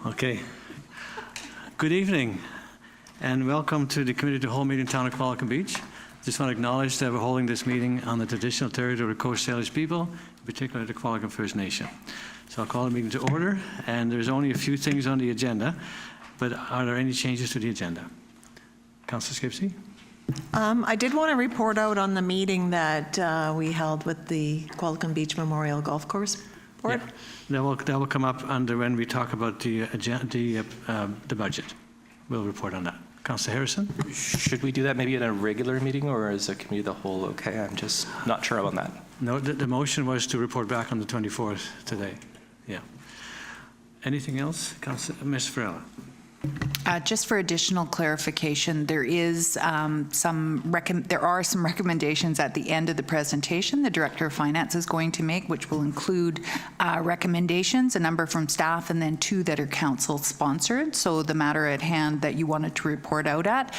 Okay. Good evening, and welcome to the Committee to Whole meeting, Town of Qualicum Beach. Just want to acknowledge that we're holding this meeting on the traditional territory of the Coast Salish people, in particular the Qualicum First Nation. So I'll call the meeting to order, and there's only a few things on the agenda, but are there any changes to the agenda? Councillor Skipsey? I did want to report out on the meeting that we held with the Qualicum Beach Memorial Golf Course Board. Yeah. That will come up under when we talk about the budget. We'll report on that. Councillor Harrison? Should we do that maybe in a regular meeting, or is a committee of the whole okay? I'm just not sure about that. No, the motion was to report back on the 24th today. Yeah. Anything else? Ms. Farrella? Just for additional clarification, there are some recommendations at the end of the presentation the Director of Finance is going to make, which will include recommendations, a number from staff, and then 2 that are council sponsored. So the matter at hand that you wanted to report out at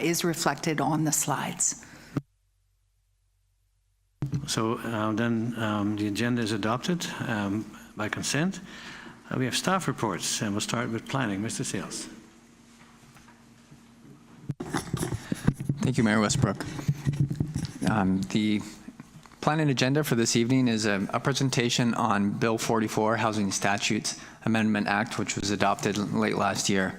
is reflected on the slides. So then the agenda is adopted by consent. We have staff reports, and we'll start with planning. Mr. Sales. Thank you, Mayor Westbrook. The planning agenda for this evening is a presentation on Bill 44, Housing Statutes Amendment Act, which was adopted late last year.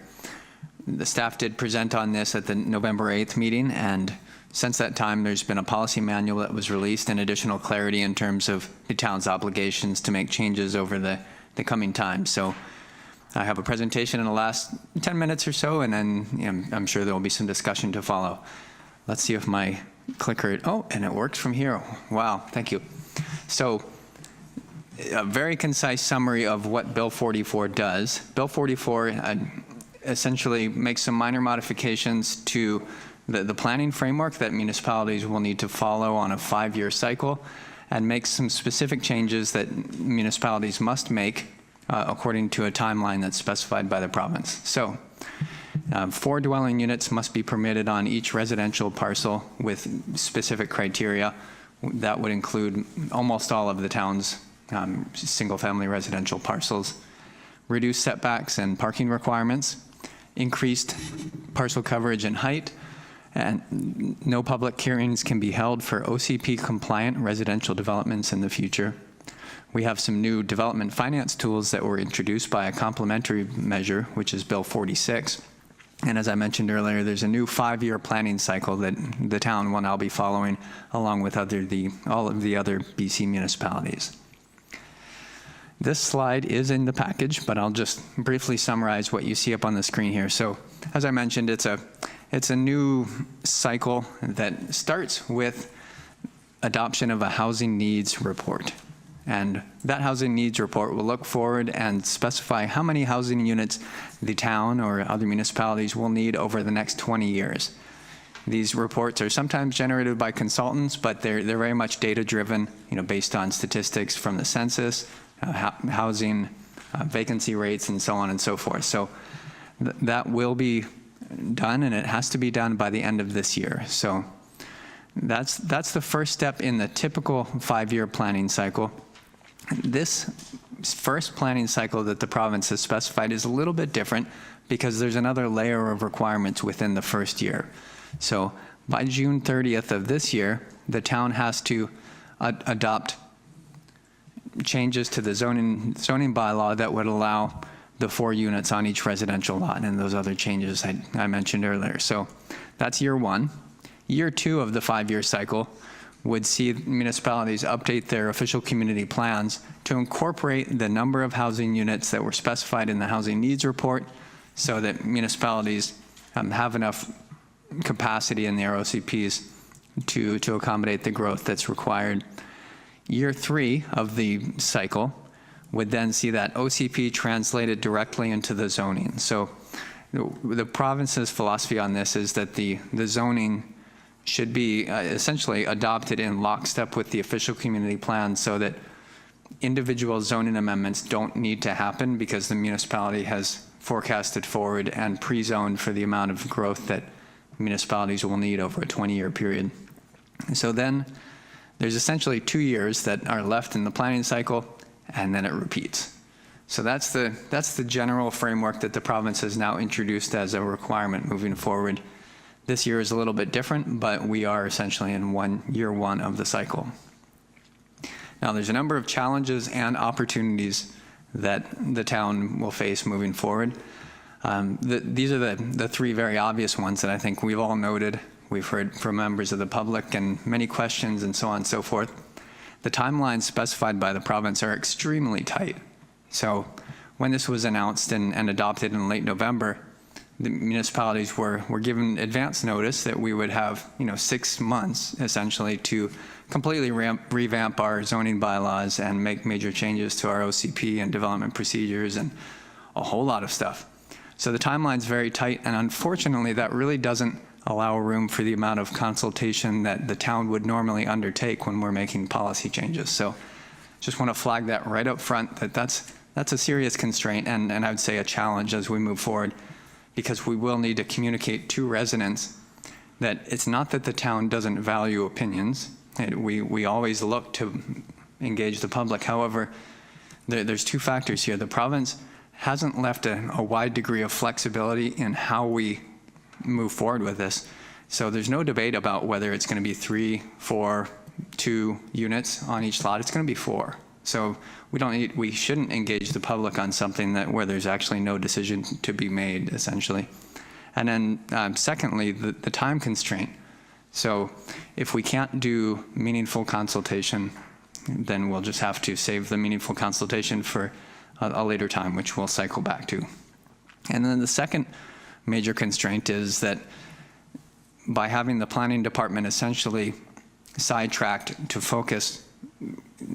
The staff did present on this at the November 8th meeting, and since that time, there's been a policy manual that was released and additional clarity in terms of the town's obligations to make changes over the coming time. So I have a presentation in the last 10 minutes or so, and then I'm sure there will be some discussion to follow. Let's see if my clicker, and it works from here. Wow, thank you. So a very concise summary of what Bill 44 does. Bill 44 essentially makes some minor modifications to the planning framework that municipalities will need to follow on a 5-year cycle, and makes some specific changes that municipalities must make according to a timeline that's specified by the province. So 4 dwelling units must be permitted on each residential parcel with specific criteria. That would include almost all of the town's single-family residential parcels. Reduced setbacks and parking requirements, increased parcel coverage and height, and no public hearings can be held for OCP-compliant residential developments in the future. We have some new development finance tools that were introduced by a complementary measure, which is Bill 46. And as I mentioned earlier, there's a new 5-year planning cycle that the town will now be following, along with all of the other BC municipalities. This slide is in the package, but I'll just briefly summarize what you see up on the screen here. So, as I mentioned, it's a new cycle that starts with adoption of a housing needs report. And that housing needs report will look forward and specify how many housing units the town or other municipalities will need over the next 20 years. These reports are sometimes generated by consultants, but they're very much data-driven, based on statistics from the census, housing, vacancy rates, and so on and so forth. So that will be done, and it has to be done by the end of this year. So that's the first step in the typical 5-year planning cycle. This first planning cycle that the province has specified is a little bit different because there's another layer of requirements within the first year. So by June 30th of this year, the town has to adopt changes to the zoning bylaw that would allow the 4 units on each residential lot and those other changes I mentioned earlier. So that's year 1. Year 2 of the 5-year cycle would see municipalities update their official community plans to incorporate the number of housing units that were specified in the housing needs report so that municipalities have enough capacity in their OCPs to accommodate the growth that's required. Year 3 of the cycle would then see that OCP translated directly into the zoning. So the province's philosophy on this is that the zoning should be essentially adopted in lockstep with the official community plan so that individual zoning amendments don't need to happen because the municipality has forecasted forward and pre-zoned for the amount of growth that municipalities will need over a 20-year period. So then there's essentially 2 years that are left in the planning cycle, and then it repeats. So that's the general framework that the province has now introduced as a requirement moving forward. This year is a little bit different, but we are essentially in year one of the cycle. Now, there's a number of challenges and opportunities that the town will face moving forward. These are the three very obvious ones that I think we've all noted. We've heard from members of the public and many questions and so on and so forth. The timelines specified by the province are extremely tight. So when this was announced and adopted in late November, the municipalities were given advance notice that we would have 6 months essentially to completely revamp our zoning bylaws and make major changes to our OCP and development procedures and a whole lot of stuff. So the timeline's very tight, and unfortunately that really doesn't allow room for the amount of consultation that the town would normally undertake when we're making policy changes. So just want to flag that right up front, that's a serious constraint and I would say a challenge as we move forward, because we will need to communicate to residents that it's not that the town doesn't value opinions. We always look to engage the public. However, there's two factors here. The province hasn't left a wide degree of flexibility in how we move forward with this. So there's no debate about whether it's going to be 3, 4, 2 units on each lot. It's going to be 4. So we shouldn't engage the public on something where there's actually no decision to be made, essentially. And then secondly, the time constraint. So if we can't do meaningful consultation, then we'll just have to save the meaningful consultation for a later time, which we'll cycle back to. And then the second major constraint is that by having the planning department essentially sidetracked to focus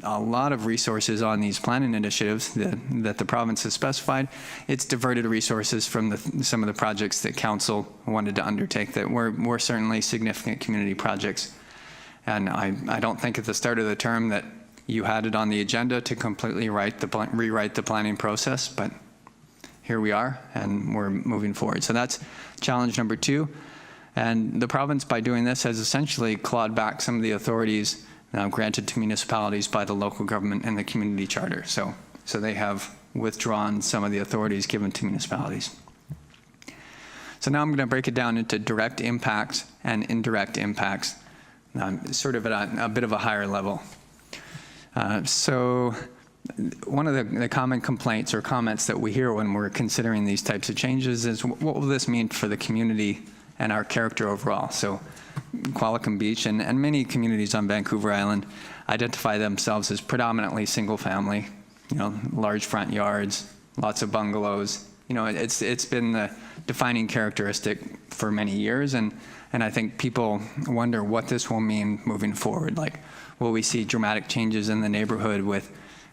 a lot of resources on these planning initiatives that the province has specified, it's diverted resources from some of the projects that council wanted to undertake that were certainly significant community projects. And I don't think at the start of the term that you had it on the agenda to completely rewrite the planning process, but here we are and we're moving forward. So that's challenge number 2. And the province, by doing this, has essentially clawed back some of the authorities granted to municipalities by the local government and the community charter. So they have withdrawn some of the authorities given to municipalities. So now I'm going to break it down into direct impacts and indirect impacts, sort of at a bit of a higher level. So one of the common complaints or comments that we hear when we're considering these types of changes is, what will this mean for the community and our character overall? So Qualicum Beach and many communities on Vancouver Island identify themselves as predominantly single family, large front yards, lots of bungalows. It's been the defining characteristic for many years, and I think people wonder what this will mean moving forward. Like, will we see dramatic changes in the neighborhood with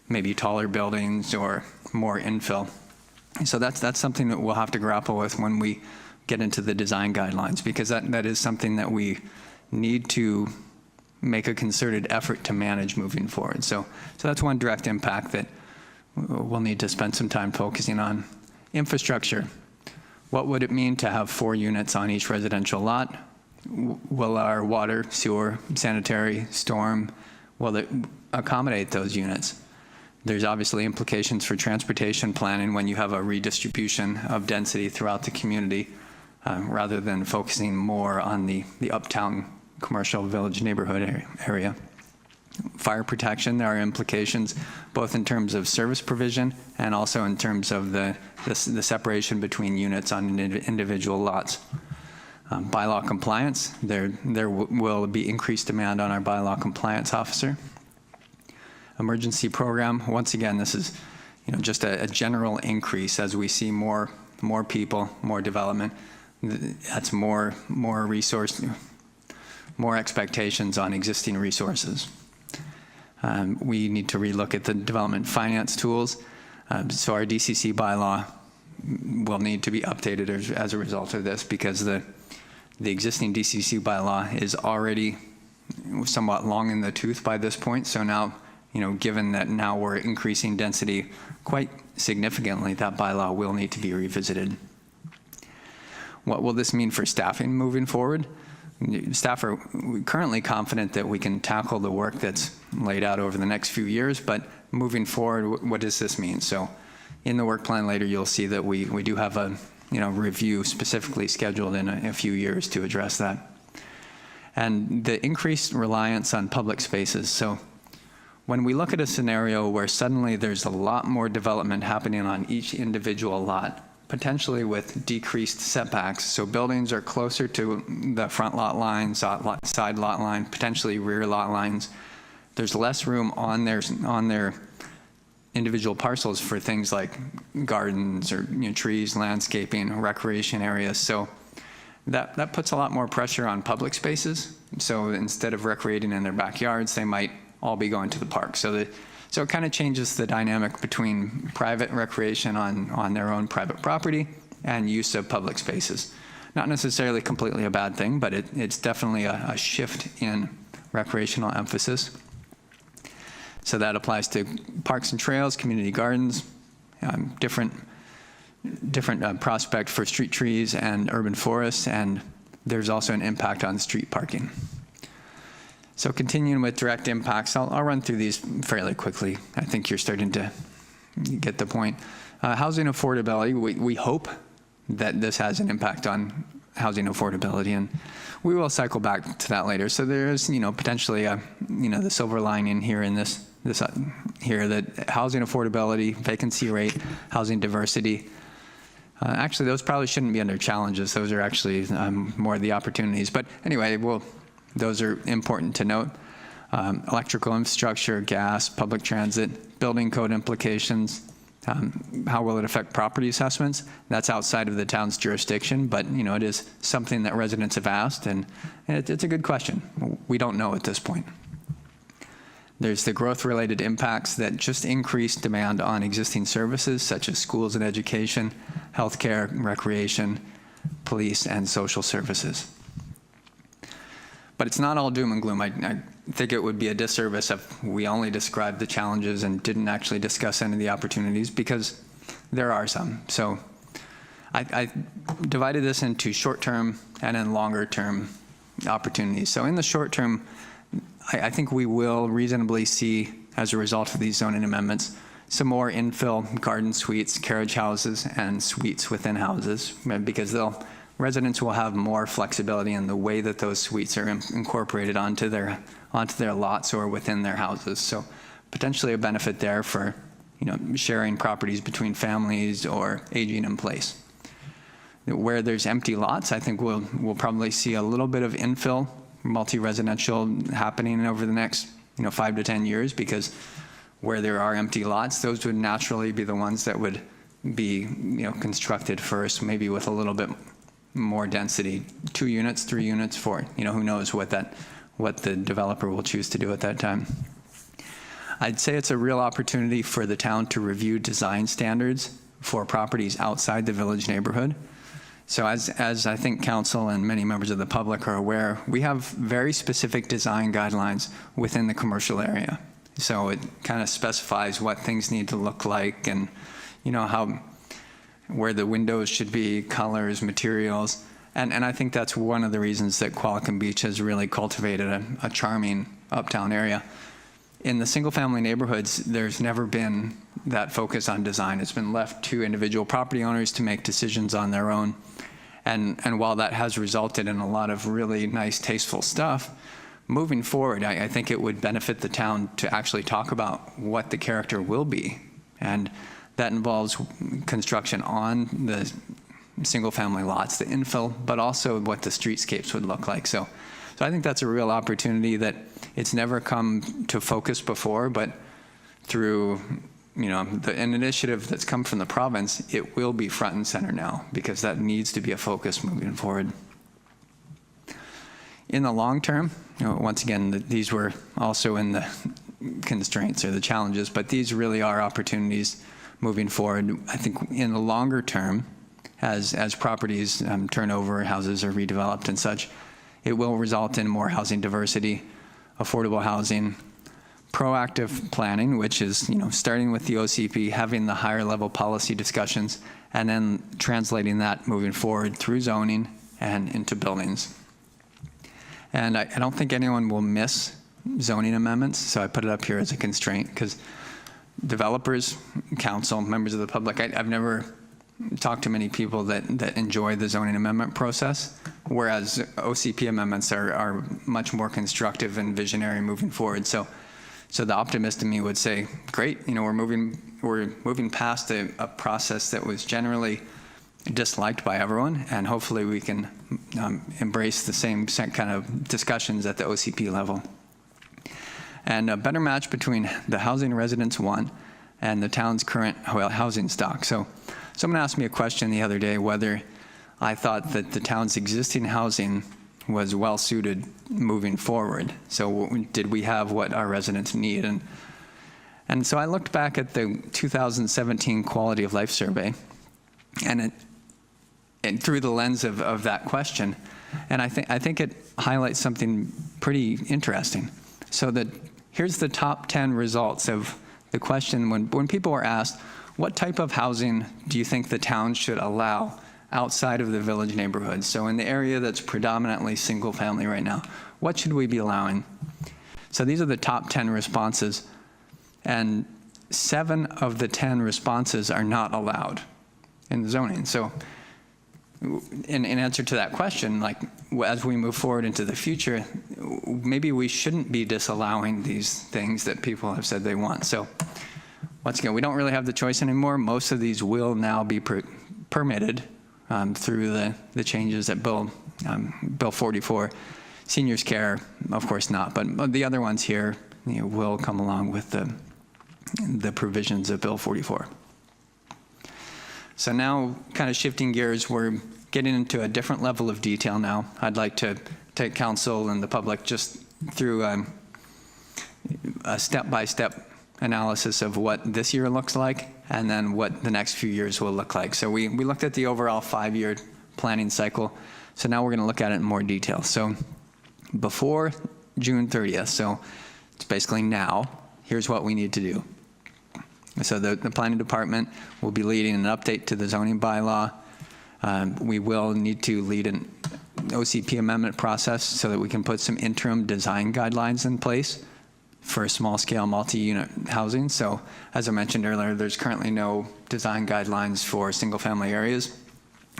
maybe taller buildings or more infill? So that's something that we'll have to grapple with when we get into the design guidelines, because that is something that we need to make a concerted effort to manage moving forward. So that's one direct impact that we'll need to spend some time focusing on. Infrastructure. What would it mean to have 4 units on each residential lot? Will our water, sewer, sanitary, storm, will it accommodate those units? There's obviously implications for transportation planning when you have a redistribution of density throughout the community, rather than focusing more on the uptown commercial village neighborhood area. Fire protection, there are implications both in terms of service provision and also in terms of the separation between units on individual lots. Bylaw compliance, there will be increased demand on our bylaw compliance officer. Emergency program, once again, this is just a general increase as we see more people, more development. That's more resource, more expectations on existing resources. We need to relook at the development finance tools. So our DCC bylaw will need to be updated as a result of this, because the existing DCC bylaw is already somewhat long in the tooth by this point. So now, given that now we're increasing density quite significantly, that bylaw will need to be revisited. What will this mean for staffing moving forward? Staff are currently confident that we can tackle the work that's laid out over the next few years, but moving forward, what does this mean? So in the work plan later, you'll see that we do have a review specifically scheduled in a few years to address that. And the increased reliance on public spaces. So when we look at a scenario where suddenly there's a lot more development happening on each individual lot, potentially with decreased setbacks, so buildings are closer to the front lot lines, side lot line, potentially rear lot lines, there's less room on their individual parcels for things like gardens or trees, landscaping, recreation areas. So that puts a lot more pressure on public spaces. So instead of recreating in their backyards, they might all be going to the park. So it kind of changes the dynamic between private recreation on their own private property and use of public spaces. Not necessarily completely a bad thing, but it's definitely a shift in recreational emphasis. So that applies to parks and trails, community gardens, different prospect for street trees and urban forests, and there's also an impact on street parking. So continuing with direct impacts, I'll run through these fairly quickly. I think you're starting to get the point. Housing affordability, we hope that this has an impact on housing affordability, and we will cycle back to that later. So there is, potentially the silver lining here in this here, that housing affordability, vacancy rate, housing diversity. Actually, those probably shouldn't be under challenges. Those are actually more the opportunities. But anyway, those are important to note. Electrical infrastructure, gas, public transit, building code implications. How will it affect property assessments? That's outside of the town's jurisdiction, but it is something that residents have asked, and it's a good question. We don't know at this point. There's the growth-related impacts that just increase demand on existing services such as schools and education, healthcare, recreation, police, and social services. But it's not all doom and gloom. I think it would be a disservice if we only described the challenges and didn't actually discuss any of the opportunities, because there are some. So I divided this into short-term and then longer-term opportunities. So in the short term, I think we will reasonably see, as a result of these zoning amendments, some more infill garden suites, carriage houses, and suites within houses, because residents will have more flexibility in the way that those suites are incorporated onto their lots or within their houses. So potentially a benefit there for sharing properties between families or aging in place. Where there's empty lots, I think we'll probably see a little bit of infill multi-residential happening over the next 5 to 10 years, because where there are empty lots, those would naturally be the ones that would be constructed first, maybe with a little bit more density, 2 units, 3 units, 4. Who knows what the developer will choose to do at that time. I'd say it's a real opportunity for the town to review design standards for properties outside the village neighborhood. So as I think council and many members of the public are aware, we have very specific design guidelines within the commercial area. So it kind of specifies what things need to look like, and where the windows should be, colors, materials. And I think that's one of the reasons that Qualicum Beach has really cultivated a charming uptown area. In the single-family neighborhoods, there's never been that focus on design. It's been left to individual property owners to make decisions on their own. And while that has resulted in a lot of really nice, tasteful stuff, moving forward, I think it would benefit the town to actually talk about what the character will be. And that involves construction on the single-family lots, the infill, but also what the streetscapes would look like. So I think that's a real opportunity that it's never come to focus before, but through an initiative that's come from the province, it will be front and center now, because that needs to be a focus moving forward. In the long term, once again, these were also in the constraints or the challenges, but these really are opportunities moving forward. I think in the longer term, as properties turn over, houses are redeveloped and such, it will result in more housing diversity, affordable housing, proactive planning, which is starting with the OCP, having the higher level policy discussions, and then translating that moving forward through zoning and into buildings. And I don't think anyone will miss zoning amendments, so I put it up here as a constraint, because developers, council, members of the public. I've never talked to many people that enjoy the zoning amendment process, whereas OCP amendments are much more constructive and visionary moving forward. So the optimist in me would say, great, we're moving past a process that was generally disliked by everyone, and hopefully we can embrace the same kind of discussions at the OCP level. And a better match between the housing residents want and the town's current housing stock. So someone asked me a question the other day whether I thought that the town's existing housing was well suited moving forward. So did we have what our residents need? And so I looked back at the 2017 Quality of Life Survey, and through the lens of that question, and I think it highlights something pretty interesting. So that here's the top 10 results of the question when people were asked, what type of housing do you think the town should allow outside of the village neighborhoods? So in the area that's predominantly single family right now, what should we be allowing? So these are the top 10 responses, and 7 of the 10 responses are not allowed in the zoning. So in answer to that question, like as we move forward into the future, maybe we shouldn't be disallowing these things that people have said they want. So once again, we don't really have the choice anymore. Most of these will now be permitted through the changes at Bill 44. Seniors care, of course not, but the other ones here will come along with the provisions of Bill 44. So now, kind of shifting gears, we're getting into a different level of detail now. I'd like to take council and the public just through a step-by-step analysis of what this year looks like and then what the next few years will look like. So we looked at the overall 5-year planning cycle. So now we're going to look at it in more detail. So before June 30th, so it's basically now, here's what we need to do. So the planning department will be leading an update to the zoning bylaw. We will need to lead an OCP amendment process so that we can put some interim design guidelines in place for small-scale multi-unit housing. So as I mentioned earlier, there's currently no design guidelines for single-family areas.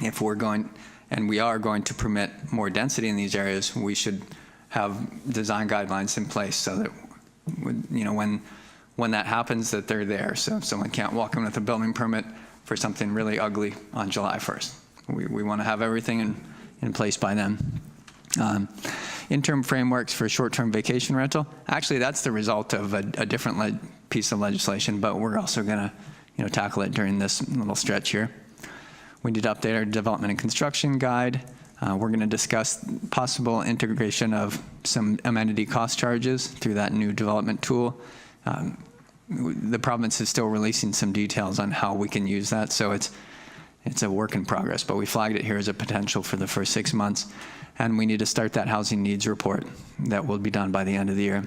If we're going, and we are going to permit more density in these areas, we should have design guidelines in place so that, when that happens, that they're there. So someone can't walk in with a building permit for something really ugly on July 1st. We want to have everything in place by then. Interim frameworks for short-term vacation rental. Actually, that's the result of a different piece of legislation, but we're also going to tackle it during this little stretch here. We need to update our development and construction guide. We're going to discuss possible integration of some amenity cost charges through that new development tool. The province is still releasing some details on how we can use that, so it's a work in progress, but we flagged it here as a potential for the first 6 months. And we need to start that housing needs report that will be done by the end of the year.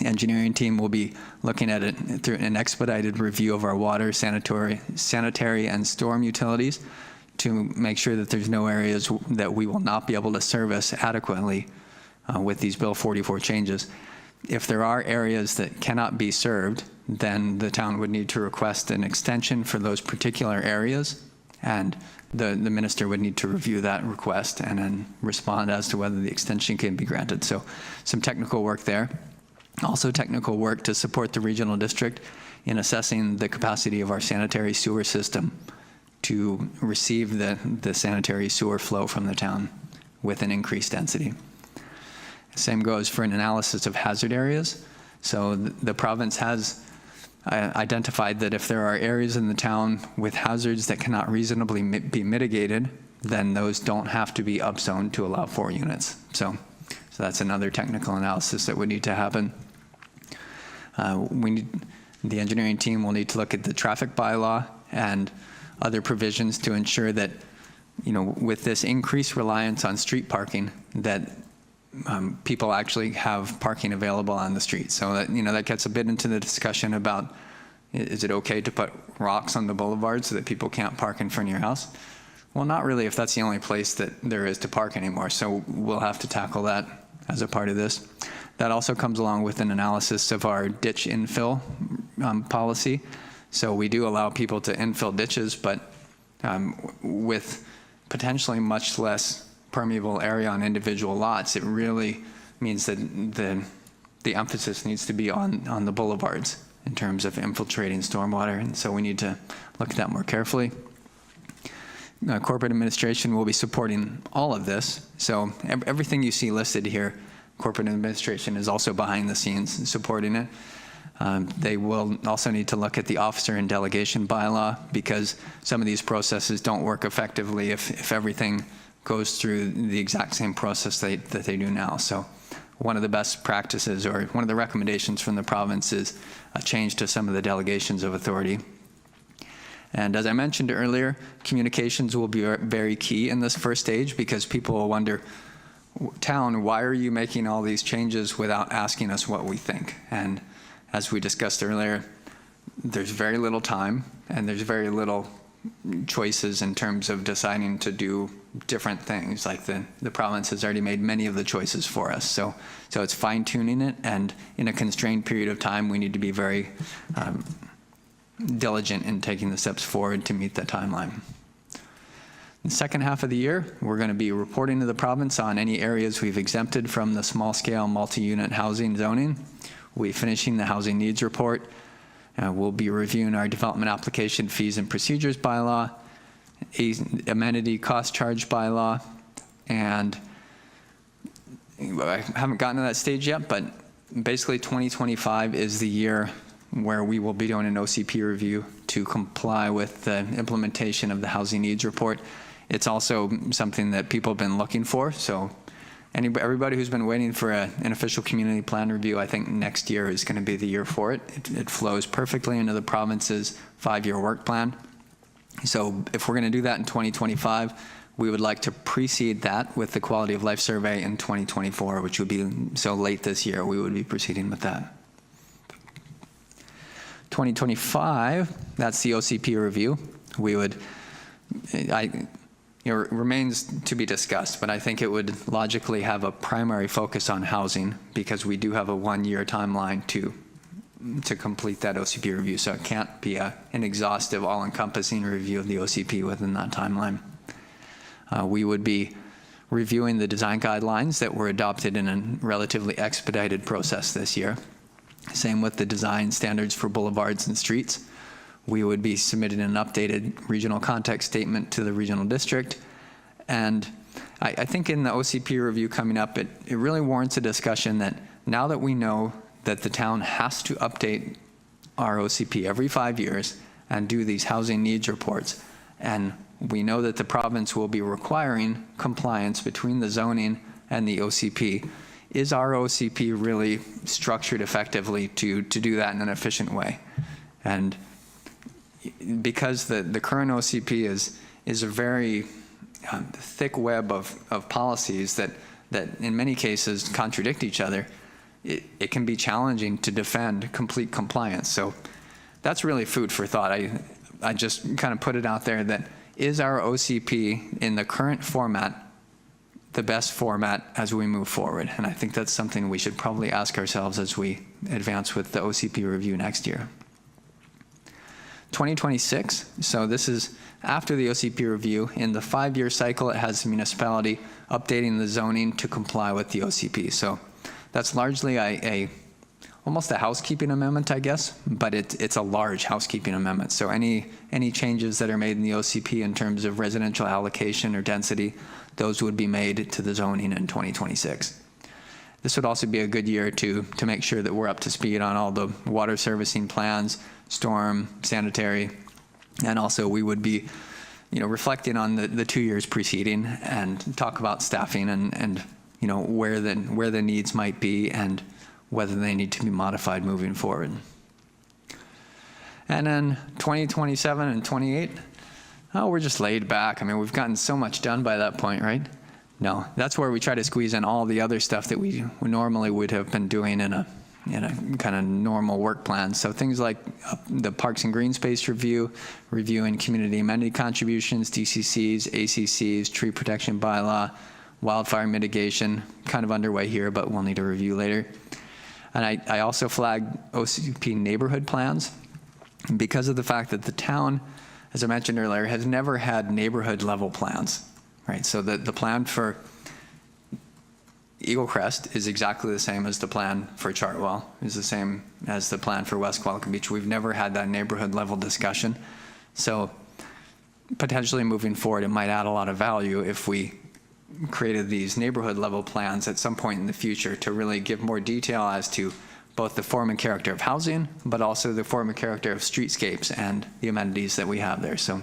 Engineering team will be looking at it through an expedited review of our water, sanitary and storm utilities to make sure that there's no areas that we will not be able to service adequately with these Bill 44 changes. If there are areas that cannot be served, then the town would need to request an extension for those particular areas, and the minister would need to review that request and then respond as to whether the extension can be granted. So some technical work there. Also technical work to support the regional district in assessing the capacity of our sanitary sewer system to receive the sanitary sewer flow from the town with an increased density. Same goes for an analysis of hazard areas. So the province has identified that if there are areas in the town with hazards that cannot reasonably be mitigated, then those don't have to be upzoned to allow 4 units. So that's another technical analysis that would need to happen. The engineering team will need to look at the traffic bylaw and other provisions to ensure that, with this increased reliance on street parking, that people actually have parking available on the street. So that, that gets a bit into the discussion about, is it okay to put rocks on the boulevard so that people can't park in front of your house? Well, not really if that's the only place that there is to park anymore. So we'll have to tackle that as a part of this. That also comes along with an analysis of our ditch infill policy. So we do allow people to infill ditches, but with potentially much less permeable area on individual lots, it really means that the emphasis needs to be on the boulevards in terms of infiltrating stormwater, and so we need to look at that more carefully. Corporate administration will be supporting all of this, so everything you see listed here, corporate administration is also behind the scenes supporting it. They will also need to look at the officer and delegation bylaw, because some of these processes don't work effectively if everything goes through the exact same process that they do now. So one of the best practices, or one of the recommendations from the province, is a change to some of the delegations of authority. And as I mentioned earlier, communications will be very key in this first stage, because people will wonder, town, why are you making all these changes without asking us what we think? And as we discussed earlier, there's very little time, and there's very little choices in terms of deciding to do different things. Like the province has already made many of the choices for us. So it's fine-tuning it, and in a constrained period of time, we need to be very diligent in taking the steps forward to meet that timeline. The second half of the year, we're going to be reporting to the province on any areas we've exempted from the small-scale multi-unit housing zoning. We'll be finishing the housing needs report. We'll be reviewing our development application fees and procedures bylaw, amenity cost charge bylaw, and I haven't gotten to that stage yet, but basically 2025 is the year where we will be doing an OCP review to comply with the implementation of the housing needs report. It's also something that people have been looking for, so everybody who's been waiting for an official community plan review, I think next year is going to be the year for it. It flows perfectly into the province's 5-year work plan. So if we're going to do that in 2025, we would like to precede that with the quality of life survey in 2024, which would be so late this year, we would be proceeding with that. 2025, that's the OCP review. We would, it remains to be discussed, but I think it would logically have a primary focus on housing, because we do have a 1-year timeline to complete that OCP review. So it can't be an exhaustive, all-encompassing review of the OCP within that timeline. We would be reviewing the design guidelines that were adopted in a relatively expedited process this year. Same with the design standards for boulevards and streets. We would be submitting an updated regional context statement to the regional district. And I think in the OCP review coming up, it really warrants a discussion that now that we know that the town has to update our OCP every 5 years and do these housing needs reports, and we know that the province will be requiring compliance between the zoning and the OCP, is our OCP really structured effectively to do that in an efficient way? And because the current OCP is a very thick web of policies that in many cases contradict each other, it can be challenging to defend complete compliance. So that's really food for thought. I just kind of put it out there that is our OCP in the current format the best format as we move forward? And I think that's something we should probably ask ourselves as we advance with the OCP review next year. 2026, so this is after the OCP review. In the 5-year cycle, it has the municipality updating the zoning to comply with the OCP. So that's largely almost a housekeeping amendment, I guess, but it's a large housekeeping amendment. So any changes that are made in the OCP in terms of residential allocation or density, those would be made to the zoning in 2026. This would also be a good year to make sure that we're up to speed on all the water servicing plans, storm, sanitary, and also we would be reflecting on the 2 years preceding and talk about staffing and where the needs might be and whether they need to be modified moving forward. And then 2027 and 28, we're just laid back. I mean, we've gotten so much done by that point, right? No, that's where we try to squeeze in all the other stuff that we normally would have been doing in a kind of normal work plan. So things like the Parks and Green Space review, reviewing community amenity contributions, DCCs, ACCs, tree protection bylaw, wildfire mitigation, kind of underway here, but we'll need a review later. And I also flagged OCP neighborhood plans because of the fact that the town, as I mentioned earlier, has never had neighborhood level plans, right? So the plan for Eagle Crest is exactly the same as the plan for Chartwell, is the same as the plan for West Qualicum Beach. We've never had that neighborhood level discussion. So potentially moving forward, it might add a lot of value if we created these neighborhood level plans at some point in the future to really give more detail as to both the form and character of housing, but also the form and character of streetscapes and the amenities that we have there. So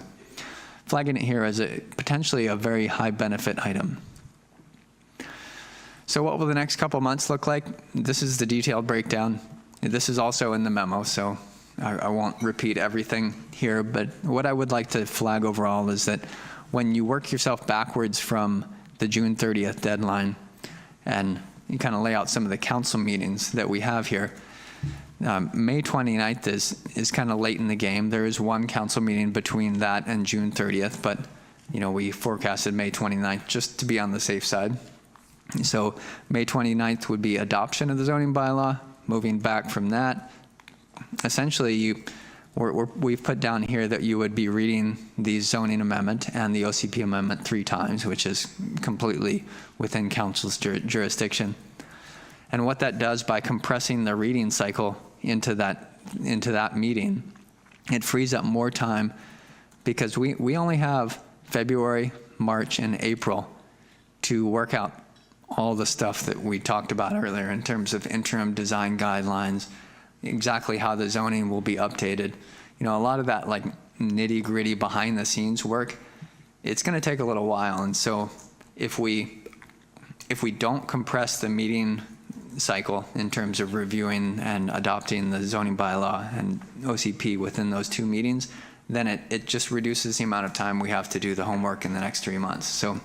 flagging it here as potentially a very high benefit item. So what will the next couple months look like? This is the detailed breakdown. This is also in the memo, so I won't repeat everything here, but what I would like to flag overall is that when you work yourself backwards from the June 30th deadline and you kind of lay out some of the council meetings that we have here, May 29th is kind of late in the game. There is one council meeting between that and June 30th, but we forecasted May 29th just to be on the safe side. So May 29th would be adoption of the zoning bylaw. Moving back from that, essentially we've put down here that you would be reading the zoning amendment and the OCP amendment 3 times, which is completely within council's jurisdiction. And what that does by compressing the reading cycle into that meeting, it frees up more time because we only have February, March, and April to work out all the stuff that we talked about earlier in terms of interim design guidelines, exactly how the zoning will be updated. A lot of that like nitty-gritty behind the scenes work, it's going to take a little while. And so if we don't compress the meeting cycle in terms of reviewing and adopting the zoning bylaw and OCP within those 2 meetings, then it just reduces the amount of time we have to do the homework in the next 3 months. So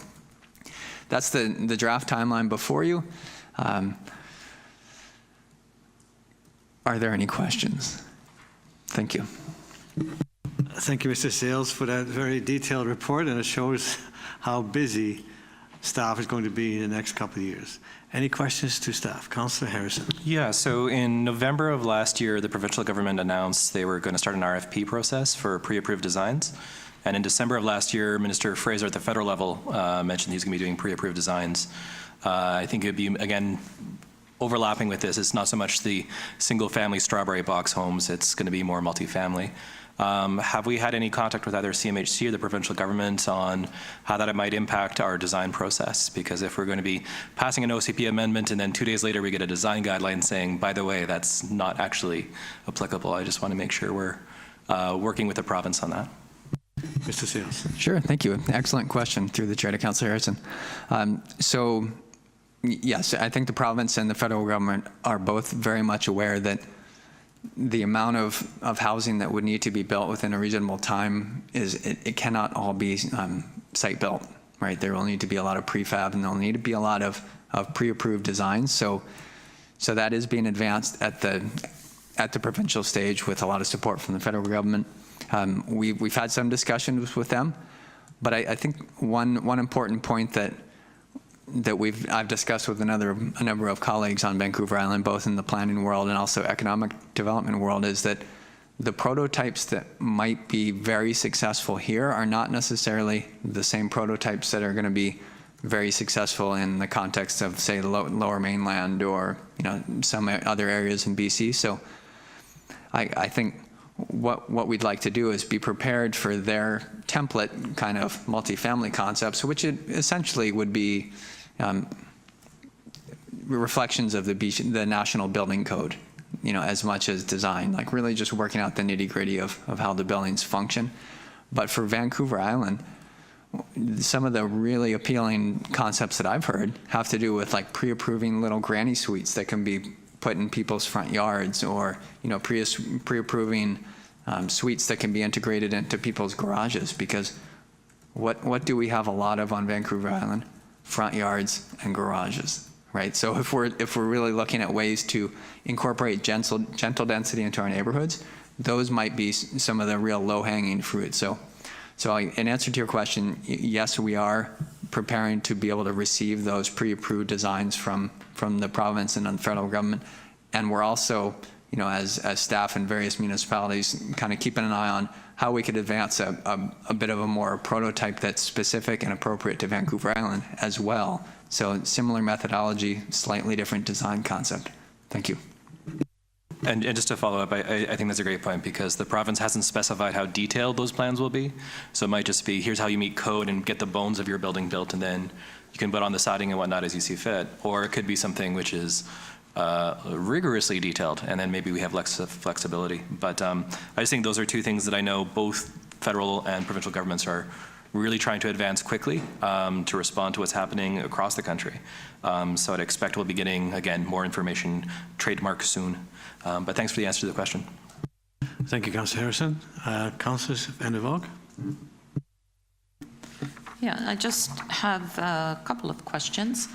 that's the draft timeline before you. Are there any questions? Thank you. Thank you, Mr. Sales, for that very detailed report, and it shows how busy staff is going to be in the next couple of years. Any questions to staff? Councillor Harrison. Yeah, so in November of last year, the provincial government announced they were going to start an RFP process for pre-approved designs. And in December of last year, Minister Fraser at the federal level mentioned he's going to be doing pre-approved designs. I think it would be, again, overlapping with this. It's not so much the single-family strawberry box homes. It's going to be more multifamily. Have we had any contact with either CMHC or the provincial government on how that might impact our design process? Because if we're going to be passing an OCP amendment and then 2 days later we get a design guideline saying, by the way, that's not actually applicable, I just want to make sure we're working with the province on that. Mr. Sales. Sure, thank you. Excellent question through the chair to Councillor Harrison. So yes, I think the province and the federal government are both very much aware that the amount of housing that would need to be built within a reasonable time it cannot all be site built, right? There will need to be a lot of prefab and there'll need to be a lot of pre-approved designs. So that is being advanced at the provincial stage with a lot of support from the federal government. We've had some discussions with them, but I think one important point that I've discussed with a number of colleagues on Vancouver Island, both in the planning world and also economic development world, is that the prototypes that might be very successful here are not necessarily the same prototypes that are going to be very successful in the context of, say, the Lower Mainland or some other areas in BC. So I think what we'd like to do is be prepared for their template kind of multifamily concepts, which it essentially would be reflections of the National Building Code, as much as design, like really just working out the nitty-gritty of how the buildings function. But for Vancouver Island, some of the really appealing concepts that I've heard have to do with like pre-approving little granny suites that can be put in people's front yards, or pre-approving suites that can be integrated into people's garages. Because what do we have a lot of on Vancouver Island? Front yards and garages, right? So if we're really looking at ways to incorporate gentle density into our neighborhoods, those might be some of the real low-hanging fruit. So in answer to your question, yes, we are preparing to be able to receive those pre-approved designs from the province and the federal government. And we're also, as staff in various municipalities, kind of keeping an eye on how we could advance a bit of a more prototype that's specific and appropriate to Vancouver Island as well. So similar methodology, slightly different design concept. Thank you. And just to follow up, I think that's a great point, because the province hasn't specified how detailed those plans will be. So it might just be, here's how you meet code and get the bones of your building built, and then you can put on the siding and whatnot as you see fit. Or it could be something which is rigorously detailed, and then maybe we have less flexibility. But I just think those are two things that I know both federal and provincial governments are really trying to advance quickly to respond to what's happening across the country. So I'd expect we'll be getting, again, more information trademark soon. But thanks for the answer to the question. Thank you, Councillor Harrison. Councillor Van der Valk? Yeah, I just have a couple of questions.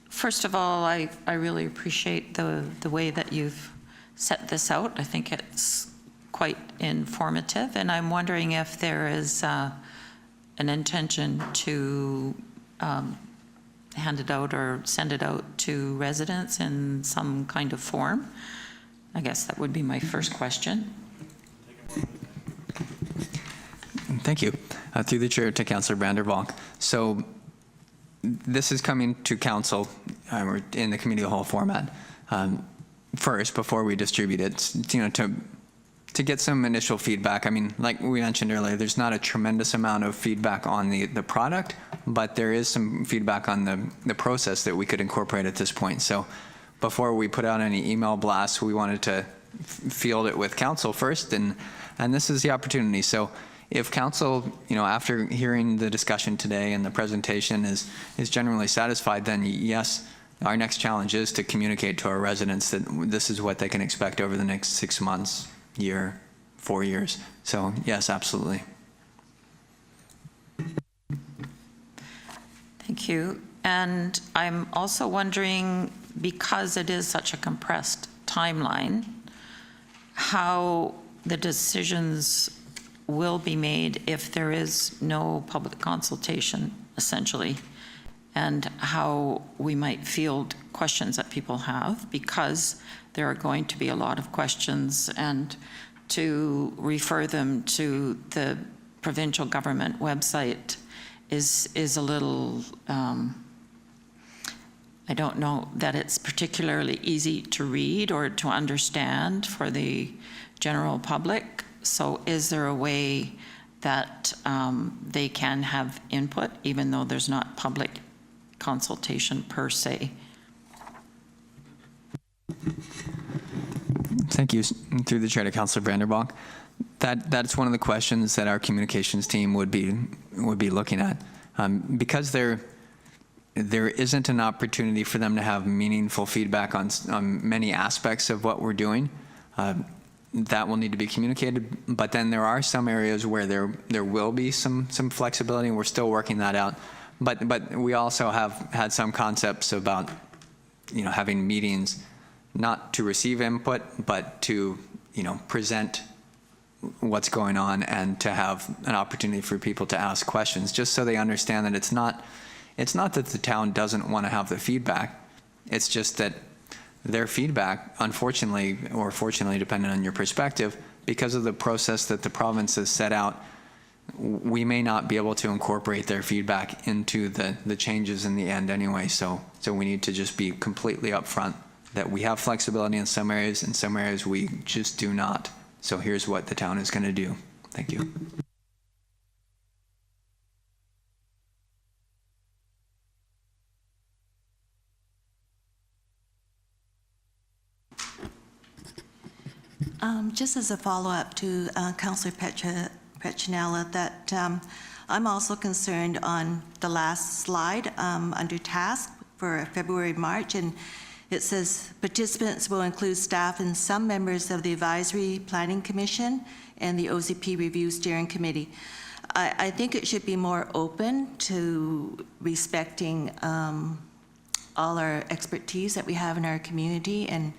First of all, I really appreciate the way that you've set this out. I think it's quite informative, and I'm wondering if there is an intention to hand it out or send it out to residents in some kind of form. I guess that would be my first question. Thank you. Through the chair to Councillor Van der Valk. So this is coming to council in the committee of the whole format first before we distribute it, to get some initial feedback. I mean, like we mentioned earlier, there's not a tremendous amount of feedback on the product, but there is some feedback on the process that we could incorporate at this point. So before we put out any email blasts, we wanted to field it with council first, and this is the opportunity. So if council, after hearing the discussion today and the presentation is generally satisfied, then yes, our next challenge is to communicate to our residents that this is what they can expect over the next 6 months, year, 4 years. So yes, absolutely. Thank you. And I'm also wondering, because it is such a compressed timeline, how the decisions will be made if there is no public consultation, essentially, and how we might field questions that people have, because there are going to be a lot of questions, and to refer them to the provincial government website is a little, I don't know that it's particularly easy to read or to understand for the general public. So is there a way that they can have input, even though there's not public consultation per se? Thank you. Through the chair to Councillor Van der Valk. That's one of the questions that our communications team would be looking at, because there isn't an opportunity for them to have meaningful feedback on many aspects of what we're doing. That will need to be communicated, but then there are some areas where there will be some flexibility, and we're still working that out. But we also have had some concepts about having meetings not to receive input, but to present what's going on and to have an opportunity for people to ask questions, just so they understand that it's not that the town doesn't want to have the feedback. It's just that their feedback, unfortunately or fortunately, depending on your perspective, because of the process that the province has set out, we may not be able to incorporate their feedback into the changes in the end anyway. So we need to just be completely upfront that we have flexibility in some areas we just do not. So here's what the town is going to do. Thank you. Just as a follow-up to Councillor Petronella, that I'm also concerned on the last slide under task for February, March, and it says participants will include staff and some members of the Advisory Planning Commission and the OCP Review Steering Committee. I think it should be more open to respecting all our expertise that we have in our community and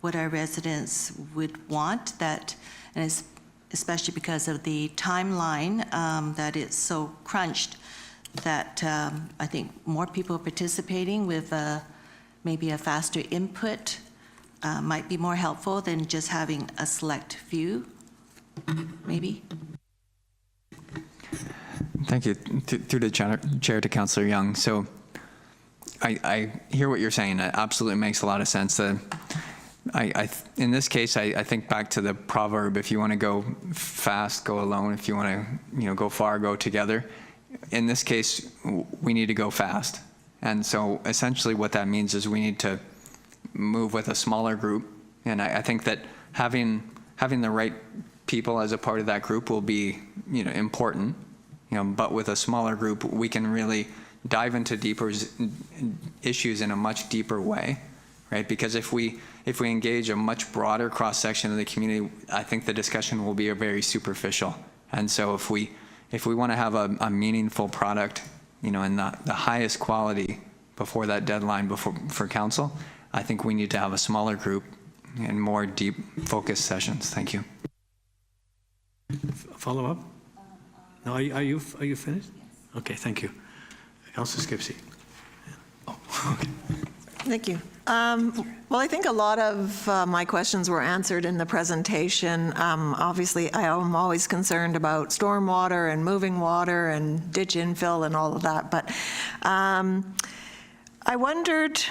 what our residents would want, that, and especially because of the timeline that it's so crunched, that I think more people participating with maybe a faster input might be more helpful than just having a select few, maybe. Thank you. Through the chair to Councillor Young. So I hear what you're saying. It absolutely makes a lot of sense. In this case, I think back to the proverb, if you want to go fast, go alone. If you want to go far, go together. In this case, we need to go fast. And so essentially what that means is we need to move with a smaller group. And I think that having the right people as a part of that group will be important. But with a smaller group, we can really dive into deeper issues in a much deeper way, right? Because if we engage a much broader cross-section of the community, I think the discussion will be very superficial. And so if we want to have a meaningful product, in the highest quality before that deadline for council, I think we need to have a smaller group and more deep focused sessions. Thank you. Follow up? No, are you finished? Okay, thank you. Councillor Skipsey. Oh, okay. Thank you. Well, I think a lot of my questions were answered in the presentation. Obviously, I am always concerned about stormwater and moving water and ditch infill and all of that. But I wondered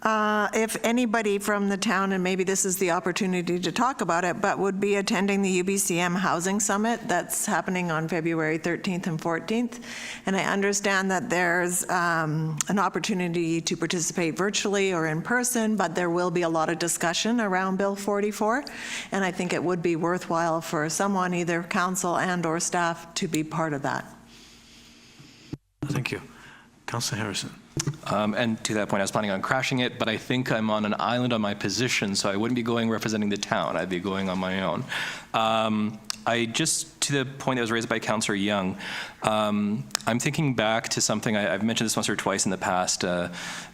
if anybody from the town, and maybe this is the opportunity to talk about it, but would be attending the UBCM Housing Summit that's happening on February 13th and 14th. And I understand that there's an opportunity to participate virtually or in person, but there will be a lot of discussion around Bill 44. And I think it would be worthwhile for someone, either council and or staff, to be part of that. Thank you. Councillor Harrison. And to that point, I was planning on crashing it, but I think I'm on an island on my position, so I wouldn't be going representing the town. I'd be going on my own. To the point that was raised by Councillor Young, I'm thinking back to something, I've mentioned this once or twice in the past,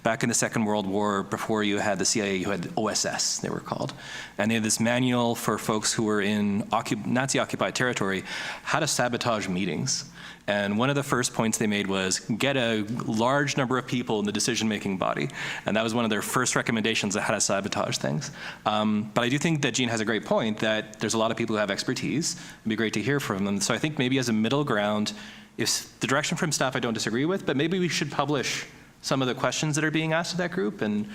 back in the Second World War, before you had the CIA, you had OSS, they were called. And they had this manual for folks who were in Nazi-occupied territory, how to sabotage meetings. And one of the first points they made was get a large number of people in the decision-making body. And that was one of their first recommendations on how to sabotage things. But I do think that Jean has a great point that there's a lot of people who have expertise. It'd be great to hear from them. So I think maybe as a middle ground, if the direction from staff I don't disagree with, but maybe we should publish some of the questions that are being asked of that group and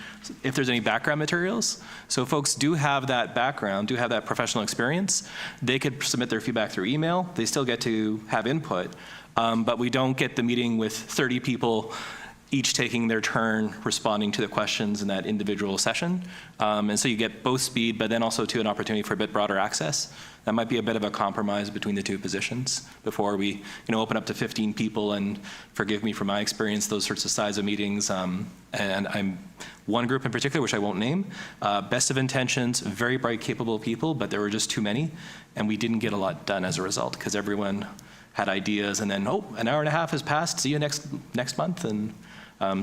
if there's any background materials. So if folks do have that background, do have that professional experience, they could submit their feedback through email. They still get to have input, but we don't get the meeting with 30 people each taking their turn responding to the questions in that individual session. And so you get both speed, but then also to an opportunity for a bit broader access. That might be a bit of a compromise between the two positions before we open up to 15 people, and forgive me for my experience, those sorts of size of meetings. And I'm one group in particular, which I won't name, best of intentions, very bright, capable people, but there were just too many, and we didn't get a lot done as a result because everyone had ideas, and then, an hour and a half has passed, see you next month. And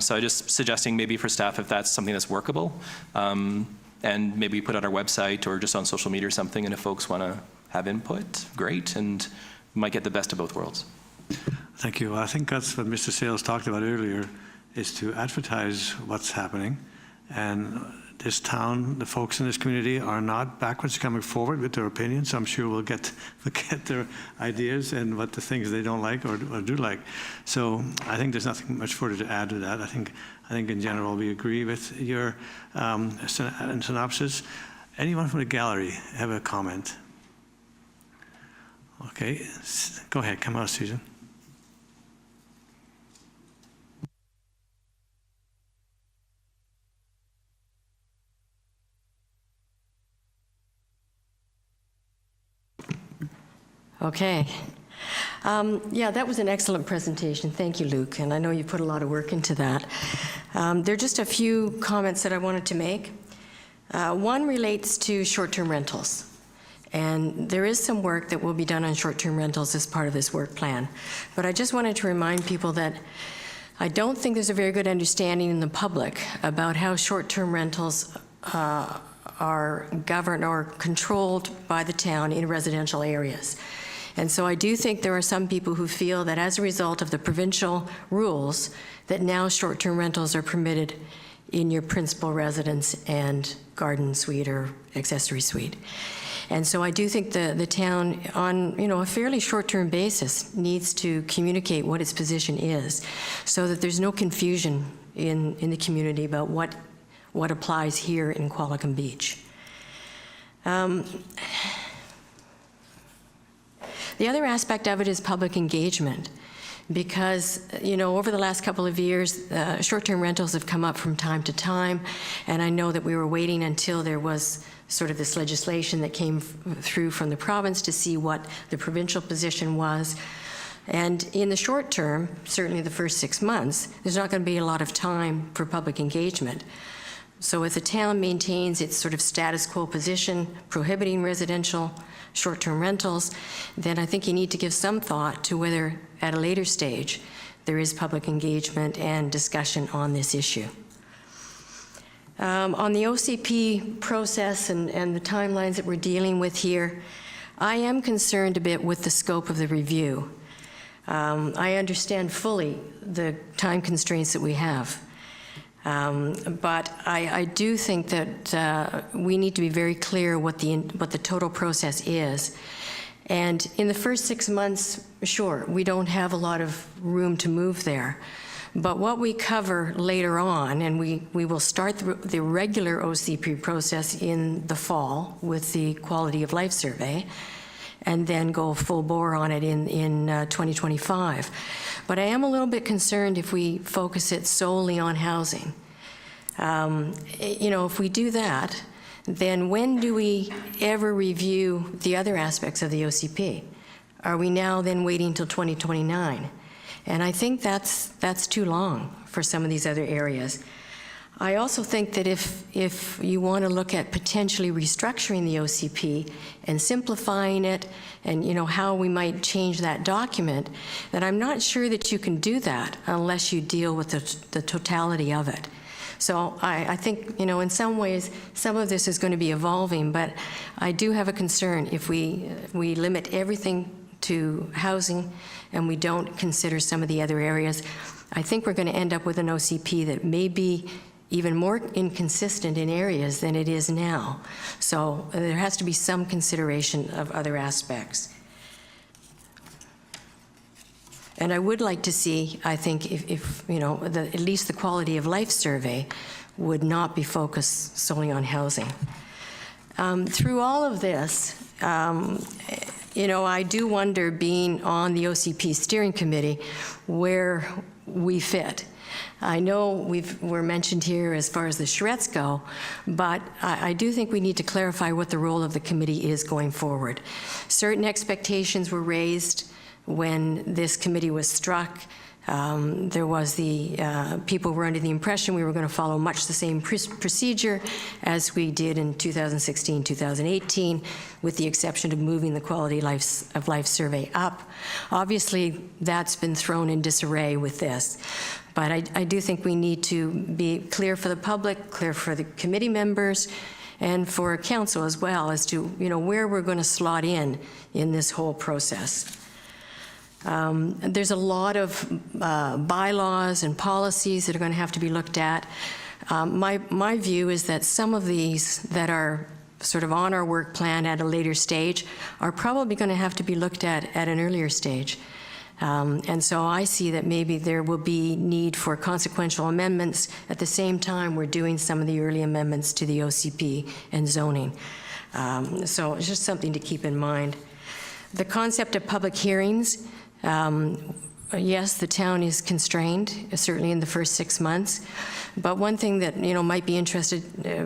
so I'm just suggesting maybe for staff, if that's something that's workable, and maybe put on our website or just on social media or something, and if folks want to have input, great, and we might get the best of both worlds. Thank you. I think that's what Mr. Sales talked about earlier, is to advertise what's happening. And this town, the folks in this community are not backwards coming forward with their opinions. So I'm sure we'll get their ideas and what the things they don't like or do like. So I think there's nothing much further to add to that. I think in general we agree with your synopsis. Anyone from the gallery have a comment? Okay, go ahead. Come on, Susan. Okay. Yeah, that was an excellent presentation. Thank you, Luke. And I know you put a lot of work into that. There are just a few comments that I wanted to make. One relates to short-term rentals. And there is some work that will be done on short-term rentals as part of this work plan. But I just wanted to remind people that I don't think there's a very good understanding in the public about how short-term rentals are governed or controlled by the town in residential areas. And so I do think there are some people who feel that as a result of the provincial rules, that now short-term rentals are permitted in your principal residence and garden suite or accessory suite. And so I do think the town, on a fairly short-term basis, needs to communicate what its position is, so that there's no confusion in the community about what applies here in Qualicum Beach. The other aspect of it is public engagement, because, over the last couple of years, short-term rentals have come up from time to time, and I know that we were waiting until there was sort of this legislation that came through from the province to see what the provincial position was. And in the short term, certainly the first 6 months, there's not going to be a lot of time for public engagement. So if the town maintains its sort of status quo position, prohibiting residential short-term rentals, then I think you need to give some thought to whether at a later stage there is public engagement and discussion on this issue. On the OCP process and the timelines that we're dealing with here, I am concerned a bit with the scope of the review. I understand fully the time constraints that we have. But I do think that we need to be very clear what the total process is. And in the first 6 months, sure, we don't have a lot of room to move there. But what we cover later on, and we will start the regular OCP process in the fall with the quality of life survey, and then go full bore on it in 2025. But I am a little bit concerned if we focus it solely on housing. If we do that, then when do we ever review the other aspects of the OCP? Are we now then waiting till 2029? And I think that's too long for some of these other areas. I also think that if you want to look at potentially restructuring the OCP and simplifying it, and how we might change that document, then I'm not sure that you can do that unless you deal with the totality of it. So I think, in some ways, some of this is going to be evolving, but I do have a concern if we limit everything to housing and we don't consider some of the other areas. I think we're going to end up with an OCP that may be even more inconsistent in areas than it is now. So there has to be some consideration of other aspects. And I would like to see, I think, if at least the quality of life survey would not be focused solely on housing. Through all of this, I do wonder, being on the OCP steering committee, where we fit. I know we're mentioned here as far as the charrettes go, but I do think we need to clarify what the role of the committee is going forward. Certain expectations were raised when this committee was struck. There was people were under the impression we were going to follow much the same procedure as we did in 2016, 2018, with the exception of moving the quality of life survey up. Obviously, that's been thrown in disarray with this. But I do think we need to be clear for the public, clear for the committee members, and for council as well, as to where we're going to slot in this whole process. There's a lot of bylaws and policies that are going to have to be looked at. My view is that some of these that are sort of on our work plan at a later stage are probably going to have to be looked at an earlier stage. And so I see that maybe there will be need for consequential amendments at the same time we're doing some of the early amendments to the OCP and zoning. So it's just something to keep in mind. The concept of public hearings, yes, the town is constrained, certainly in the first 6 months. But one thing that might be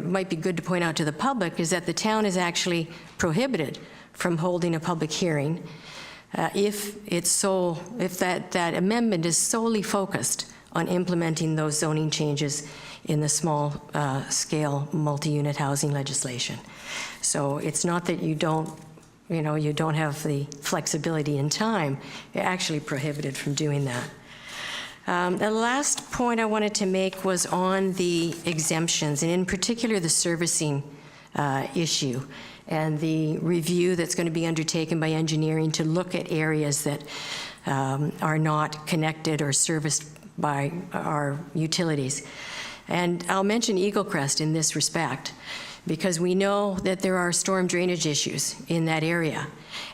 might be good to point out to the public is that the town is actually prohibited from holding a public hearing if that amendment is solely focused on implementing those zoning changes in the small scale multi-unit housing legislation. So it's not that you don't have the flexibility in time. You're actually prohibited from doing that. The last point I wanted to make was on the exemptions, and in particular the servicing issue and the review that's going to be undertaken by engineering to look at areas that are not connected or serviced by our utilities. And I'll mention Eagle Crest in this respect, because we know that there are storm drainage issues in that area.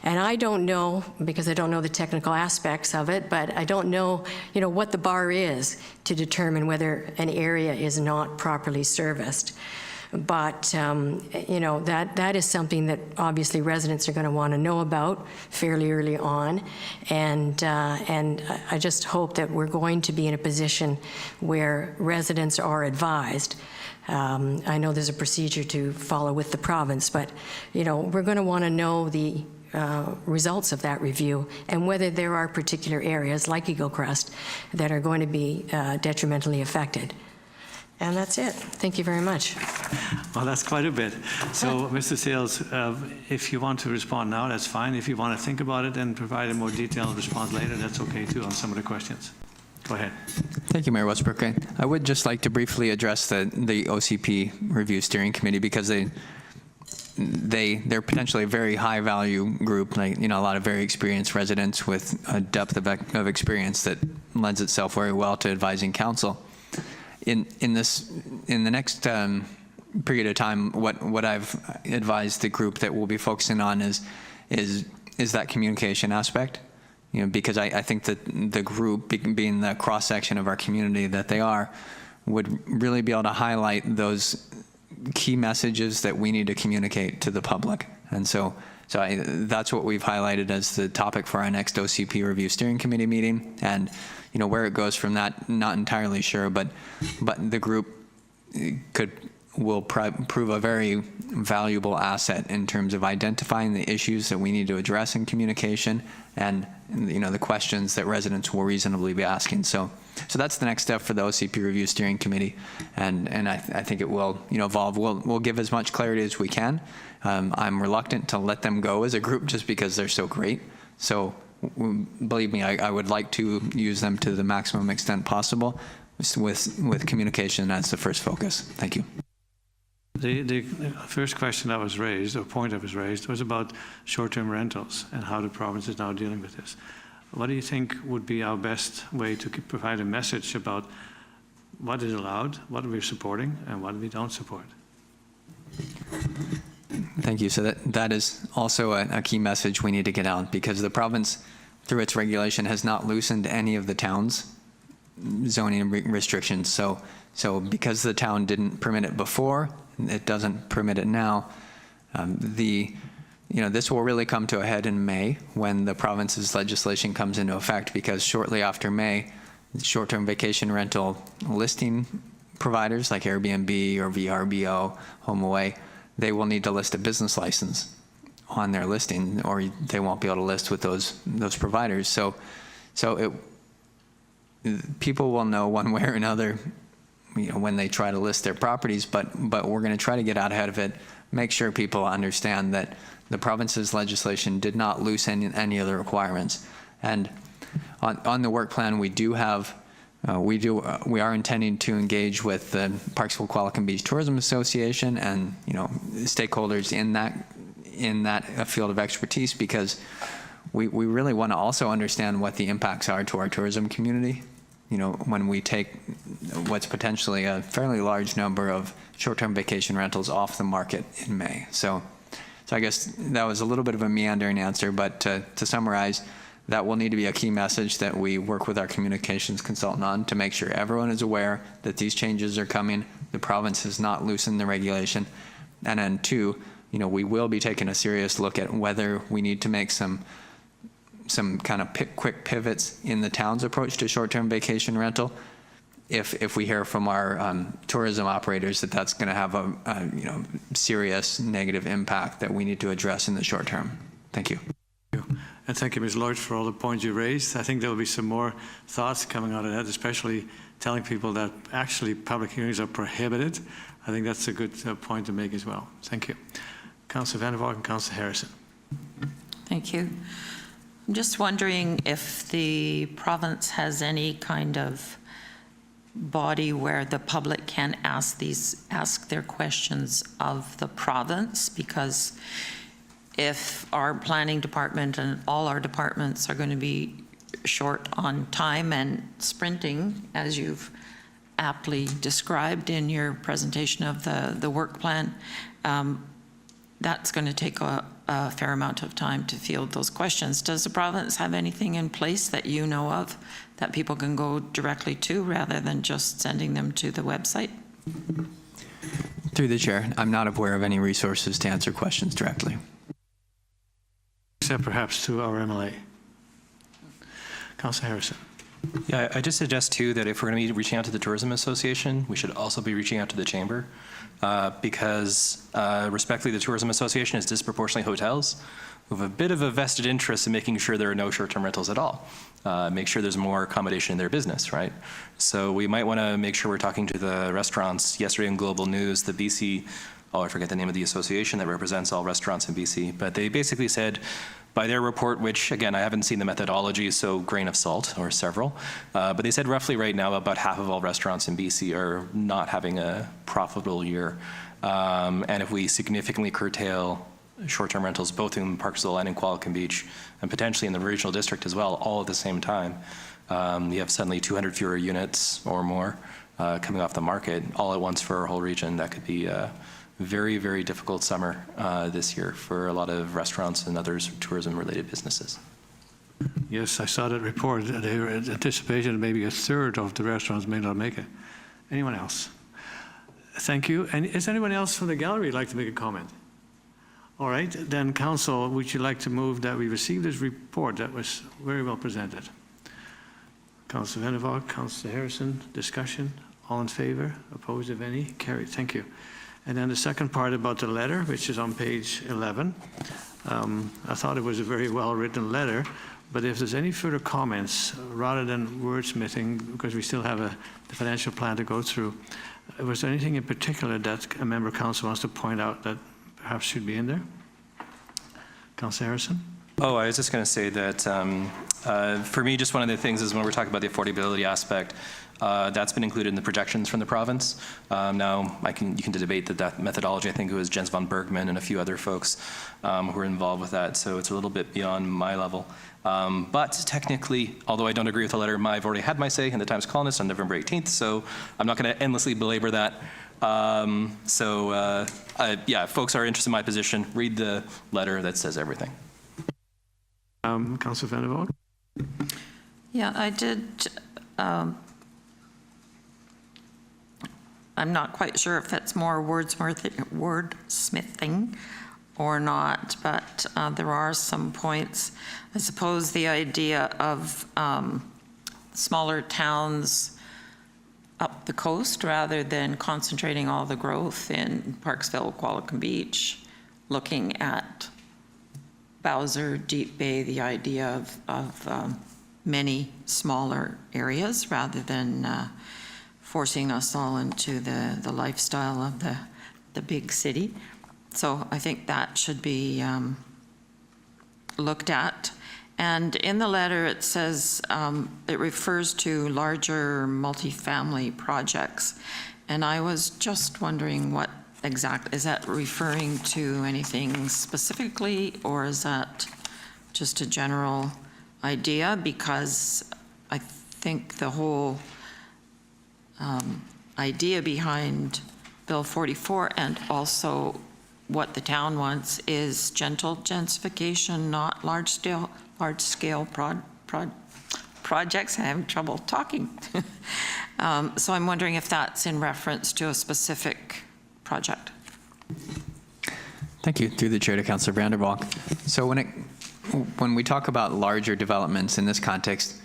And I don't know, because I don't know the technical aspects of it, but I don't know, what the bar is to determine whether an area is not properly serviced. But, that is something that obviously residents are going to want to know about fairly early on. And I just hope that we're going to be in a position where residents are advised. I know there's a procedure to follow with the province, but, we're going to want to know the results of that review and whether there are particular areas like Eagle Crest that are going to be detrimentally affected. And that's it. Thank you very much. Well, that's quite a bit. So, Mr. Sales, if you want to respond now, that's fine. If you want to think about it and provide a more detailed response later, that's okay too on some of the questions. Go ahead. Thank you, Mayor Westbrook. I would just like to briefly address the OCP Review Steering Committee, because they're potentially a very high value group, like, a lot of very experienced residents with a depth of experience that lends itself very well to advising council. In the next period of time, what I've advised the group that we'll be focusing on is that communication aspect, because I think that the group, being the cross section of our community that they are, would really be able to highlight those key messages that we need to communicate to the public. And so that's what we've highlighted as the topic for our next OCP Review Steering Committee meeting. And where it goes from that, not entirely sure, but the group will prove a very valuable asset in terms of identifying the issues that we need to address in communication and the questions that residents will reasonably be asking. So that's the next step for the OCP Review Steering Committee, and I think it will evolve. We'll give as much clarity as we can. I'm reluctant to let them go as a group just because they're so great. So believe me, I would like to use them to the maximum extent possible with communication as the first focus. Thank you. The first question that was raised, or point that was raised, was about short-term rentals and how the province is now dealing with this. What do you think would be our best way to provide a message about what is allowed, what we're supporting, and what we don't support? Thank you. So that is also a key message we need to get out, because the province, through its regulation, has not loosened any of the town's zoning restrictions. So because the town didn't permit it before, it doesn't permit it now. This will really come to a head in May when the province's legislation comes into effect, because shortly after May, short-term vacation rental listing providers like Airbnb or VRBO, HomeAway, they will need to list a business license on their listing, or they won't be able to list with those providers. So people will know one way or another, when they try to list their properties, but we're going to try to get out ahead of it, make sure people understand that the province's legislation did not loosen any of the requirements. And on the work plan, we are intending to engage with the Parksville Qualicum Beach Tourism Association and stakeholders in that field of expertise, because we really want to also understand what the impacts are to our tourism community. When we take what's potentially a fairly large number of short-term vacation rentals off the market in May. So I guess that was a little bit of a meandering answer, but to summarize, that will need to be a key message that we work with our communications consultant on to make sure everyone is aware that these changes are coming. The province has not loosened the regulation. And then two, we will be taking a serious look at whether we need to make some kind of quick pivots in the town's approach to short-term vacation rental, if we hear from our tourism operators that that's going to have a serious negative impact that we need to address in the short term. Thank you. And thank you, Ms. Lloyd, for all the points you raised. I think there will be some more thoughts coming out of that, especially telling people that actually public hearings are prohibited. I think that's a good point to make as well. Thank you. Councillor Van der Valk and Councillor Harrison. Thank you. I'm just wondering if the province has any kind of body where the public can ask their questions of the province, because if our planning department and all our departments are going to be short on time and sprinting, as you've aptly described in your presentation of the work plan. That's going to take a fair amount of time to field those questions. Does the province have anything in place that you know of that people can go directly to rather than just sending them to the website? Through the chair, I'm not aware of any resources to answer questions directly. Except perhaps to our MLA. Councillor Harrison. Yeah, I just suggest too that if we're going to be reaching out to the Tourism Association, we should also be reaching out to the Chamber because respectfully, the Tourism Association is disproportionately hotels who have a bit of a vested interest in making sure there are no short-term rentals at all. Make sure there's more accommodation in their business, right? So we might want to make sure we're talking to the restaurants. Yesterday in Global News, the BC, I forget the name of the association that represents all restaurants in BC, but they basically said, by their report, which again, I haven't seen the methodology, so grain of salt or several, but they said roughly right now about half of all restaurants in BC are not having a profitable year. And if we significantly curtail short-term rentals, both in Parksville and in Qualicum Beach, and potentially in the regional district as well, all at the same time, you have suddenly 200 fewer units or more coming off the market all at once for our whole region. That could be very, very difficult summer this year for a lot of restaurants and other tourism-related businesses. Yes, I saw that report. They were anticipating maybe a third of the restaurants may not make it. Anyone else? Thank you. And is anyone else from the gallery like to make a comment? All right, then Council, would you like to move that we receive this report that was very well presented? Councillor Van der Valk, Councillor Harrison, discussion, all in favor, opposed if any, carried, thank you. And then the second part about the letter, which is on page 11. I thought it was a very well-written letter, but if there's any further comments, rather than wordsmithing, because we still have the financial plan to go through, was there anything in particular that a member of council wants to point out that perhaps should be in there? Councillor Harrison? Oh, I was just going to say that for me, just one of the things is when we're talking about the affordability aspect, that's been included in the projections from the province. Now, you can debate that methodology. I think it was Jens von Bergman and a few other folks who were involved with that, so it's a little bit beyond my level. But technically, although I don't agree with the letter, I've already had my say in the Times Colonist on November 18th, so I'm not going to endlessly belabor that. Yeah, if folks are interested in my position, read the letter that says everything. Councillor Van der Valk? Yeah, I did. I'm not quite sure if it's more wordsmithing or not, but there are some points. I suppose the idea of smaller towns up the coast rather than concentrating all the growth in Parksville, Qualicum Beach, looking at Bowser, Deep Bay, the idea of many smaller areas rather than forcing us all into the lifestyle of the big city. So I think that should be looked at. And in the letter, it says, it refers to larger multifamily projects. And I was just wondering what exactly, is that referring to anything specifically, or is that just a general idea? Because I think the whole idea behind Bill 44 and also what the town wants is gentle densification, not large-scale projects. I'm having trouble talking. So I'm wondering if that's in reference to a specific project. Thank you. Through the chair to Councillor Van der Valk. So when we talk about larger developments in this context,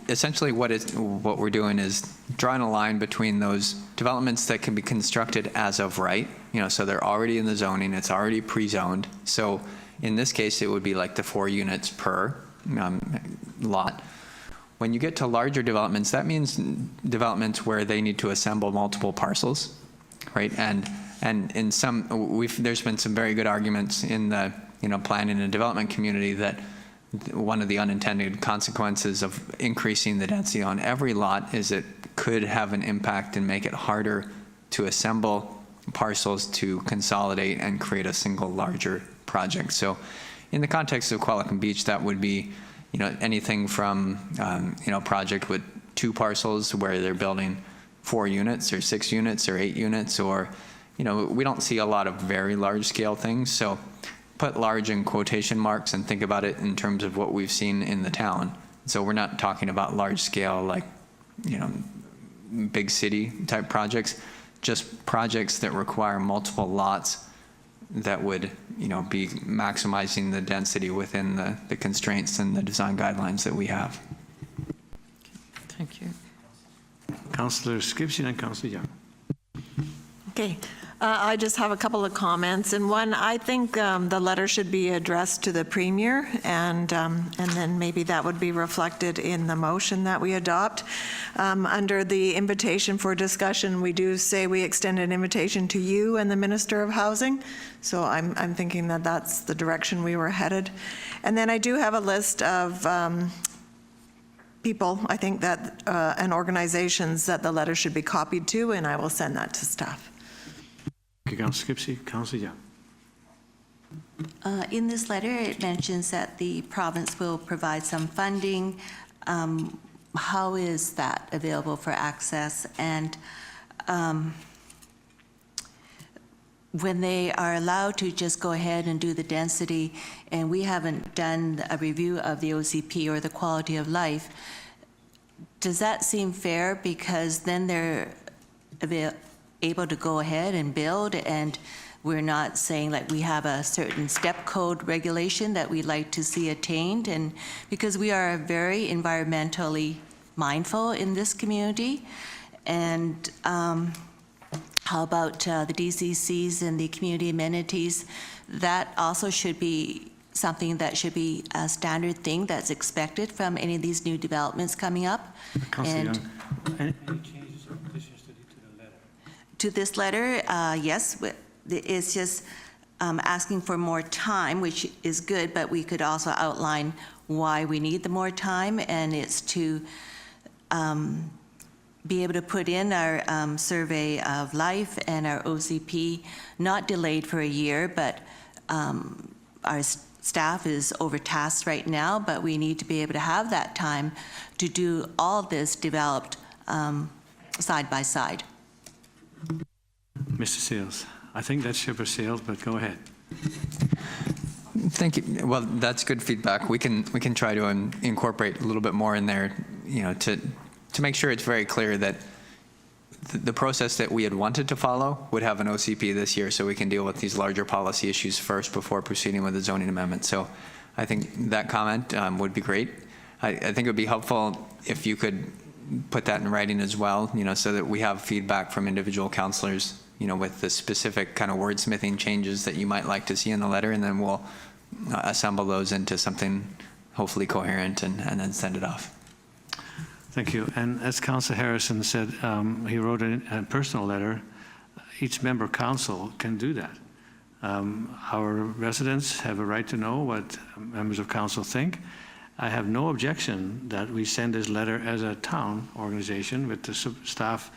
essentially what we're doing is drawing a line between those developments that can be constructed as of right, so they're already in the zoning, it's already pre-zoned. So in this case, it would be like the 4 units per lot. When you get to larger developments, that means developments where they need to assemble multiple parcels, right? And in some, there's been some very good arguments in the planning and development community that one of the unintended consequences of increasing the density on every lot is it could have an impact and make it harder to assemble parcels to consolidate and create a single larger project. So in the context of Qualicum Beach, that would be anything from project with two parcels where they're building 4 units or 6 units or 8 units, or, we don't see a lot of very large scale things. So put large in quotation marks and think about it in terms of what we've seen in the town. So we're not talking about large scale, like, big city type projects, just projects that require multiple lots that would, be maximizing the density within the constraints and the design guidelines that we have. Thank you. Councillor Skipson and Councillor Young. Okay. I just have a couple of comments, and one, I think the letter should be addressed to the Premier, and then maybe that would be reflected in the motion that we adopt. Under the invitation for discussion, we do say we extend an invitation to you and the Minister of Housing, so I'm thinking that that's the direction we were headed. And then I do have a list of people, I think that, and organizations that the letter should be copied to, and I will send that to staff. Okay, Councillor Skipsey, Councillor Young. In this letter, it mentions that the province will provide some funding. How is that available for access? And when they are allowed to just go ahead and do the density, and we haven't done a review of the OCP or the quality of life, does that seem fair? Because then they're able to go ahead and build, and we're not saying like we have a certain step code regulation that we'd like to see attained, and because we are very environmentally mindful in this community. And how about the DCCs and the community amenities? That also should be something that should be a standard thing that's expected from any of these new developments coming up. Councillor Young, any changes or additions to the letter? To this letter, yes, it's just asking for more time, which is good, but we could also outline why we need the more time, and it's to be able to put in our survey of life and our OCP, not delayed for a year, but our staff is overtasked right now, but we need to be able to have that time to do all this developed side by side. Mr. Seals, I think that's ship or sailed, but go ahead. Thank you. Well, that's good feedback. We can try to incorporate a little bit more in there, to make sure it's very clear that the process that we had wanted to follow would have an OCP this year, so we can deal with these larger policy issues first before proceeding with the zoning amendment. So I think that comment would be great. I think it would be helpful if you could put that in writing as well, so that we have feedback from individual councilors, with the specific kind of wordsmithing changes that you might like to see in the letter, and then we'll assemble those into something hopefully coherent and then send it off. Thank you. And as Councillor Harrison said, he wrote a personal letter. Each member of council can do that. Our residents have a right to know what members of council think. I have no objection that we send this letter as a town organization with the staff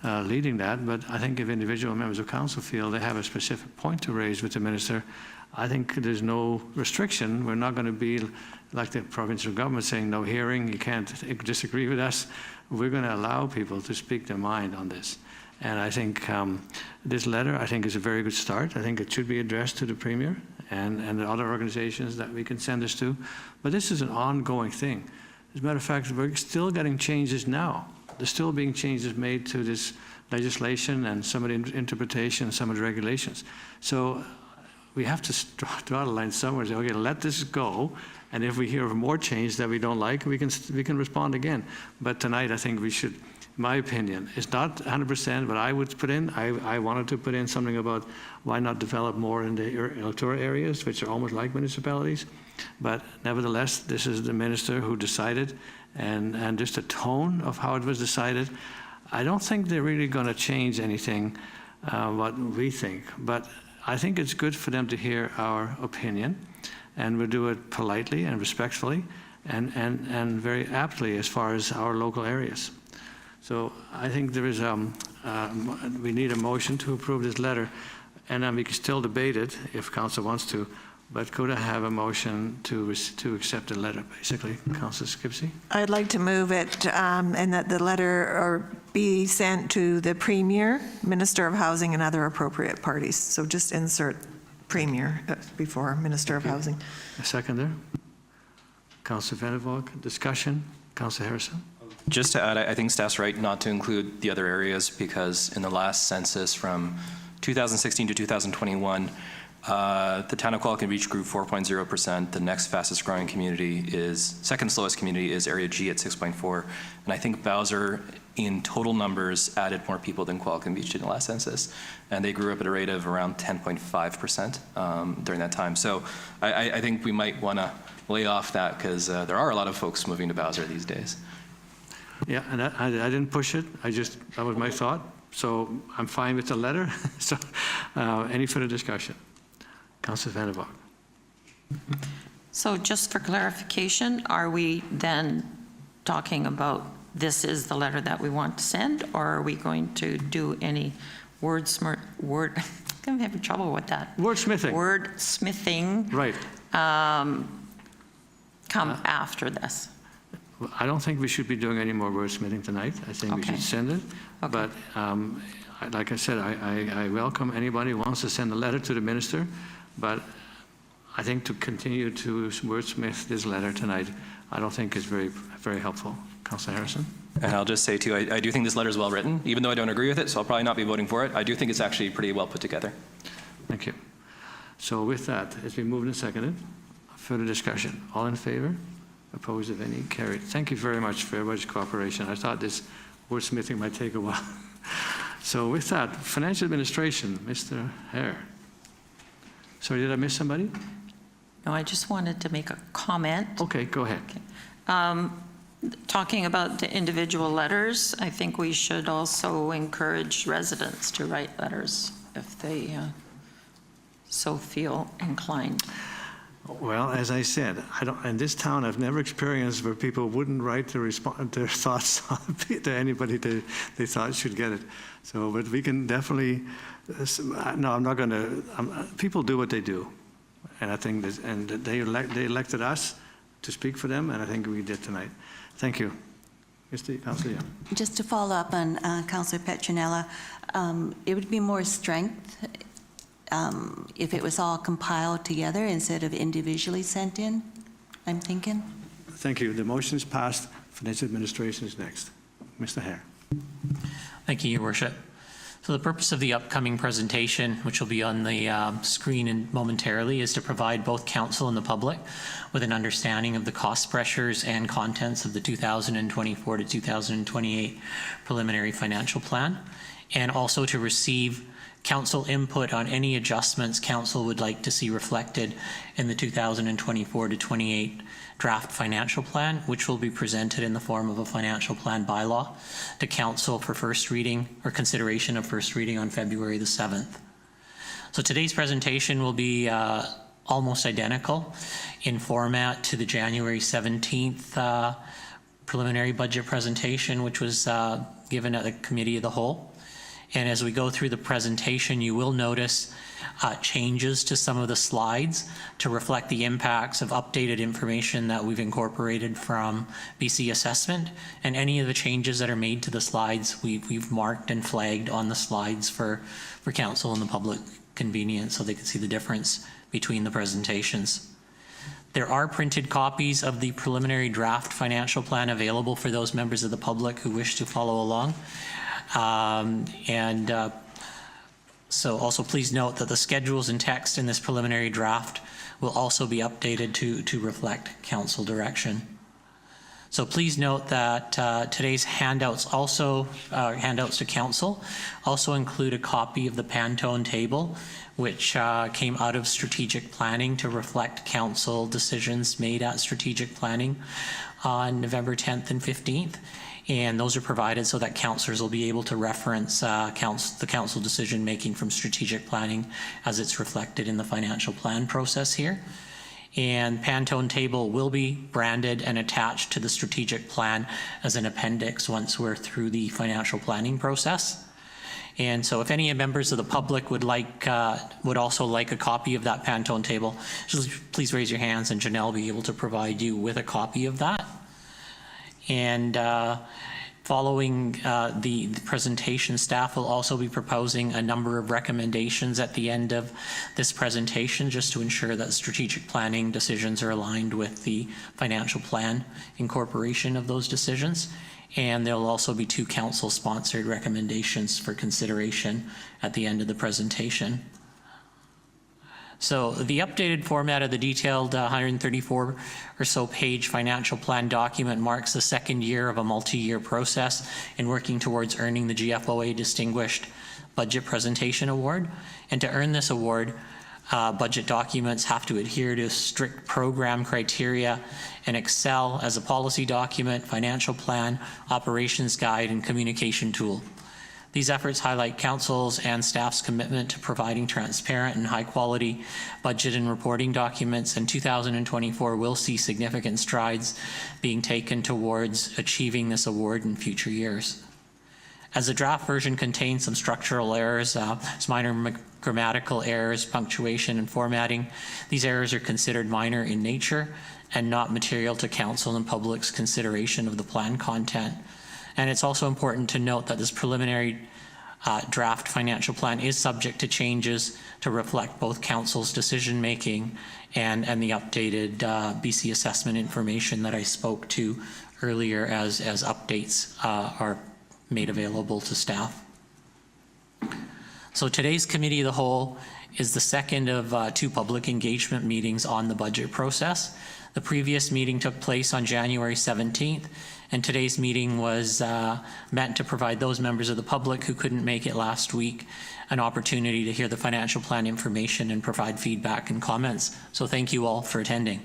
leading that, but I think if individual members of council feel they have a specific point to raise with the minister, I think there's no restriction. We're not going to be like the provincial government saying no hearing, you can't disagree with us. We're going to allow people to speak their mind on this. And I think this letter, I think, is a very good start. I think it should be addressed to the Premier and the other organizations that we can send this to. But this is an ongoing thing. As a matter of fact, we're still getting changes now. There's still being changes made to this legislation and some of the interpretation, some of the regulations. So we have to draw the line somewhere and say, okay, let this go. And if we hear of more change that we don't like, we can respond again. But tonight, I think we should, my opinion, it's not 100%, but I would put in, I wanted to put in something about why not develop more in the electoral areas, which are almost like municipalities. But nevertheless, this is the minister who decided, and just the tone of how it was decided, I don't think they're really going to change anything, what we think. But I think it's good for them to hear our opinion, and we'll do it politely and respectfully and very aptly as far as our local areas. So I think there is we need a motion to approve this letter, and then we can still debate it if council wants to, but could I have a motion to accept the letter, basically? Councillor Skipsey? I'd like to move it, and that the letter be sent to the Premier, Minister of Housing, and other appropriate parties. So just insert Premier before Minister of Housing. A seconder? Councillor Vandervalk, discussion? Councillor Harrison? Just to add, I think staff's right not to include the other areas because in the last census from 2016 to 2021, the town of Qualicum Beach grew 4.0%. The next fastest growing community second slowest community is Area G at 6.4. And I think Bowser in total numbers added more people than Qualicum Beach did in the last census. And they grew up at a rate of around 10.5% during that time. So I think we might want to lay off that because there are a lot of folks moving to Bowser these days. Yeah, and I didn't push it. That was my thought. So I'm fine with the letter. So any further discussion? Councillor Vandervalk. So just for clarification, are we then talking about this is the letter that we want to send, or are we going to do any I'm having trouble with that. Wordsmithing. Wordsmithing. Right. Come after this. I don't think we should be doing any more wordsmithing tonight. I think we Okay. should send it. Okay. But like I said, I welcome anybody who wants to send a letter to the minister. But I think to continue to wordsmith this letter tonight, I don't think is very, very helpful. Councillor Harrison? And I'll just say too, I do think this letter is well written, even though I don't agree with it, so I'll probably not be voting for it. I do think it's actually pretty well put together. Thank you. So with that, it's been moved and seconded. Further discussion. All in favor? Opposed, if any? Carried. Thank you very much for everybody's cooperation. I thought this wordsmithing might take a while. So with that, financial administration, Mr. Hare. Sorry, did I miss somebody? No, I just wanted to make a comment. Okay, go ahead. Talking about the individual letters, I think we should also encourage residents to write letters if they so feel inclined. Well, as I said, in this town, I've never experienced where people wouldn't write their thoughts to anybody they thought should get it. So, but we can definitely, no, I'm not going to, people do what they do. And I think that, and they elected us to speak for them, and I think we did tonight. Thank you. Mr. Councilor Young. Just to follow up on Councillor Petronella, it would be more strength if it was all compiled together instead of individually sent in, I'm thinking. Thank you. The motion is passed. Financial administration is next. Mr. Hare. Thank you, Your Worship. So the purpose of the upcoming presentation, which will be on the screen momentarily, is to provide both council and the public with an understanding of the cost pressures and contents of the 2024 to 2028 preliminary financial plan, and also to receive council input on any adjustments council would like to see reflected in the 2024 to 28 draft financial plan, which will be presented in the form of a financial plan bylaw to council for first reading or consideration of first reading on February the 7th. So today's presentation will be almost identical in format to the January 17th preliminary budget presentation, which was given at the Committee of the Whole. And as we go through the presentation, you will notice changes to some of the slides to reflect the impacts of updated information that we've incorporated from BC Assessment. And any of the changes that are made to the slides, we've marked and flagged on the slides for council and the public convenience so they can see the difference between the presentations. There are printed copies of the preliminary draft financial plan available for those members of the public who wish to follow along. So also please note that the schedules and text in this preliminary draft will also be updated to reflect council direction. So please note that today's handouts handouts to council also include a copy of the Pantone table, which came out of strategic planning to reflect council decisions made at strategic planning on November 10th and 15th. And those are provided so that councillors will be able to reference the council decision making from strategic planning as it's reflected in the financial plan process here. And Pantone table will be branded and attached to the strategic plan as an appendix once we're through the financial planning process. And so if any members of the public would also like a copy of that Pantone table, just please raise your hands and Janelle will be able to provide you with a copy of that. And following the presentation, staff will also be proposing a number of recommendations at the end of this presentation just to ensure that strategic planning decisions are aligned with the financial plan incorporation of those decisions. And there will also be 2 council-sponsored recommendations for consideration at the end of the presentation. So the updated format of the detailed 134 or so page financial plan document marks the second year of a multi-year process in working towards earning the GFOA Distinguished Budget Presentation Award. And to earn this award, budget documents have to adhere to strict program criteria and excel as a policy document, financial plan, operations guide, and communication tool. These efforts highlight council's and staff's commitment to providing transparent and high-quality budget and reporting documents, and 2024 will see significant strides being taken towards achieving this award in future years. As the draft version contains some structural errors, some minor grammatical errors, punctuation, and formatting, these errors are considered minor in nature and not material to council and public's consideration of the plan content. And it's also important to note that this preliminary draft financial plan is subject to changes to reflect both council's decision-making and the updated BC assessment information that I spoke to earlier as updates are made available to staff. So today's Committee of the Whole is the second of 2 public engagement meetings on the budget process. The previous meeting took place on January 17th, and today's meeting was meant to provide those members of the public who couldn't make it last week an opportunity to hear the financial plan information and provide feedback and comments. So thank you all for attending.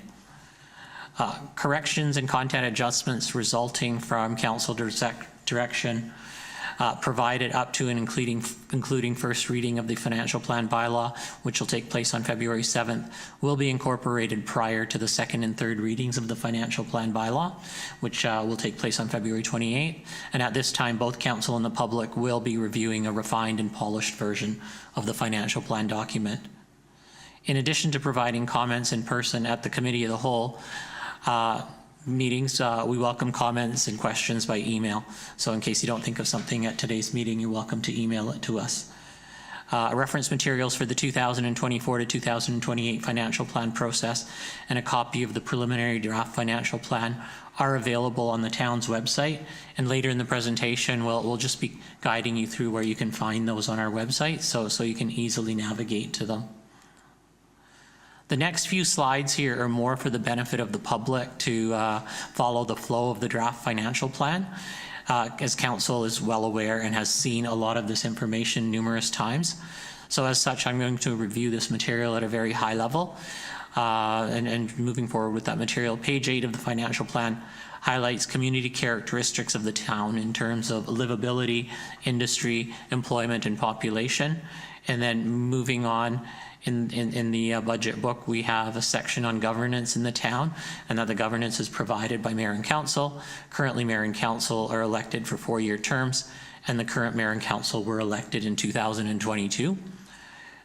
Corrections and content adjustments resulting from council direction provided up to and including first reading of the financial plan bylaw, which will take place on February 7th, will be incorporated prior to the second and third readings of the financial plan bylaw, which will take place on February 28th. And at this time, both council and the public will be reviewing a refined and polished version of the financial plan document. In addition to providing comments in person at the Committee of the Whole meetings, we welcome comments and questions by email. So in case you don't think of something at today's meeting, you're welcome to email it to us. Reference materials for the 2024 to 2028 financial plan process and a copy of the preliminary draft financial plan are available on the town's website. And later in the presentation, we'll just be guiding you through where you can find those on our website so you can easily navigate to them. The next few slides here are more for the benefit of the public to follow the flow of the draft financial plan. As council is well aware and has seen a lot of this information numerous times. So as such, I'm going to review this material at a very high level and moving forward with that material. Page 8 of the financial plan highlights community characteristics of the town in terms of livability, industry, employment, and population. And then moving on, in the budget book, we have a section on governance in the town, and that the governance is provided by mayor and council. Currently, mayor and council are elected for 4-year terms, and the current mayor and council were elected in 2022.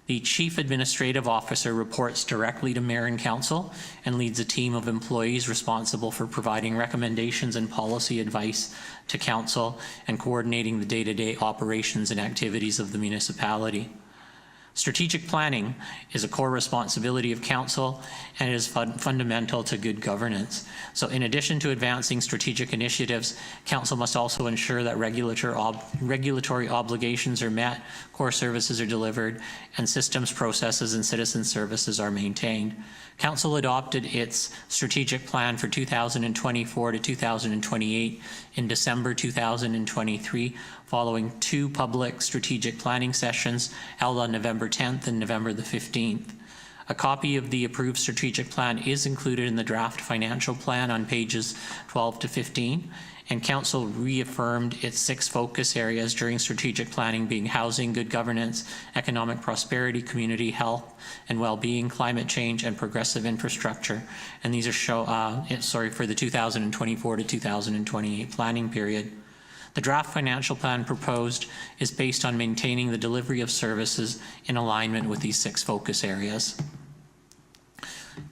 The chief administrative officer reports directly to mayor and council and leads a team of employees responsible for providing recommendations and policy advice to council and coordinating the day-to-day operations and activities of the municipality. Strategic planning is a core responsibility of council and it is fundamental to good governance. So in addition to advancing strategic initiatives, council must also ensure that regulatory obligations are met, core services are delivered, and systems, processes, and citizen services are maintained. Council adopted its strategic plan for 2024 to 2028 in December 2023, following 2 public strategic planning sessions held on November 10th and November the 15th. A copy of the approved strategic plan is included in the draft financial plan on pages 12 to 15, and council reaffirmed its 6 focus areas during strategic planning, being housing, good governance, economic prosperity, community health and well-being, climate change, and progressive infrastructure. And these are for the 2024 to 2028 planning period. The draft financial plan proposed is based on maintaining the delivery of services in alignment with these 6 focus areas.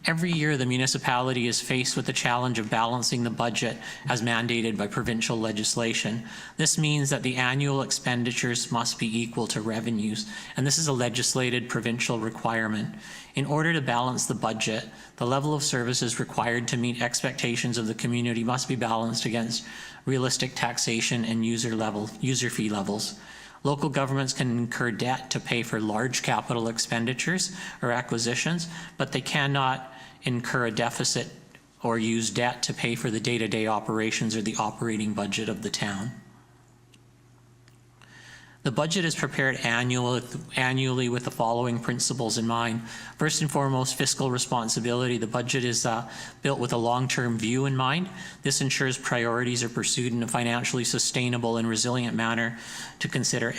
Every year, the municipality is faced with the challenge of balancing the budget as mandated by provincial legislation. This means that the annual expenditures must be equal to revenues, and this is a legislated provincial requirement. In order to balance the budget, the level of services required to meet expectations of the community must be balanced against realistic taxation and user fee levels. Local governments can incur debt to pay for large capital expenditures or acquisitions, but they cannot incur a deficit or use debt to pay for the day-to-day operations or the operating budget of the town. The budget is prepared annually with the following principles in mind. First and foremost, fiscal responsibility. The budget is built with a long-term view in mind. This ensures priorities are pursued in a financially sustainable and resilient manner to consider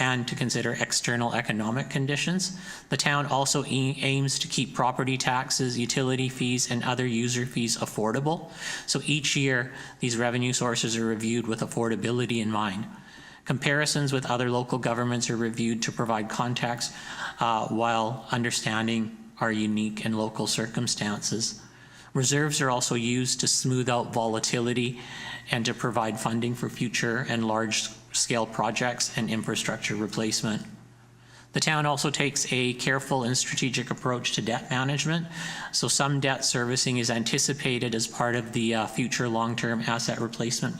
external economic conditions. The town also aims to keep property taxes, utility fees, and other user fees affordable. So each year, these revenue sources are reviewed with affordability in mind. Comparisons with other local governments are reviewed to provide context while understanding our unique and local circumstances. Reserves are also used to smooth out volatility and to provide funding for future and large-scale projects and infrastructure replacement. The town also takes a careful and strategic approach to debt management. So some debt servicing is anticipated as part of the future long-term asset replacement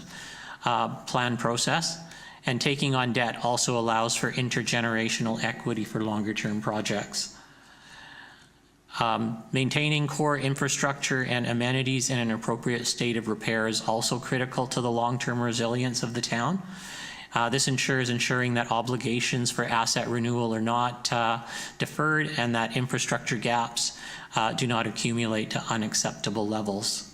plan process. And taking on debt also allows for intergenerational equity for longer-term projects. Maintaining core infrastructure and amenities in an appropriate state of repair is also critical to the long-term resilience of the town. This ensures that obligations for asset renewal are not deferred and that infrastructure gaps do not accumulate to unacceptable levels.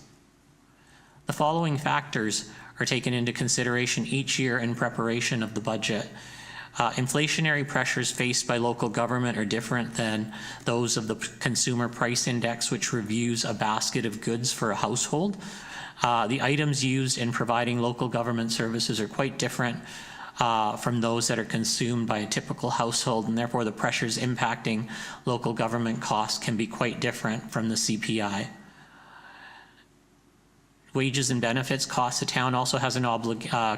The following factors are taken into consideration each year in preparation of the budget. Inflationary pressures faced by local government are different than those of the Consumer Price Index, which reviews a basket of goods for a household. The items used in providing local government services are quite different from those that are consumed by a typical household, and therefore the pressures impacting local government costs can be quite different from the CPI. Wages and benefits costs. The town also has an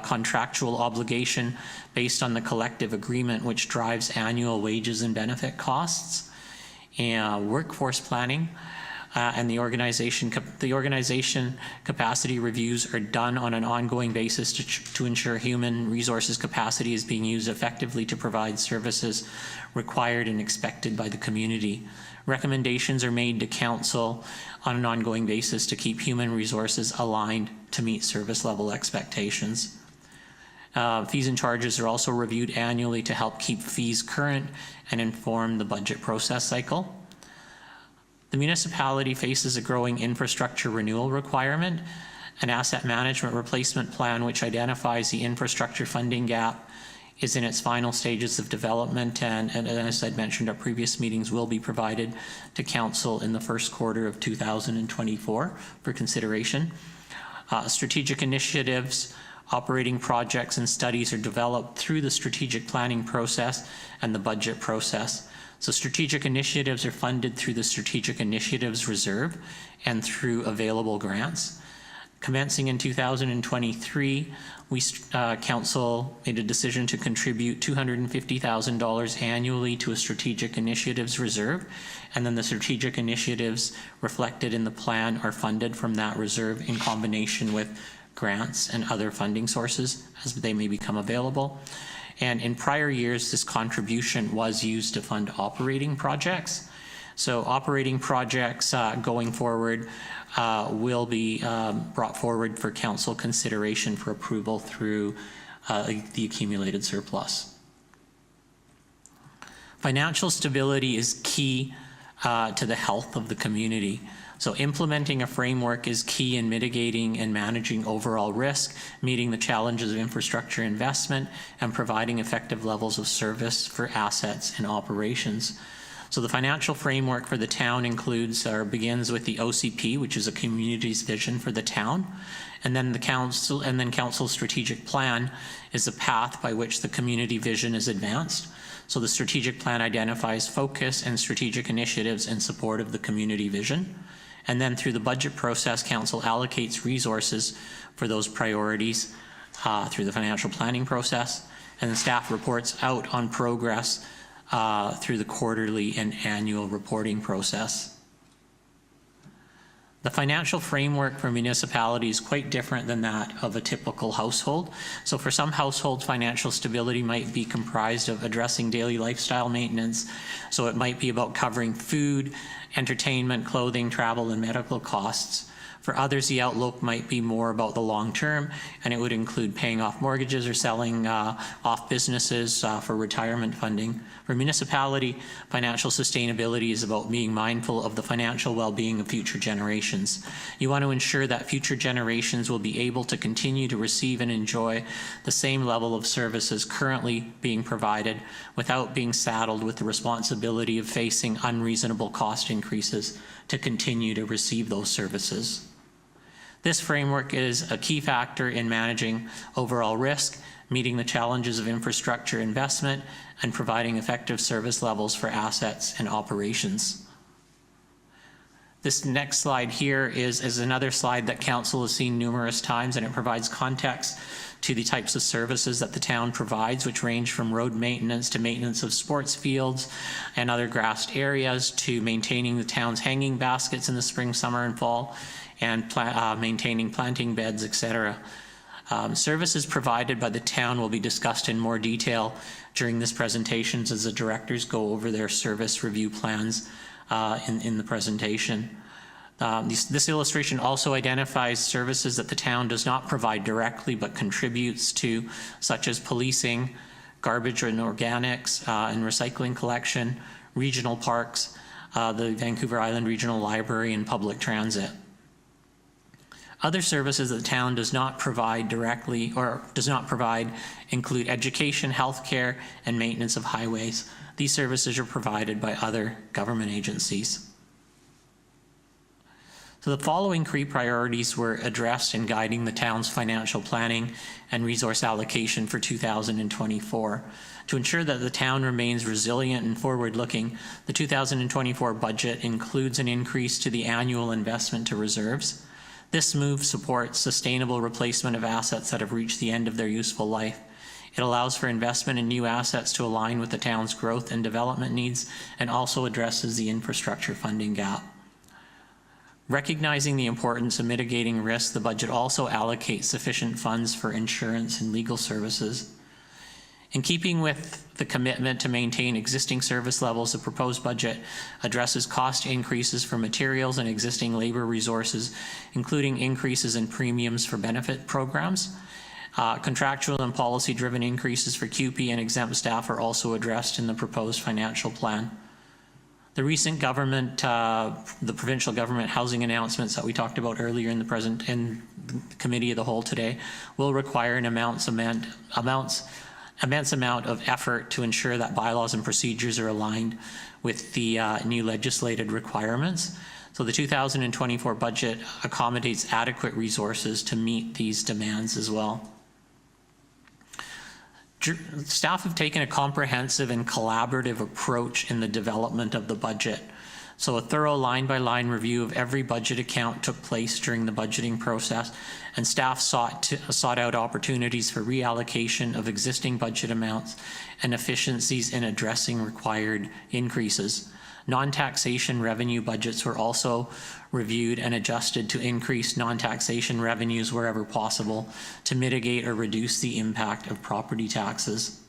contractual obligation based on the collective agreement, which drives annual wages and benefit costs. And workforce planning and the organization capacity reviews are done on an ongoing basis to ensure human resources capacity is being used effectively to provide services required and expected by the community. Recommendations are made to council on an ongoing basis to keep human resources aligned to meet service level expectations. Fees and charges are also reviewed annually to help keep fees current and inform the budget process cycle. The municipality faces a growing infrastructure renewal requirement, an asset management replacement plan which identifies the infrastructure funding gap is in its final stages of development, and as I'd mentioned at previous meetings, will be provided to council in the first quarter of 2024 for consideration. Strategic initiatives, operating projects, and studies are developed through the strategic planning process and the budget process. So strategic initiatives are funded through the Strategic Initiatives Reserve and through available grants. Commencing in 2023, council made a decision to contribute $250,000 annually to a strategic initiatives reserve, and then the strategic initiatives reflected in the plan are funded from that reserve in combination with grants and other funding sources as they may become available. And in prior years, this contribution was used to fund operating projects. So operating projects going forward will be brought forward for council consideration for approval through the accumulated surplus. Financial stability is key to the health of the community. So implementing a framework is key in mitigating and managing overall risk, meeting the challenges of infrastructure investment, and providing effective levels of service for assets and operations. So the financial framework for the town includes or begins with the OCP, which is a community's vision for the town, And then council's strategic plan is the path by which the community vision is advanced. So the strategic plan identifies focus and strategic initiatives in support of the community vision. And then through the budget process, council allocates resources for those priorities through the financial planning process. And the staff reports out on progress through the quarterly and annual reporting process. The financial framework for municipalities is quite different than that of a typical household. So for some households, financial stability might be comprised of addressing daily lifestyle maintenance. So it might be about covering food, entertainment, clothing, travel, and medical costs. For others, the outlook might be more about the long term, and it would include paying off mortgages or selling off businesses for retirement funding. For municipality, financial sustainability is about being mindful of the financial well-being of future generations. You want to ensure that future generations will be able to continue to receive and enjoy the same level of services currently being provided without being saddled with the responsibility of facing unreasonable cost increases to continue to receive those services. This framework is a key factor in managing overall risk, meeting the challenges of infrastructure investment, and providing effective service levels for assets and operations. This next slide here is another slide that council has seen numerous times, and it provides context to the types of services that the town provides, which range from road maintenance to maintenance of sports fields and other grassed areas, to maintaining the town's hanging baskets in the spring, summer, and fall, and maintaining planting beds, etc. Services provided by the town will be discussed in more detail during this presentation as the directors go over their service review plans in the presentation. This illustration also identifies services that the town does not provide directly but contributes to, such as policing, garbage and organics and recycling collection, regional parks, the Vancouver Island Regional Library, and public transit. Other services that the town does not provide directly or does not provide include education, healthcare, and maintenance of highways. These services are provided by other government agencies. So the following three priorities were addressed in guiding the town's financial planning and resource allocation for 2024. To ensure that the town remains resilient and forward-looking, the 2024 budget includes an increase to the annual investment to reserves. This move supports sustainable replacement of assets that have reached the end of their useful life. It allows for investment in new assets to align with the town's growth and development needs, and also addresses the infrastructure funding gap. Recognizing the importance of mitigating risk, the budget also allocates sufficient funds for insurance and legal services. In keeping with the commitment to maintain existing service levels, the proposed budget addresses cost increases for materials and existing labor resources, including increases in premiums for benefit programs. Contractual and policy-driven increases for QP and exempt staff are also addressed in the proposed financial plan. The recent government, the provincial government housing announcements that we talked about earlier in the committee of the whole today will require an immense amount of effort to ensure that bylaws and procedures are aligned with the new legislated requirements. So the 2024 budget accommodates adequate resources to meet these demands as well. Staff have taken a comprehensive and collaborative approach in the development of the budget. So a thorough line-by-line review of every budget account took place during the budgeting process, and staff sought out opportunities for reallocation of existing budget amounts and efficiencies in addressing required increases. Non-taxation revenue budgets were also reviewed and adjusted to increase non-taxation revenues wherever possible to mitigate or reduce the impact of property taxes.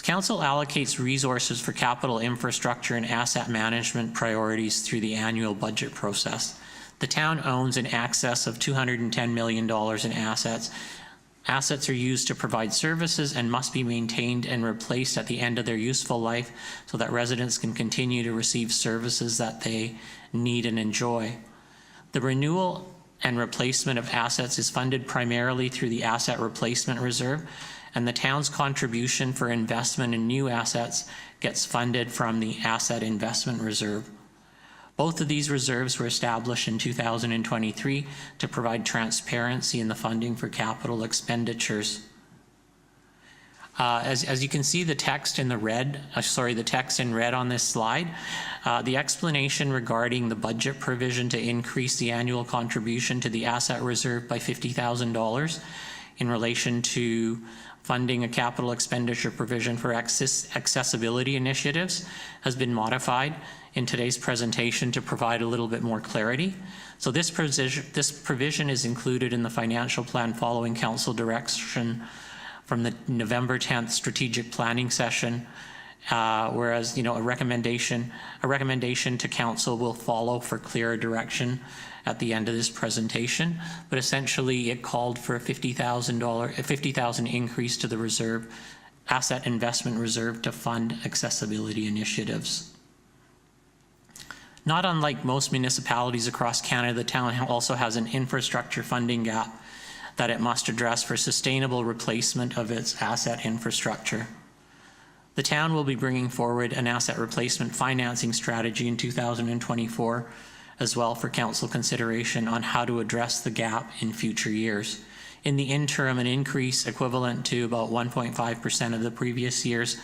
Council allocates resources for capital infrastructure and asset management priorities through the annual budget process. The town owns in excess of $210 million in assets. Assets are used to provide services and must be maintained and replaced at the end of their useful life so that residents can continue to receive services that they need and enjoy. The renewal and replacement of assets is funded primarily through the Asset Replacement Reserve, and the town's contribution for investment in new assets gets funded from the Asset Investment Reserve. Both of these reserves were established in 2023 to provide transparency in the funding for capital expenditures. As you can see, the text in red on this slide, the explanation regarding the budget provision to increase the annual contribution to the asset reserve by $50,000 in relation to funding a capital expenditure provision for accessibility initiatives has been modified in today's presentation to provide a little bit more clarity. So this provision is included in the financial plan following council direction from the November 10th strategic planning session, whereas a recommendation to council will follow for clearer direction at the end of this presentation. But essentially, it called for a $50,000 increase to the reserve, asset investment reserve, to fund accessibility initiatives. Not unlike most municipalities across Canada, the town also has an infrastructure funding gap that it must address for sustainable replacement of its asset infrastructure. The town will be bringing forward an asset replacement financing strategy in 2024 as well for council consideration on how to address the gap in future years. In the interim, an increase equivalent to about 1.5% of the previous year's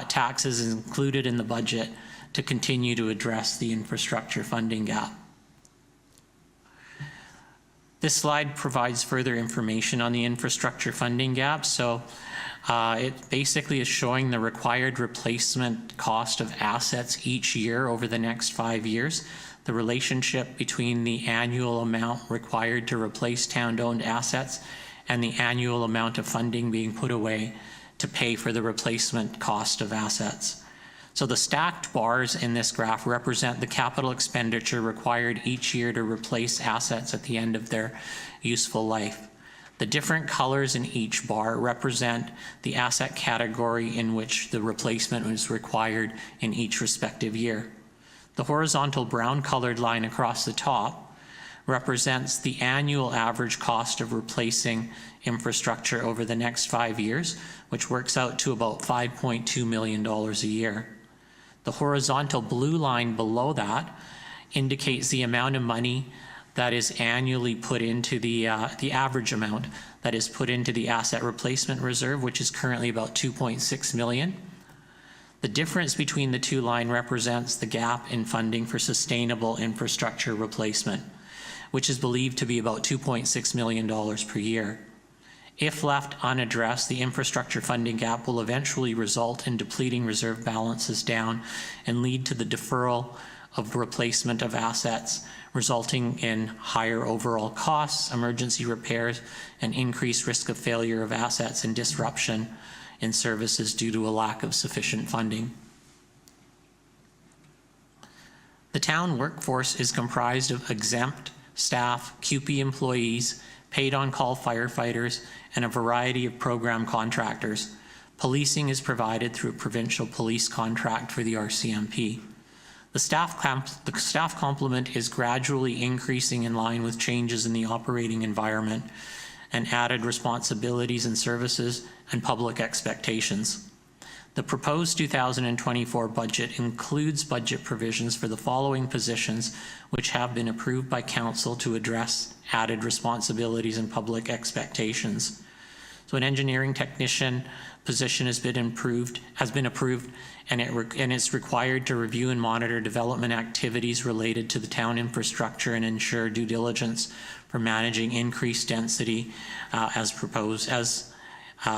taxes is included in the budget to continue to address the infrastructure funding gap. This slide provides further information on the infrastructure funding gap. So it basically is showing the required replacement cost of assets each year over the next 5 years, the relationship between the annual amount required to replace town-owned assets and the annual amount of funding being put away to pay for the replacement cost of assets. So the stacked bars in this graph represent the capital expenditure required each year to replace assets at the end of their useful life. The different colors in each bar represent the asset category in which the replacement was required in each respective year. The horizontal brown colored line across the top represents the annual average cost of replacing infrastructure over the next 5 years, which works out to about $5.2 million a year. The horizontal blue line below that indicates the amount of money that is annually put into the average amount that is put into the asset replacement reserve, which is currently about $2.6 million. The difference between the two lines represents the gap in funding for sustainable infrastructure replacement, which is believed to be about $2.6 million per year. If left unaddressed, the infrastructure funding gap will eventually result in depleting reserve balances down and lead to the deferral of replacement of assets, resulting in higher overall costs, emergency repairs, and increased risk of failure of assets and disruption in services due to a lack of sufficient funding. The town workforce is comprised of exempt staff, CUPE employees, paid on-call firefighters, and a variety of program contractors. Policing is provided through a provincial police contract for the RCMP. The staff complement is gradually increasing in line with changes in the operating environment and added responsibilities and services and public expectations. The proposed 2024 budget includes budget provisions for the following positions, which have been approved by council to address added responsibilities and public expectations. So an engineering technician position has been approved, and it's required to review and monitor development activities related to the town infrastructure and ensure due diligence for managing increased density as proposed,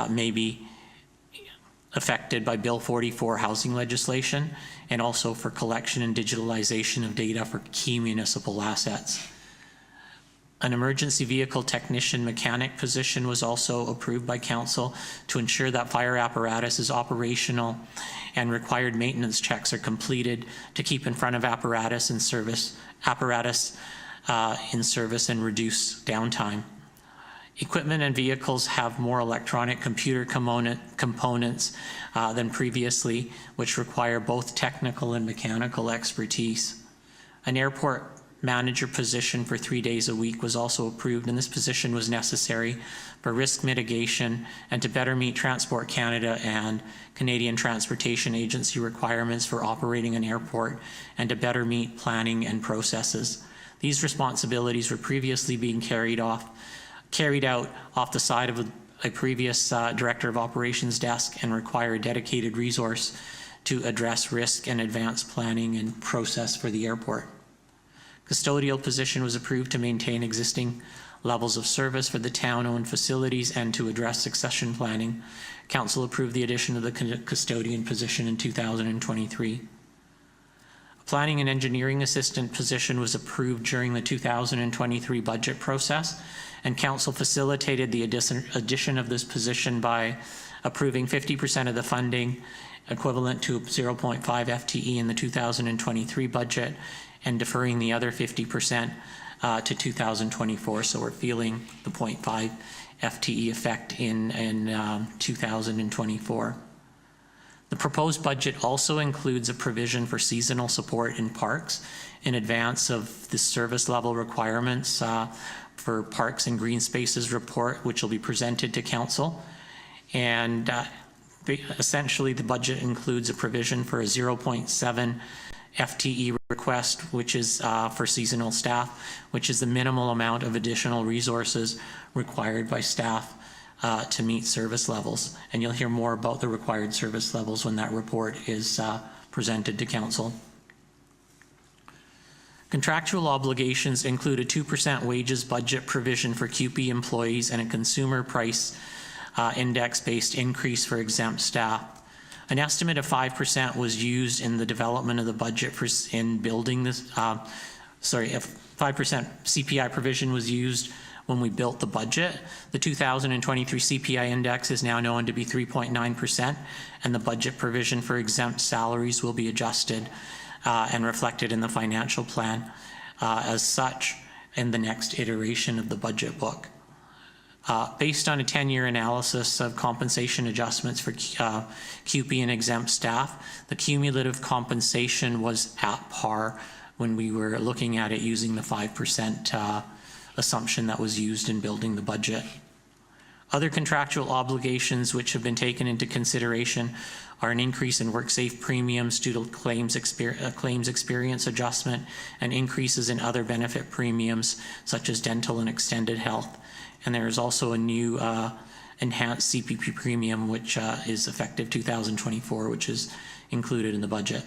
may be affected by Bill 44 housing legislation, and also for collection and digitalization of data for key municipal assets. An emergency vehicle technician mechanic position was also approved by council to ensure that fire apparatus is operational and required maintenance checks are completed to keep in front of apparatus in service and reduce downtime. Equipment and vehicles have more electronic computer components than previously, which require both technical and mechanical expertise. An airport manager position for 3 days a week was also approved, and this position was necessary for risk mitigation and to better meet Transport Canada and Canadian Transportation Agency requirements for operating an airport and to better meet planning and processes. These responsibilities were previously being carried out off the side of a previous Director of Operations desk and require a dedicated resource to address risk and advanced planning and process for the airport. Custodial position was approved to maintain existing levels of service for the town-owned facilities and to address succession planning. Council approved the addition of the custodian position in 2023. A planning and engineering assistant position was approved during the 2023 budget process, and Council facilitated the addition of this position by approving 50% of the funding equivalent to 0.5 FTE in the 2023 budget and deferring the other 50% to 2024. So we're feeling the 0.5 FTE effect in 2024. The proposed budget also includes a provision for seasonal support in parks in advance of the service level requirements for Parks and Green Spaces report, which will be presented to Council. And essentially, the budget includes a provision for a 0.7 FTE request, which is for seasonal staff, which is the minimal amount of additional resources required by staff to meet service levels. And you'll hear more about the required service levels when that report is presented to Council. Contractual obligations include a 2% wages budget provision for CUPE employees and a consumer price index-based increase for exempt staff. An estimate of 5% was used in the development of the budget in building this, a 5% CPI provision was used when we built the budget. The 2023 CPI index is now known to be 3.9%, and the budget provision for exempt salaries will be adjusted and reflected in the financial plan as such in the next iteration of the budget book. Based on a 10-year analysis of compensation adjustments for CUPE and exempt staff, the cumulative compensation was at par when we were looking at it using the 5% assumption that was used in building the budget. Other contractual obligations which have been taken into consideration are an increase in WorkSafe premiums due to claims experience adjustment and increases in other benefit premiums such as dental and extended health. And there is also a new enhanced CPP premium, which is effective 2024, which is included in the budget.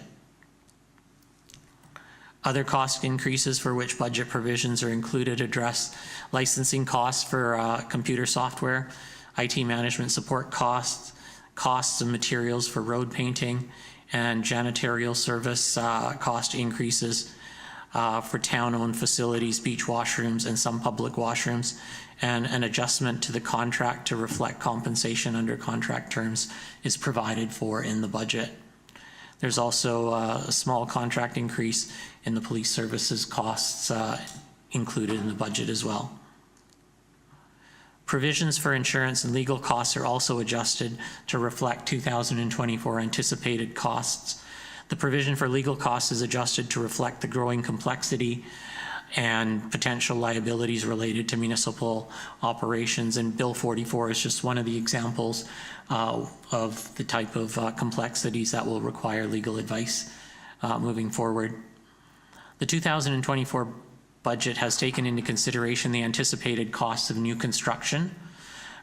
Other cost increases for which budget provisions are included address licensing costs for computer software, IT management support costs, costs of materials for road painting, and janitorial service cost increases for town-owned facilities, beach washrooms, and some public washrooms, and an adjustment to the contract to reflect compensation under contract terms is provided for in the budget. There's also a small contract increase in the police services costs included in the budget as well. Provisions for insurance and legal costs are also adjusted to reflect 2024 anticipated costs. The provision for legal costs is adjusted to reflect the growing complexity and potential liabilities related to municipal operations, and Bill 44 is just one of the examples of the type of complexities that will require legal advice moving forward. The 2024 budget has taken into consideration the anticipated costs of new construction,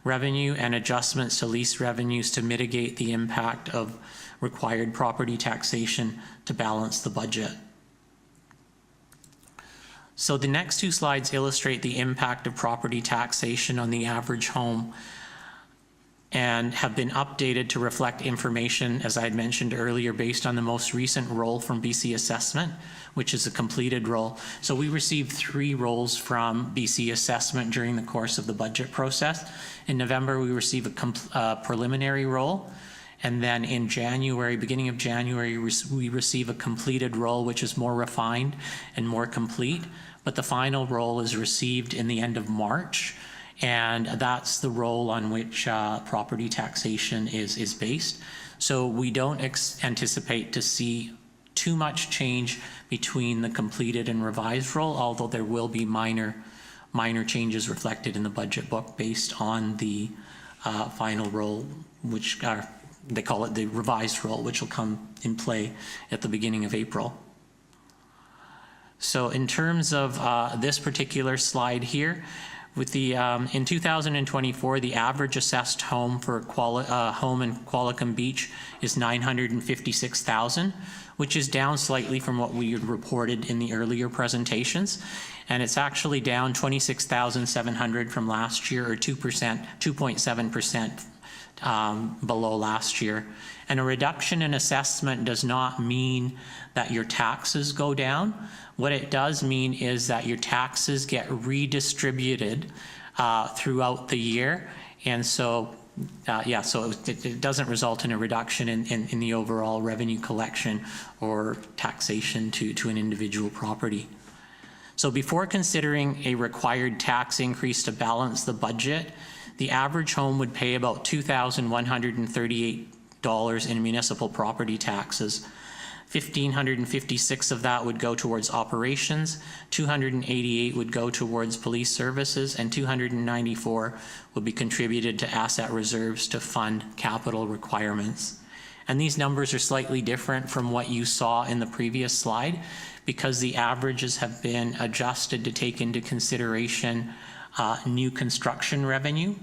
revenue, and adjustments to lease revenues to mitigate the impact of required property taxation to balance the budget. So the next two slides illustrate the impact of property taxation on the average home and have been updated to reflect information, as I had mentioned earlier, based on the most recent roll from BC Assessment, which is a completed roll. So we received 3 rolls from BC Assessment during the course of the budget process. In November, we received a preliminary roll. And then in January, beginning of January, we receive a completed roll, which is more refined and more complete. But the final roll is received in the end of March. And that's the roll on which property taxation is based. So we don't anticipate to see too much change between the completed and revised roll, although there will be minor changes reflected in the budget book based on the final roll, which are, they call it the revised roll, which will come in play at the beginning of April. So in terms of this particular slide here, with the in 2024, the average assessed home for home in Qualicum Beach is $956,000, which is down slightly from what we had reported in the earlier presentations, and it's actually down $26,700 from last year, or 2.7% below last year. And a reduction in assessment does not mean that your taxes go down. What it does mean is that your taxes get redistributed throughout the year. And so, so it doesn't result in a reduction in the overall revenue collection or taxation to an individual property. So before considering a required tax increase to balance the budget, the average home would pay about $2,138 in municipal property taxes. $1,556 of that would go towards operations, $288 would go towards police services, and $294 would be contributed to asset reserves to fund capital requirements. And these numbers are slightly different from what you saw in the previous slide, because the averages have been adjusted to take into consideration new construction revenue,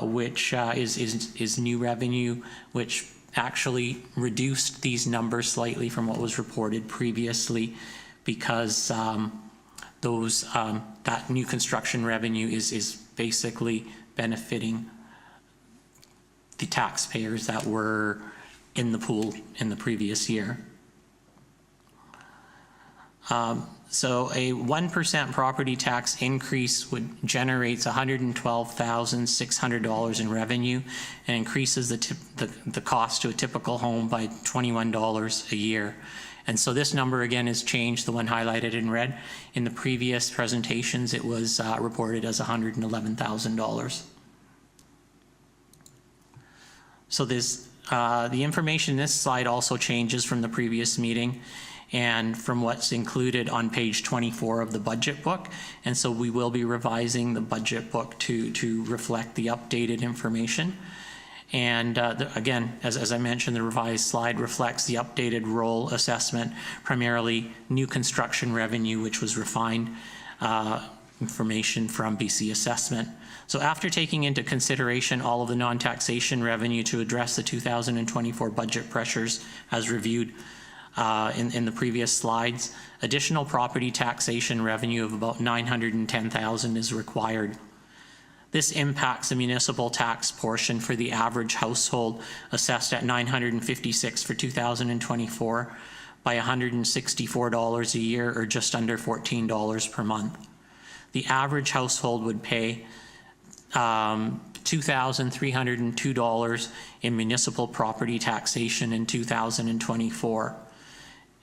which is new revenue, which actually reduced these numbers slightly from what was reported previously, because that new construction revenue is basically benefiting the taxpayers that were in the pool in the previous year. So a 1% property tax increase generates $112,600 in revenue and increases the cost to a typical home by $21 a year. And so this number again is changed, the one highlighted in red. In the previous presentations, it was reported as $111,000. So this, the information in this slide also changes from the previous meeting and from what's included on page 24 of the budget book. And so we will be revising the budget book to reflect the updated information. And again, as I mentioned, the revised slide reflects the updated roll assessment, primarily new construction revenue, which was refined information from BC Assessment. So after taking into consideration all of the non-taxation revenue to address the 2024 budget pressures as reviewed in the previous slides, additional property taxation revenue of about $910,000 is required. This impacts the municipal tax portion for the average household assessed at $956 for 2024 by $164 a year, or just under $14 per month. The average household would pay $2,302 in municipal property taxation in 2024.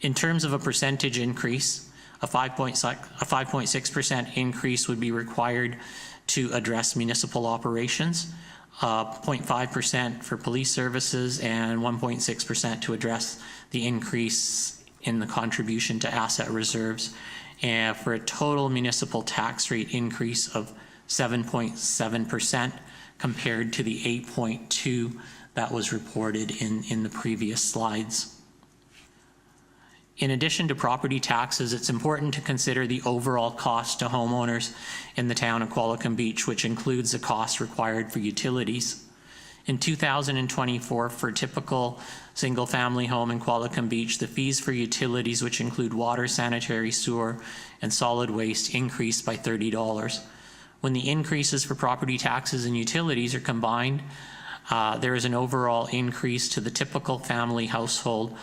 In terms of a percentage increase, a 5.6% increase would be required to address municipal operations, 0.5% for police services, and 1.6% to address the increase in the contribution to asset reserves, and for a total municipal tax rate increase of 7.7% compared to the 8.2% that was reported in the previous slides. In addition to property taxes, it's important to consider the overall cost to homeowners in the town of Qualicum Beach, which includes the cost required for utilities. In 2024, for a typical single-family home in Qualicum Beach, the fees for utilities, which include water, sanitary, sewer, and solid waste, increased by $30. When the increases for property taxes and utilities are combined, there is an overall increase to the typical family household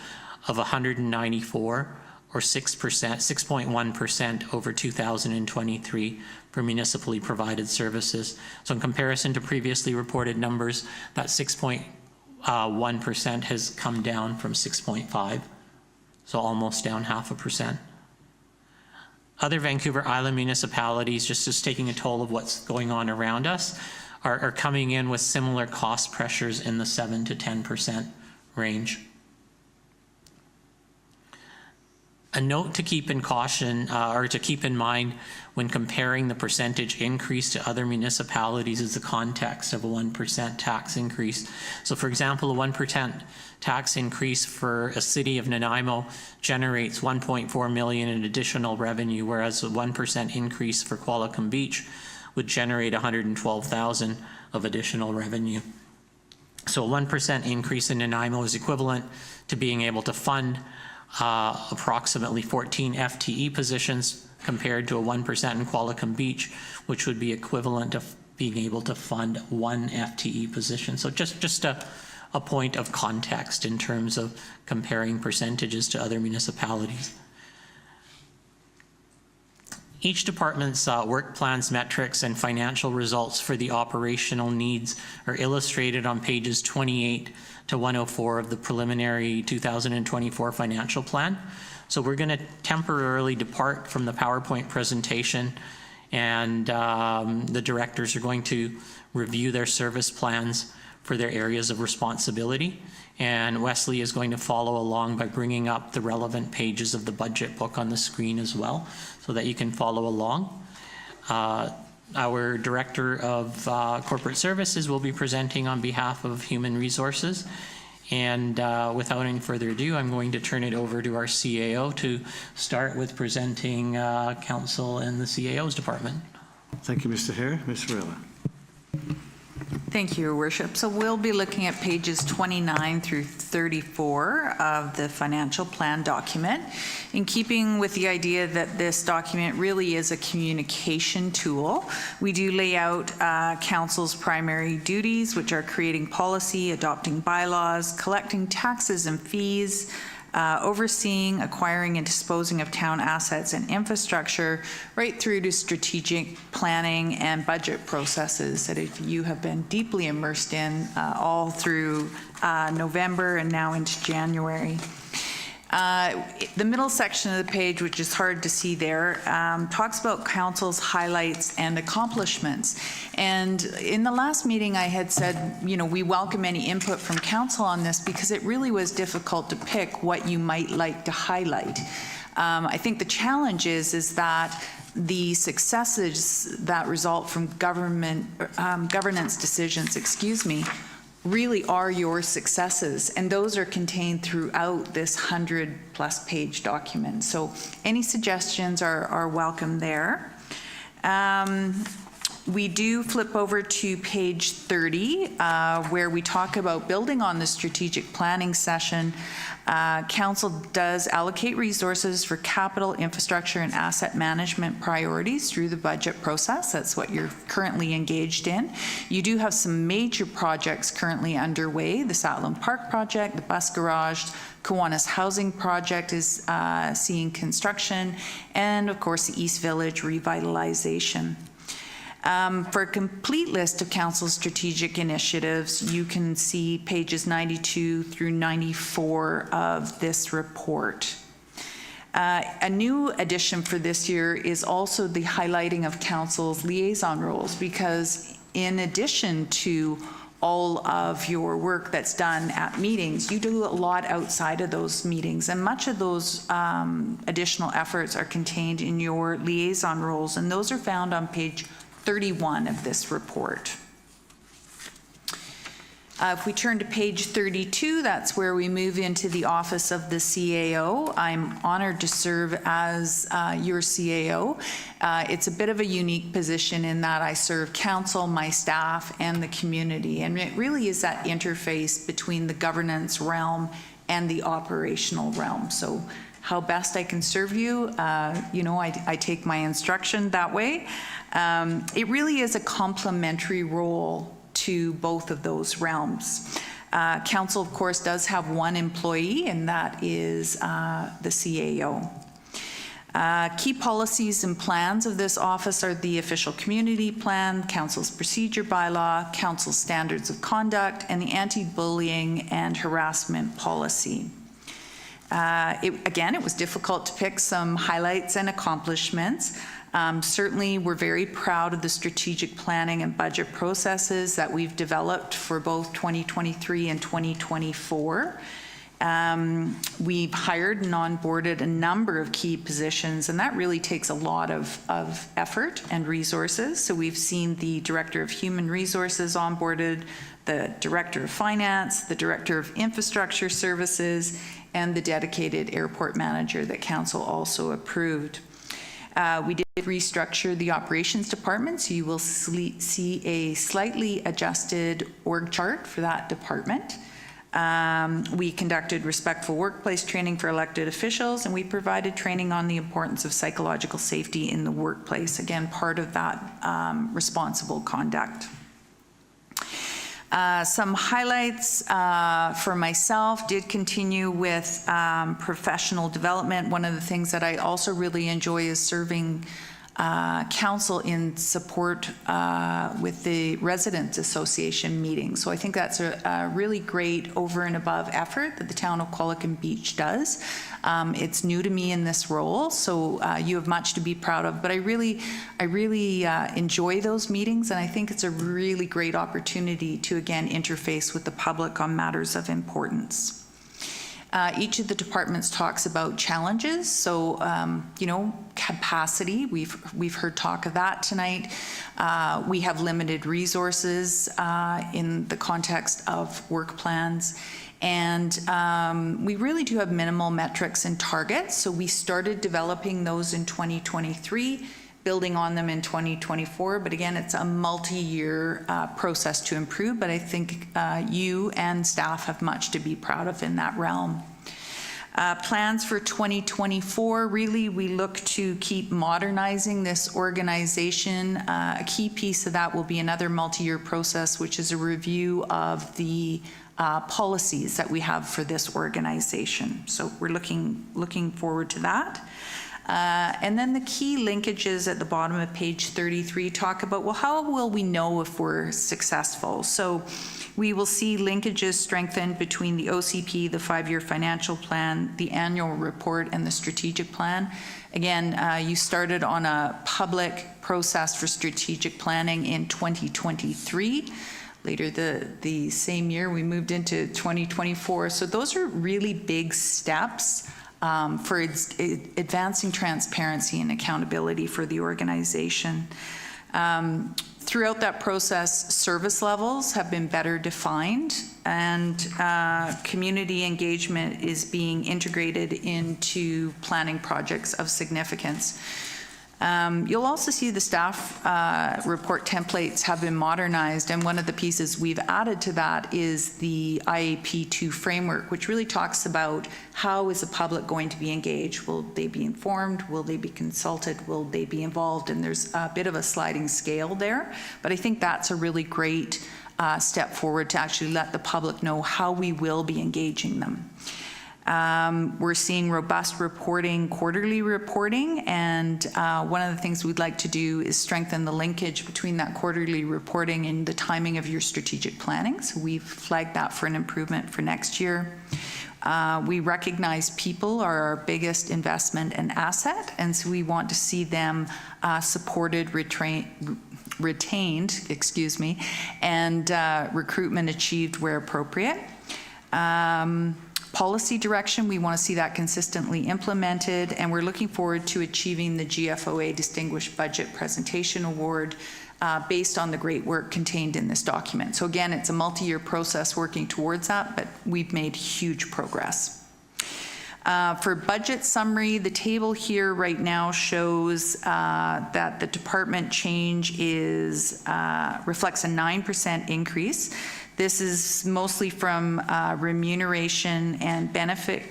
of $194, or 6.1% over 2023 for municipally provided services. So in comparison to previously reported numbers, that 6.1% has come down from 6.5, so almost down 0.5%. Other Vancouver Island municipalities, just taking a toll of what's going on around us, are coming in with similar cost pressures in the 7 to 10% range. A note to keep in caution, or to keep in mind when comparing the percentage increase to other municipalities is the context of a 1% tax increase. So for example, a 1% tax increase for a city of Nanaimo generates $1.4 million in additional revenue, whereas a 1% increase for Qualicum Beach would generate $112,000 of additional revenue. So a 1% increase in Nanaimo is equivalent to being able to fund approximately 14 FTE positions compared to a 1% in Qualicum Beach, which would be equivalent to being able to fund 1 FTE position. So just a point of context in terms of comparing percentages to other municipalities. Each department's work plans, metrics, and financial results for the operational needs are illustrated on pages 28 to 104 of the preliminary 2024 financial plan. So we're going to temporarily depart from the PowerPoint presentation, and the directors are going to review their service plans for their areas of responsibility. And Wesley is going to follow along by bringing up the relevant pages of the budget book on the screen as well, so that you can follow along. Our Director of Corporate Services will be presenting on behalf of Human Resources. And without any further ado, I'm going to turn it over to our CAO to start with presenting Council and the CAO's department. Thank you, Mr. Hare. Ms. Varela. Thank you, Your Worship. So we'll be looking at pages 29 through 34 of the financial plan document, in keeping with the idea that this document really is a communication tool. We do lay out Council's primary duties, which are creating policy, adopting bylaws, collecting taxes and fees, overseeing, acquiring, and disposing of town assets and infrastructure, right through to strategic planning and budget processes that you have been deeply immersed in all through November and now into January. The middle section of the page, which is hard to see there, talks about Council's highlights and accomplishments. And in the last meeting, I had said, you know, we welcome any input from Council on this because it really was difficult to pick what you might like to highlight. I think the challenge is that the successes that result from governance decisions, really are your successes, and those are contained throughout this 100+ page document. So any suggestions are welcome there. We do flip over to page 30, where we talk about building on the strategic planning session. Council does allocate resources for capital, infrastructure, and asset management priorities through the budget process. That's what you're currently engaged in. You do have some major projects currently underway. The Satellum Park project, the bus garage, Kiwanis Housing Project is seeing construction, and of course the East Village revitalization. For a complete list of Council's strategic initiatives, you can see pages 92 through 94 of this report. A new addition for this year is also the highlighting of Council's liaison roles, because in addition to all of your work that's done at meetings, you do a lot outside of those meetings, and much of those additional efforts are contained in your liaison roles, and those are found on page 31 of this report. If we turn to page 32, that's where we move into the office of the CAO. I'm honored to serve as your CAO. It's a bit of a unique position in that I serve council, my staff, and the community, and it really is that interface between the governance realm and the operational realm. So how best I can serve you, you know, I take my instruction that way. It really is a complementary role to both of those realms. Council, of course, does have one employee, and that is the CAO. Key policies and plans of this office are the official community plan, Council's procedure bylaw, Council's standards of conduct, and the anti-bullying and harassment policy. Again, it was difficult to pick some highlights and accomplishments. Certainly, we're very proud of the strategic planning and budget processes that we've developed for both 2023 and 2024. We've hired and onboarded a number of key positions, and that really takes a lot of effort and resources. So we've seen the Director of Human Resources onboarded, the Director of Finance, the Director of Infrastructure Services, and the dedicated airport manager that Council also approved. We did restructure the operations department, so you will see a slightly adjusted org chart for that department. We conducted respectful workplace training for elected officials, and we provided training on the importance of psychological safety in the workplace. Again, part of that responsible conduct. Some highlights for myself did continue with professional development. One of the things that I also really enjoy is serving council in support with the Residents Association meetings. So I think that's a really great over and above effort that the town of Qualicum Beach does. It's new to me in this role, so you have much to be proud of, but I really enjoy those meetings, and I think it's a really great opportunity to again interface with the public on matters of importance. Each of the departments talks about challenges, so capacity. We've heard talk of that tonight. We have limited resources in the context of work plans, and we really do have minimal metrics and targets. So we started developing those in 2023. Building on them in 2024, but again, it's a multi-year process to improve, but I think you and staff have much to be proud of in that realm. Plans for 2024, really, we look to keep modernizing this organization. A key piece of that will be another multi-year process, which is a review of the policies that we have for this organization. So we're looking forward to that. And then the key linkages at the bottom of page 33 talk about, well, how will we know if we're successful? So we will see linkages strengthened between the OCP, the 5-year financial plan, the annual report, and the strategic plan. Again, you started on a public process for strategic planning in 2023. Later the same year, we moved into 2024. So those are really big steps for advancing transparency and accountability for the organization. Throughout that process, service levels have been better defined, and community engagement is being integrated into planning projects of significance. You'll also see the staff report templates have been modernized, and one of the pieces we've added to that is the IAP2 framework, which really talks about how is the public going to be engaged. Will they be informed? Will they be consulted? Will they be involved? And there's a bit of a sliding scale there, but I think that's a really great step forward to actually let the public know how we will be engaging them. We're seeing robust reporting, quarterly reporting, and one of the things we'd like to do is strengthen the linkage between that quarterly reporting and the timing of your strategic planning. So we've flagged that for an improvement for next year. We recognize people are our biggest investment and asset, and so we want to see them supported, retained, and recruitment achieved where appropriate. Policy direction, we want to see that consistently implemented, and we're looking forward to achieving the GFOA Distinguished Budget Presentation Award based on the great work contained in this document. So again, it's a multi-year process working towards that, but we've made huge progress. For budget summary, the table here right now shows that the department change reflects a 9% increase. This is mostly from remuneration and benefit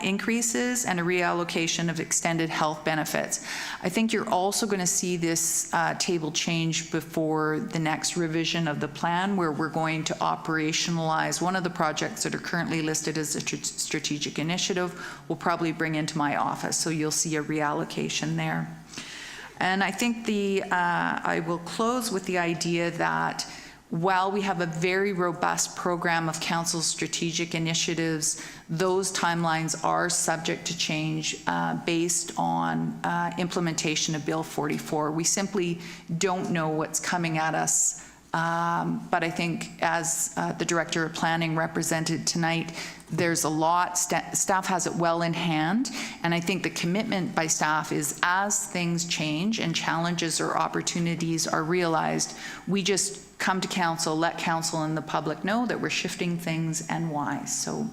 increases and a reallocation of extended health benefits. I think you're also going to see this table change before the next revision of the plan, where we're going to operationalize one of the projects that are currently listed as a strategic initiative. We'll probably bring into my office, so you'll see a reallocation there. And I think I will close with the idea that while we have a very robust program of council's strategic initiatives, those timelines are subject to change based on implementation of Bill 44. We simply don't know what's coming at us But I think as the Director of Planning represented tonight, there's a lot, staff has it well in hand, and I think the commitment by staff is as things change and challenges or opportunities are realized, we just come to council, let council and the public know that we're shifting things and why. So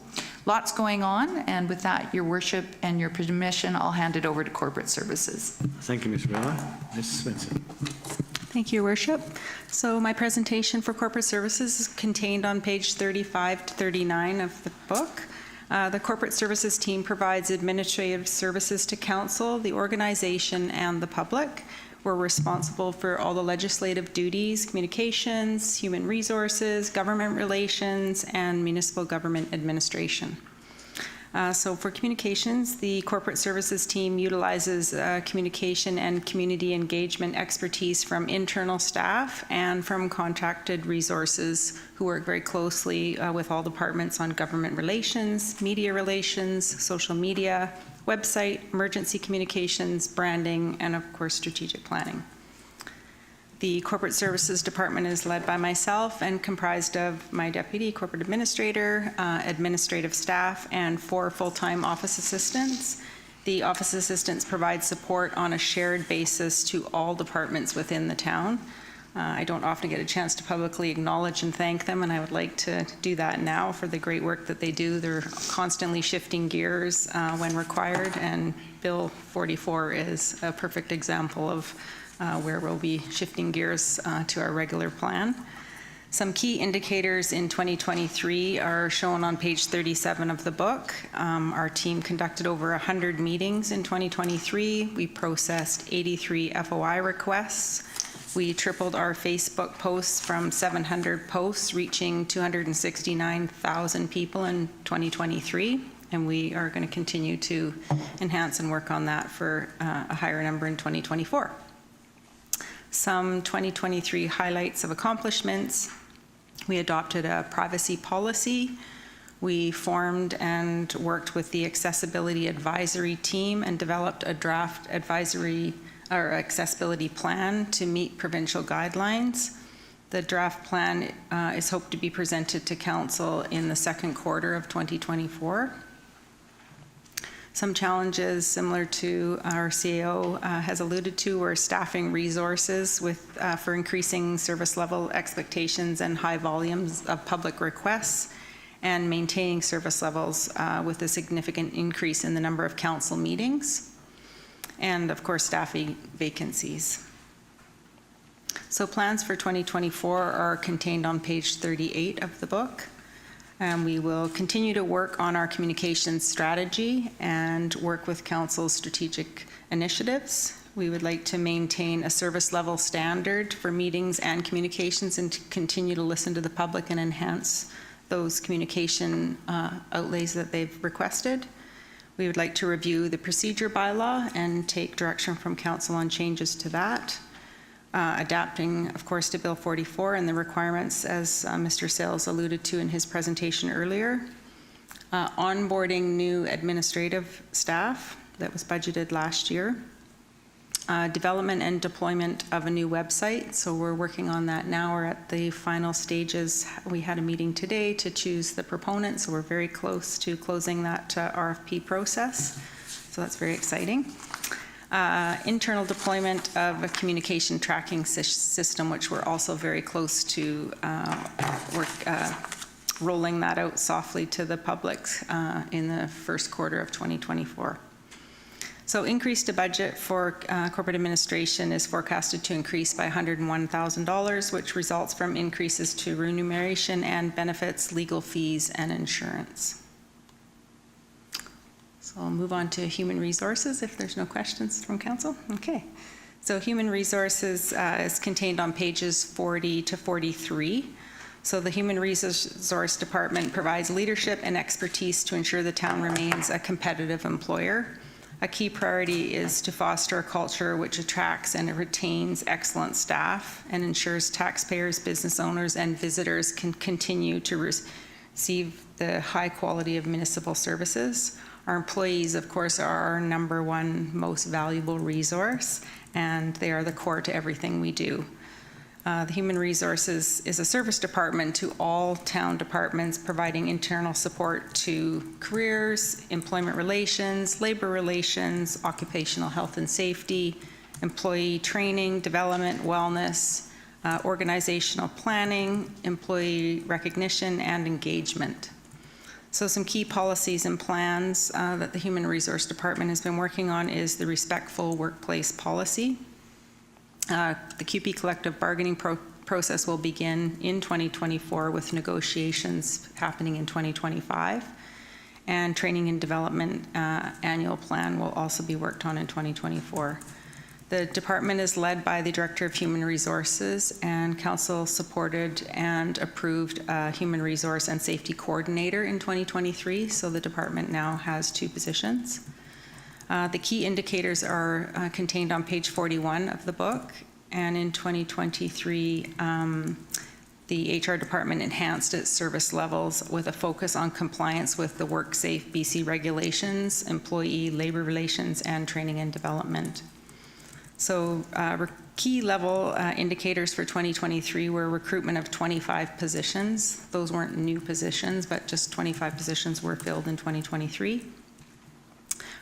lots going on, and with that, your worship and your permission, I'll hand it over to Corporate Services. Thank you, Ms. Bella. Mrs. Svensson. Thank you, Your Worship. So my presentation for corporate services is contained on page 35 to 39 of the book. The corporate services team provides administrative services to council, the organization, and the public. We're responsible for all the legislative duties, communications, human resources, government relations, and municipal government administration. So for communications, the corporate services team utilizes communication and community engagement expertise from internal staff and from contracted resources who work very closely with all departments on government relations, media relations, social media, website, emergency communications, branding, and of course, strategic planning. The Corporate Services Department is led by myself and comprised of my deputy, corporate administrator, administrative staff, and 4 full-time office assistants. The office assistants provide support on a shared basis to all departments within the town. I don't often get a chance to publicly acknowledge and thank them, and I would like to do that now for the great work that they do. They're constantly shifting gears when required, and Bill 44 is a perfect example of where we'll be shifting gears to our regular plan. Some key indicators in 2023 are shown on page 37 of the book. Our team conducted over 100 meetings in 2023. We processed 83 FOI requests. We tripled our Facebook posts from 700 posts, reaching 269,000 people in 2023. And we are going to continue to enhance and work on that for a higher number in 2024. Some 2023 highlights of accomplishments. We adopted a privacy policy. We formed and worked with the Accessibility Advisory Team and developed a draft advisory or accessibility plan to meet provincial guidelines. The draft plan is hoped to be presented to Council in the second quarter of 2024. Some challenges similar to our CAO has alluded to were staffing resources for increasing service level expectations and high volumes of public requests, and maintaining service levels with a significant increase in the number of council meetings, and of course staffing vacancies. So plans for 2024 are contained on page 38 of the book. We will continue to work on our communications strategy and work with Council's strategic initiatives. We would like to maintain a service level standard for meetings and communications, and to continue to listen to the public and enhance those communication outlays that they've requested. We would like to review the procedure bylaw and take direction from Council on changes to that. Adapting, of course, to Bill 44 and the requirements, as Mr. Sales alluded to in his presentation earlier. Onboarding new administrative staff that was budgeted last year. Development and deployment of a new website. So we're working on that now. We're at the final stages. We had a meeting today to choose the proponent, so we're very close to closing that RFP process. So that's very exciting. Internal deployment of a communication tracking system, which we're also very close to rolling that out softly to the public in the first quarter of 2024. So increase to budget for corporate administration is forecasted to increase by $101,000, which results from increases to remuneration and benefits, legal fees, and insurance. So I'll move on to human resources if there's no questions from council. Okay. So human resources is contained on pages 40 to 43. So the Human Resource Department provides leadership and expertise to ensure the town remains a competitive employer. A key priority is to foster a culture which attracts and retains excellent staff and ensures taxpayers, business owners, and visitors can continue to receive the high quality of municipal services. Our employees, of course, are our #1 most valuable resource, and they are the core to everything we do. The Human Resources is a service department to all town departments, providing internal support to careers, employment relations, labor relations, occupational health and safety, employee training, development, wellness, organizational planning, employee recognition, and engagement. So some key policies and plans that the Human Resource Department has been working on is the Respectful Workplace Policy. The CUPE collective bargaining process will begin in 2024 with negotiations happening in 2025. And training and development annual plan will also be worked on in 2024. The department is led by the Director of Human Resources, and Council supported and approved a Human Resource and Safety Coordinator in 2023, so the department now has 2 positions. The key indicators are contained on page 41 of the book, and in 2023, the HR department enhanced its service levels with a focus on compliance with the WorkSafe BC regulations, employee labor relations, and training and development. So key level indicators for 2023 were recruitment of 25 positions. Those weren't new positions, but just 25 positions were filled in 2023.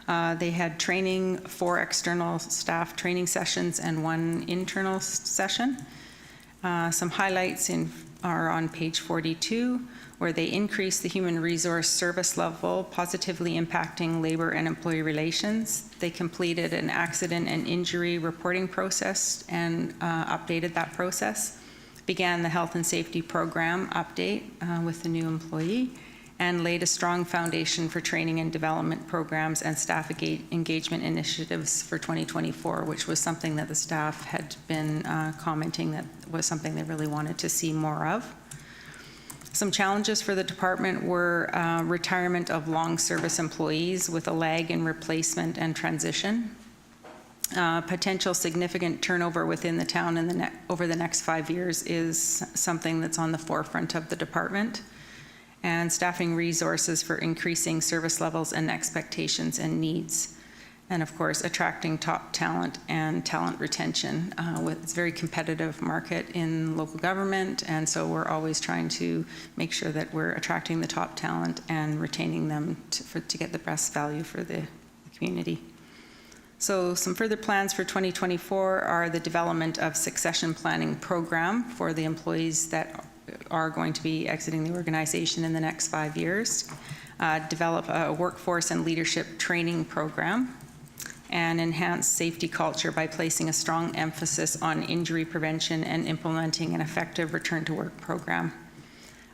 They had training, 4 external staff training sessions and 1 internal session. Some highlights are on page 42, where they increased the human resource service level, positively impacting labor and employee relations. They completed an accident and injury reporting process and updated that process, began the health and safety program update with the new employee, and laid a strong foundation for training and development programs and staff engagement initiatives for 2024, which was something that the staff had been commenting that was something they really wanted to see more of. Some challenges for the department were retirement of long service employees with a lag in replacement and transition, potential significant turnover within the town over the next 5 years is something that's on the forefront of the department, and staffing resources for increasing service levels and expectations and needs. And of course, attracting top talent and talent retention. It's a very competitive market in local government, and so we're always trying to make sure that we're attracting the top talent and retaining them to get the best value for the community. So some further plans for 2024 are the development of succession planning program for the employees that are going to be exiting the organization in the next 5 years, develop a workforce and leadership training program, and enhance safety culture by placing a strong emphasis on injury prevention and implementing an effective return to work program.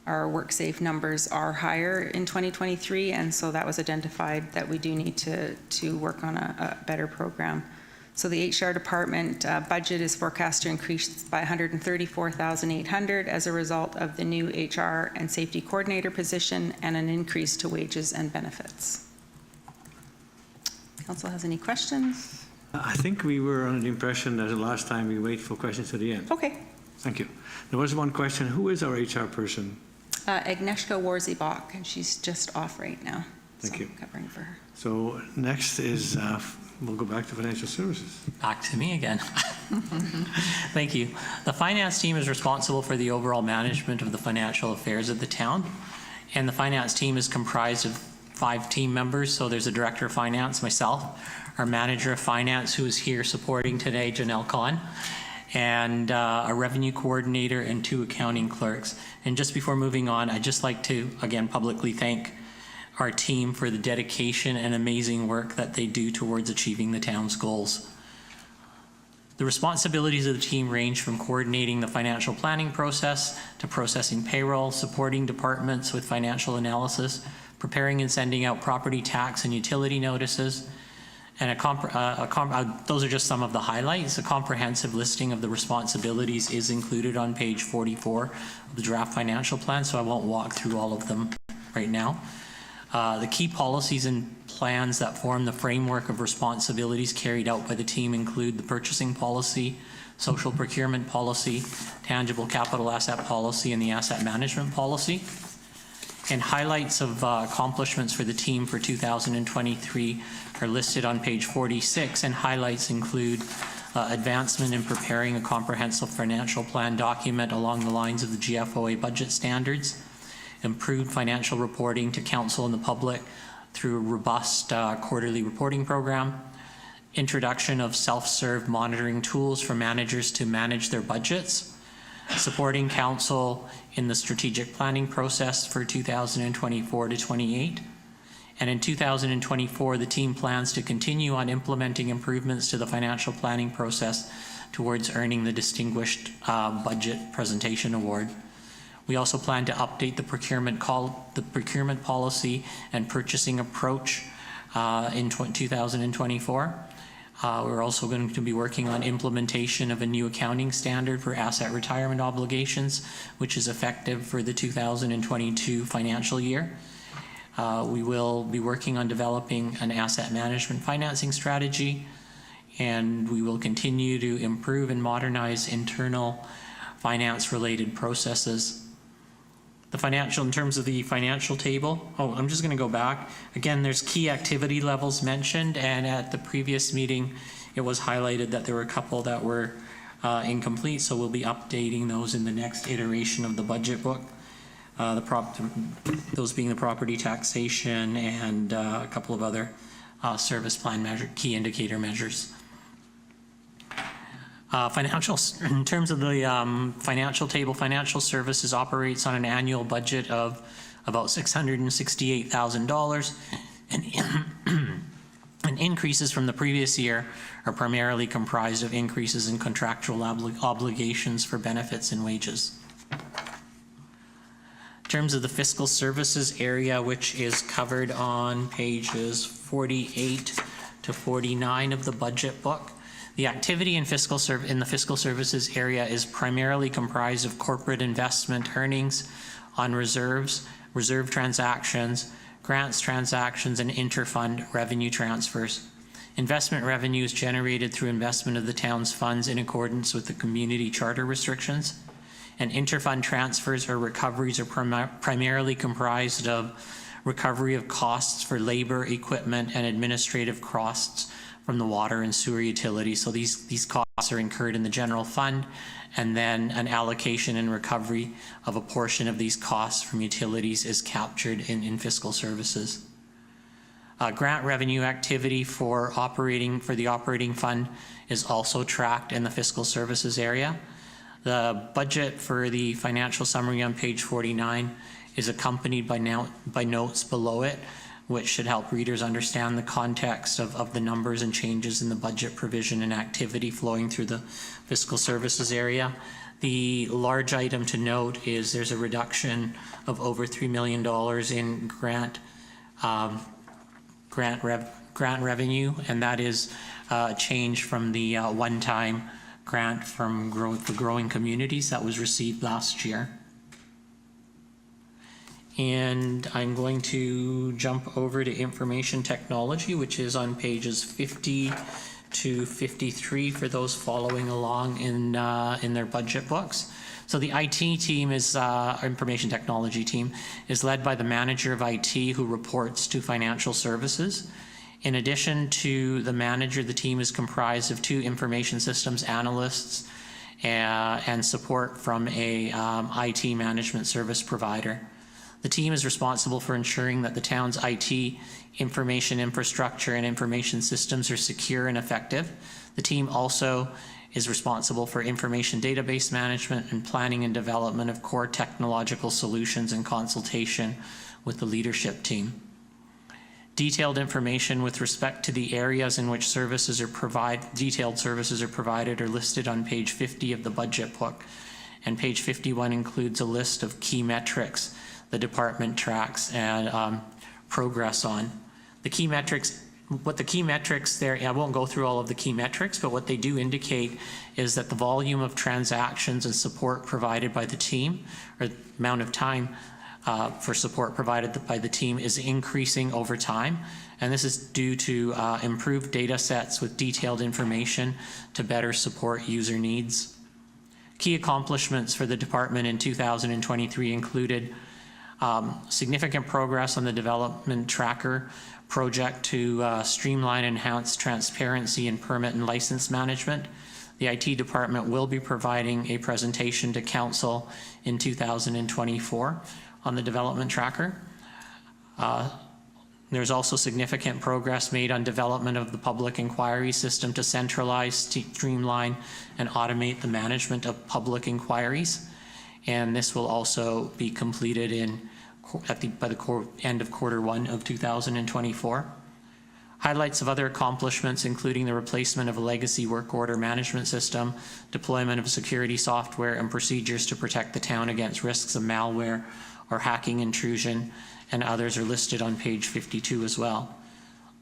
Our WorkSafe numbers are higher in 2023, and so that was identified that we do need to work on a better program. So the HR department budget is forecast to increase by $134,800 as a result of the new HR and safety coordinator position and an increase to wages and benefits. Council has any questions? I think we were under the impression that the last time we wait for questions to the end. Okay. Thank you. There was one question. Who is our HR person? Agnieszka Warzybach, and she's just off right now. Thank you. I'm covering for her. So next is, we'll go back to financial services. Back to me again. Thank you. The finance team is responsible for the overall management of the financial affairs of the town, and the finance team is comprised of 5 team members. So there's a director of finance, myself, our manager of finance, who is here supporting today, Janelle Kahn, and a revenue coordinator and 2 accounting clerks. And just before moving on, I'd just like to, again, publicly thank our team for the dedication and amazing work that they do towards achieving the town's goals. The responsibilities of the team range from coordinating the financial planning process to processing payroll, supporting departments with financial analysis, preparing and sending out property tax and utility notices, and those are just some of the highlights. A comprehensive listing of the responsibilities is included on page 44 of the draft financial plan, so I won't walk through all of them right now. The key policies and plans that form the framework of responsibilities carried out by the team include the purchasing policy, social procurement policy, tangible capital asset policy, and the asset management policy. And highlights of accomplishments for the team for 2023 are listed on page 46, and highlights include advancement in preparing a comprehensive financial plan document along the lines of the GFOA budget standards, improved financial reporting to council and the public through a robust quarterly reporting program, introduction of self-serve monitoring tools for managers to manage their budgets, supporting council in the strategic planning process for 2024 to 28. And in 2024, the team plans to continue on implementing improvements to the financial planning process towards earning the Distinguished Budget Presentation Award. We also plan to update the procurement policy and purchasing approach in 2024. We're also going to be working on implementation of a new accounting standard for asset retirement obligations, which is effective for the 2022 financial year. We will be working on developing an asset management financing strategy, and we will continue to improve and modernize internal finance-related processes. In terms of the financial table, I'm just going to go back. Again, there's key activity levels mentioned, and at the previous meeting, it was highlighted that there were a couple that were incomplete, so we'll be updating those in the next iteration of the budget book. Those being the property taxation and a couple of other service plan key indicator measures. Financials, in terms of the financial table, financial services operates on an annual budget of about $668,000, and increases from the previous year are primarily comprised of increases in contractual obligations for benefits and wages. In terms of the fiscal services area, which is covered on pages 48 to 49 of the budget book, the activity in the fiscal services area is primarily comprised of corporate investment earnings on reserve transactions, grants transactions, and interfund revenue transfers. Investment revenue is generated through investment of the town's funds in accordance with the community charter restrictions, and interfund transfers or recoveries are primarily comprised of recovery of costs for labor, equipment, and administrative costs from the water and sewer utilities. So these costs are incurred in the general fund, and then an allocation and recovery of a portion of these costs from utilities is captured in fiscal services. Grant revenue activity for the operating fund is also tracked in the fiscal services area. The budget for the financial summary on page 49 is accompanied by notes below it, which should help readers understand the context of the numbers and changes in the budget provision and activity flowing through the fiscal services area. The large item to note is there's a reduction of over $3 million in grant revenue, and that is a change from the one-time grant from Growing Communities that was received last year. And I'm going to jump over to information technology, which is on pages 50 to 53 for those following along in their budget books. So the IT team our information technology team is led by the manager of IT, who reports to financial services. In addition to the manager, the team is comprised of 2 information systems analysts and support from a IT management service provider. The team is responsible for ensuring that the town's IT information infrastructure and information systems are secure and effective. The team also is responsible for information database management and planning and development of core technological solutions in consultation with the leadership team. Detailed information with respect to the areas in which detailed services are provided are listed on page 50 of the budget book, and page 51 includes a list of key metrics the department tracks and progress on. The key metrics there, I won't go through all of the key metrics, but what they do indicate is that the volume of transactions and support provided by the team, or the amount of time for support provided by the team, is increasing over time. And this is due to improved data sets with detailed information to better support user needs. Key accomplishments for the department in 2023 included Significant progress on the development tracker project to streamline and enhance transparency in permit and license management. The IT department will be providing a presentation to council in 2024 on the development tracker. There's also significant progress made on development of the public inquiry system to centralize, streamline, and automate the management of public inquiries. And this will also be completed by the end of Q1 of 2024. Highlights of other accomplishments, including the replacement of a legacy work order management system, deployment of security software and procedures to protect the town against risks of malware or hacking intrusion, and others are listed on page 52 as well.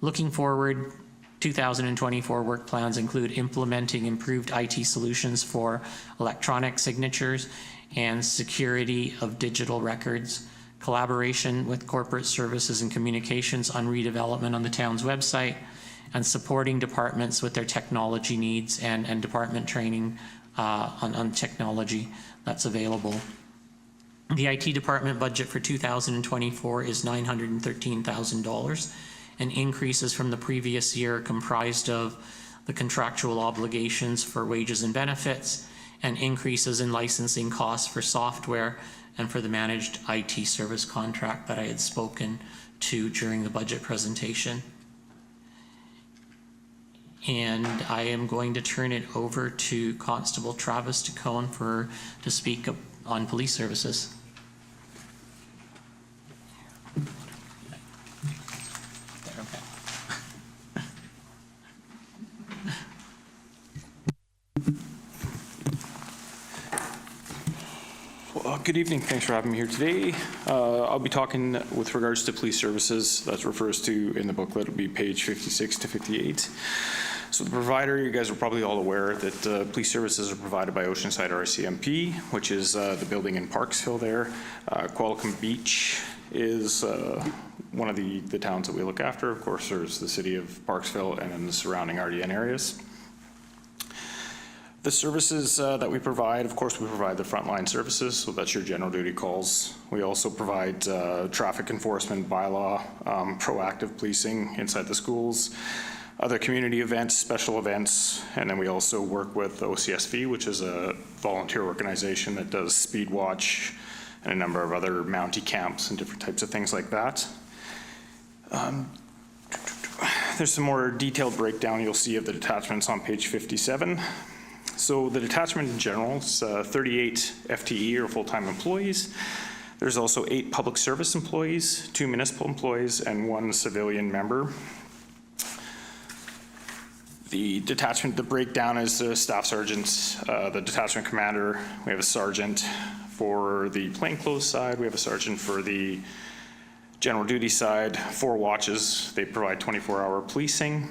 Looking forward, 2024 work plans include implementing improved IT solutions for electronic signatures and security of digital records, collaboration with corporate services and communications on redevelopment on the town's website, and supporting departments with their technology needs and department training on technology that's available. The IT department budget for 2024 is $913,000, and increases from the previous year comprised of the contractual obligations for wages and benefits, and increases in licensing costs for software and for the managed IT service contract that I had spoken to during the budget presentation. And I am going to turn it over to Constable Travis Tacone to speak on police services. Good evening. Thanks for having me here today. I'll be talking with regards to police services. That refers to in the booklet. It'll be page 56 to 58. So the provider, you guys are probably all aware that police services are provided by Oceanside RCMP, which is the building in Parksville there. Qualicum Beach is one of the towns that we look after. Of course, there's the city of Parksville and then the surrounding RDN areas. The services that we provide, of course, we provide the frontline services, so that's your general duty calls. We also provide traffic enforcement, bylaw, proactive policing inside the schools, other community events, special events, and then we also work with OCSV, which is a volunteer organization that does speed watch and a number of other Mountie camps and different types of things like that. There's some more detailed breakdown you'll see of the detachments on page 57. So the detachment in general is 38 FTE or full-time employees. There's also 8 public service employees, 2 municipal employees, and 1 civilian member. The detachment, the breakdown is the staff sergeant, the detachment commander. We have a sergeant for the plainclothes side. We have a sergeant for the general duty side. 4 watches. They provide 24-hour policing,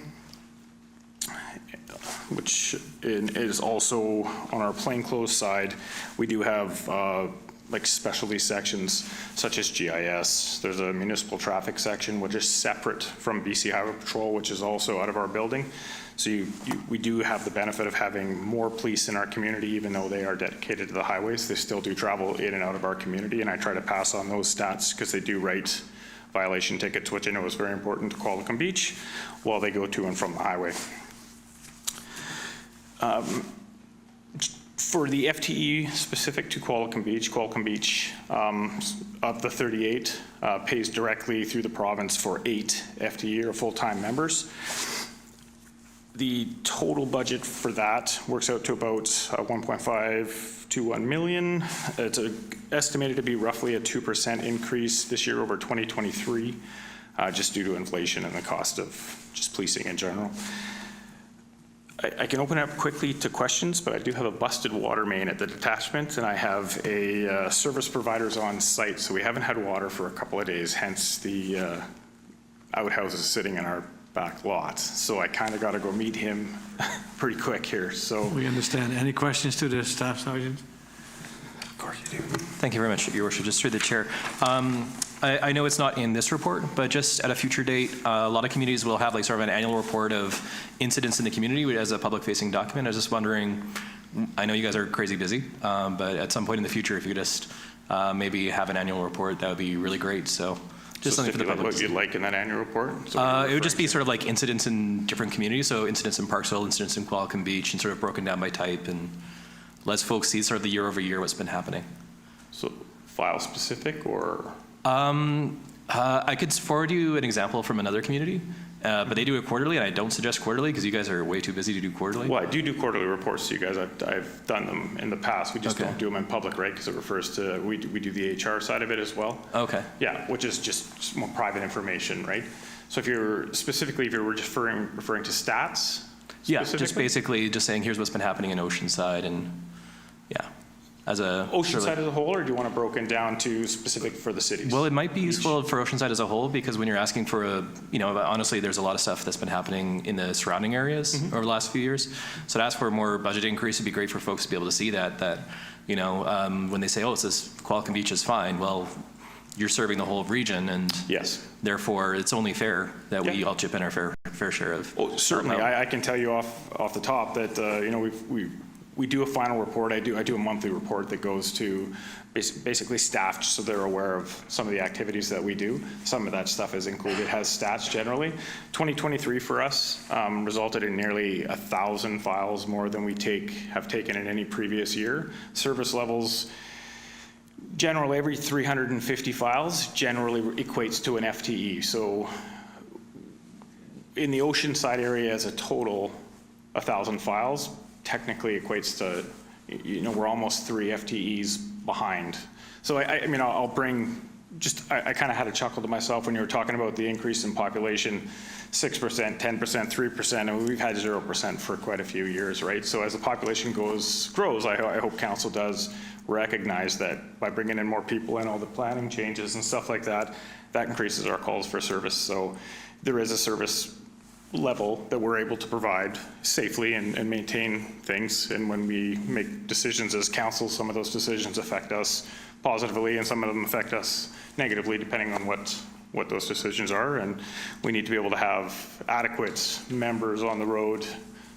which is also on our plainclothes side. We do have like specialty sections such as GIS. There's a municipal traffic section which is separate from BC Highway Patrol, which is also out of our building. So we do have the benefit of having more police in our community, even though they are dedicated to the highways. They still do travel in and out of our community, and I try to pass on those stats because they do write violation tickets, which I know is very important to Qualicum Beach, while they go to and from the highway. For the FTE specific to Qualicum Beach, of the 38, pays directly through the province for 8 FTE or full-time members. The total budget for that works out to about 1.5 to 1 million. It's estimated to be roughly a 2% increase this year over 2023, just due to inflation and the cost of just policing in general. I can open up quickly to questions, but I do have a busted water main at the detachment, and I have a service providers on site, so we haven't had water for a couple of days, hence the outhouse is sitting in our back lot. So I kind of got to go meet him pretty quick here. So We understand. Any questions to the staff sergeant? of course you do. Thank you very much, Your Worship. Just through the chair. I know it's not in this report, but just at a future date, a lot of communities will have like sort of an annual report of incidents in the community as a public-facing document. I was just wondering, I know you guys are crazy busy, but at some point in the future, if you could just maybe have an annual report, that would be really great. So just So something for the stipulate public. what you'd like in that annual report? So It would just be sort of like incidents in different communities, so incidents in Parksville, incidents in Qualicum Beach, and sort of broken down by type, and lets folks see sort of the year over year what's been happening. So file specific or? I could forward you an example from another community, but they do it quarterly, and I don't suggest quarterly because you guys are way too busy to do quarterly. Well, I do quarterly reports to you guys. I've done them in the past. We just Okay. don't do them in public, right? Because it refers to, we do the HR side of it as well. Okay. Yeah, which is just more private information, right? So if you're specifically, if you're referring to stats? Yeah, just specifically? basically just saying, here's what's been happening in Oceanside, and yeah, as a. Oceanside as a whole, or do you want it broken down to specific for the cities? Well, it might be useful for Oceanside as a whole, because when you're asking for honestly, there's a lot of stuff that's been happening in the surrounding areas over the last few years. So to ask for a more budget increase would be great for folks to be able to see that when they say, oh, it says Qualicum Beach is fine, well, you're serving the whole region, and Yes. therefore it's only fair that we Yeah. all chip in our fair share of. Oh, certainly. I can tell you off the top that, we do a final report. I do a monthly report that goes to basically staff, just so they're aware of some of the activities that we do. Some of that stuff is included, has stats generally. 2023 for us resulted in nearly 1,000 files more than we have taken in any previous year. Service levels, generally every 350 files generally equates to an FTE. So in the Oceanside area as a total, 1,000 files technically equates to, we're almost 3 FTEs behind. So I'll bring, I kind of had a chuckle to myself when you were talking about the increase in population, 6%, 10%, 3%, and we've had 0% for quite a few years, right? So as the population grows, I hope council does recognize that by bringing in more people and all the planning changes and stuff like that, that increases our calls for service. So there is a service level that we're able to provide safely and maintain things. And when we make decisions as council, some of those decisions affect us positively and some of them affect us negatively, depending on what those decisions are. And we need to be able to have adequate members on the road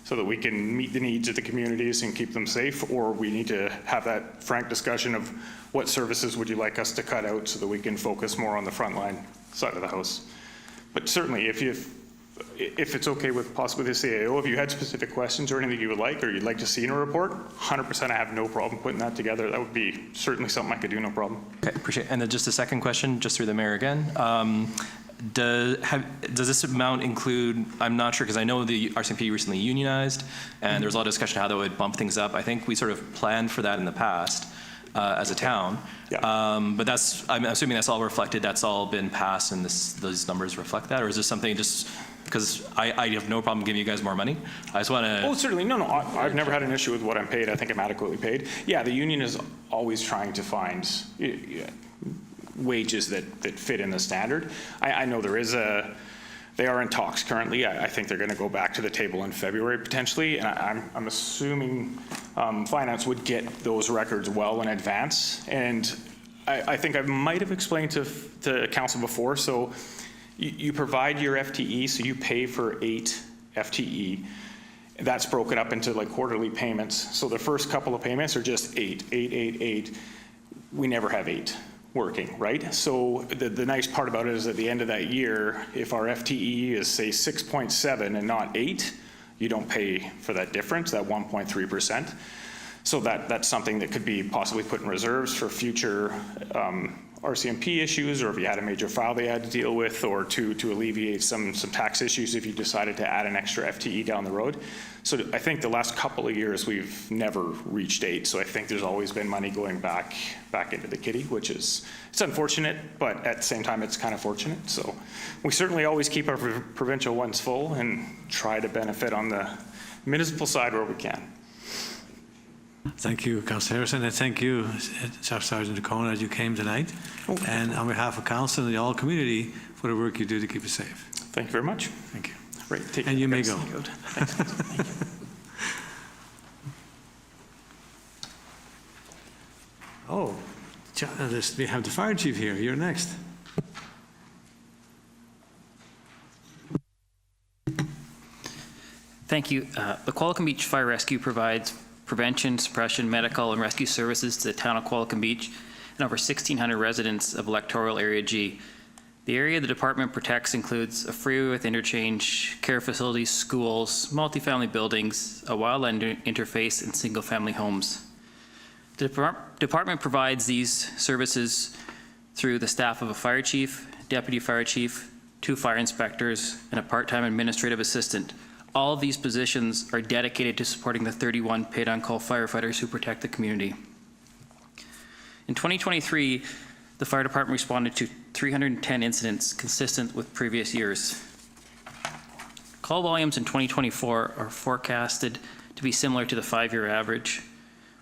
so that we can meet the needs of the communities and keep them safe, or we need to have that frank discussion of what services would you like us to cut out so that we can focus more on the frontline side of the house. But certainly, if it's okay with possibly the CAO, if you had specific questions or anything you would like, or you'd like to see in a report, 100% I have no problem putting that together. That would be certainly something I could do, no problem. Okay, appreciate it. And then just a second question, just through the mayor again. Does this amount include, I'm not sure, because I know the RCMP recently unionized, and there was a lot of discussion how that would bump things up. I think we sort of planned for that in the past as a town. Yeah. But I'm assuming that's all reflected, that's all been passed, and those numbers reflect that? Or is this something just, because I have no problem giving you guys more money. I just want to. Oh, certainly. No, I've never had an issue with what I'm paid. I think I'm adequately paid. Yeah, the union is always trying to find wages that fit in the standard. I know they are in talks currently. I think they're going to go back to the table in February potentially, and I'm assuming finance would get those records well in advance. And I think I might have explained to council before, so you provide your FTE, so you pay for 8 FTE. That's broken up into like quarterly payments. So the first couple of payments are just 8. We never have 8 working, right? So the nice part about it is at the end of that year, if our FTE is say 6.7 and not 8, you don't pay for that difference, that 1.3%. So that's something that could be possibly put in reserves for future RCMP issues, or if you had a major file they had to deal with, or to alleviate some tax issues if you decided to add an extra FTE down the road. So I think the last couple of years we've never reached 8. So I think there's always been money going back into the kitty, which it's unfortunate, but at the same time it's kind of fortunate. So we certainly always keep our provincial ones full and try to benefit on the municipal side where we can. Thank you, Councillor Harrison, and thank you, Staff Sergeant O'Connor, that you came tonight. And on behalf of council and the all community, for the work you do to keep us safe. Thank you very much. Thank you. Right, take And you may care. go. Thanks. Thank you. Oh, we have the fire chief here. You're next. Thank you. The Qualicum Beach Fire Rescue provides prevention, suppression, medical, and rescue services to the town of Qualicum Beach. and over 1,600 residents of electoral Area G. The area the department protects includes a freeway with interchange, care facilities, schools, multifamily buildings, a wildland interface, and single-family homes. The department provides these services through the staff of a fire chief, deputy fire chief, 2 fire inspectors, and a part-time administrative assistant. All of these positions are dedicated to supporting the 31 paid-on-call firefighters who protect the community. In 2023, the fire department responded to 310 incidents consistent with previous years. Call volumes in 2024 are forecasted to be similar to the 5-year average,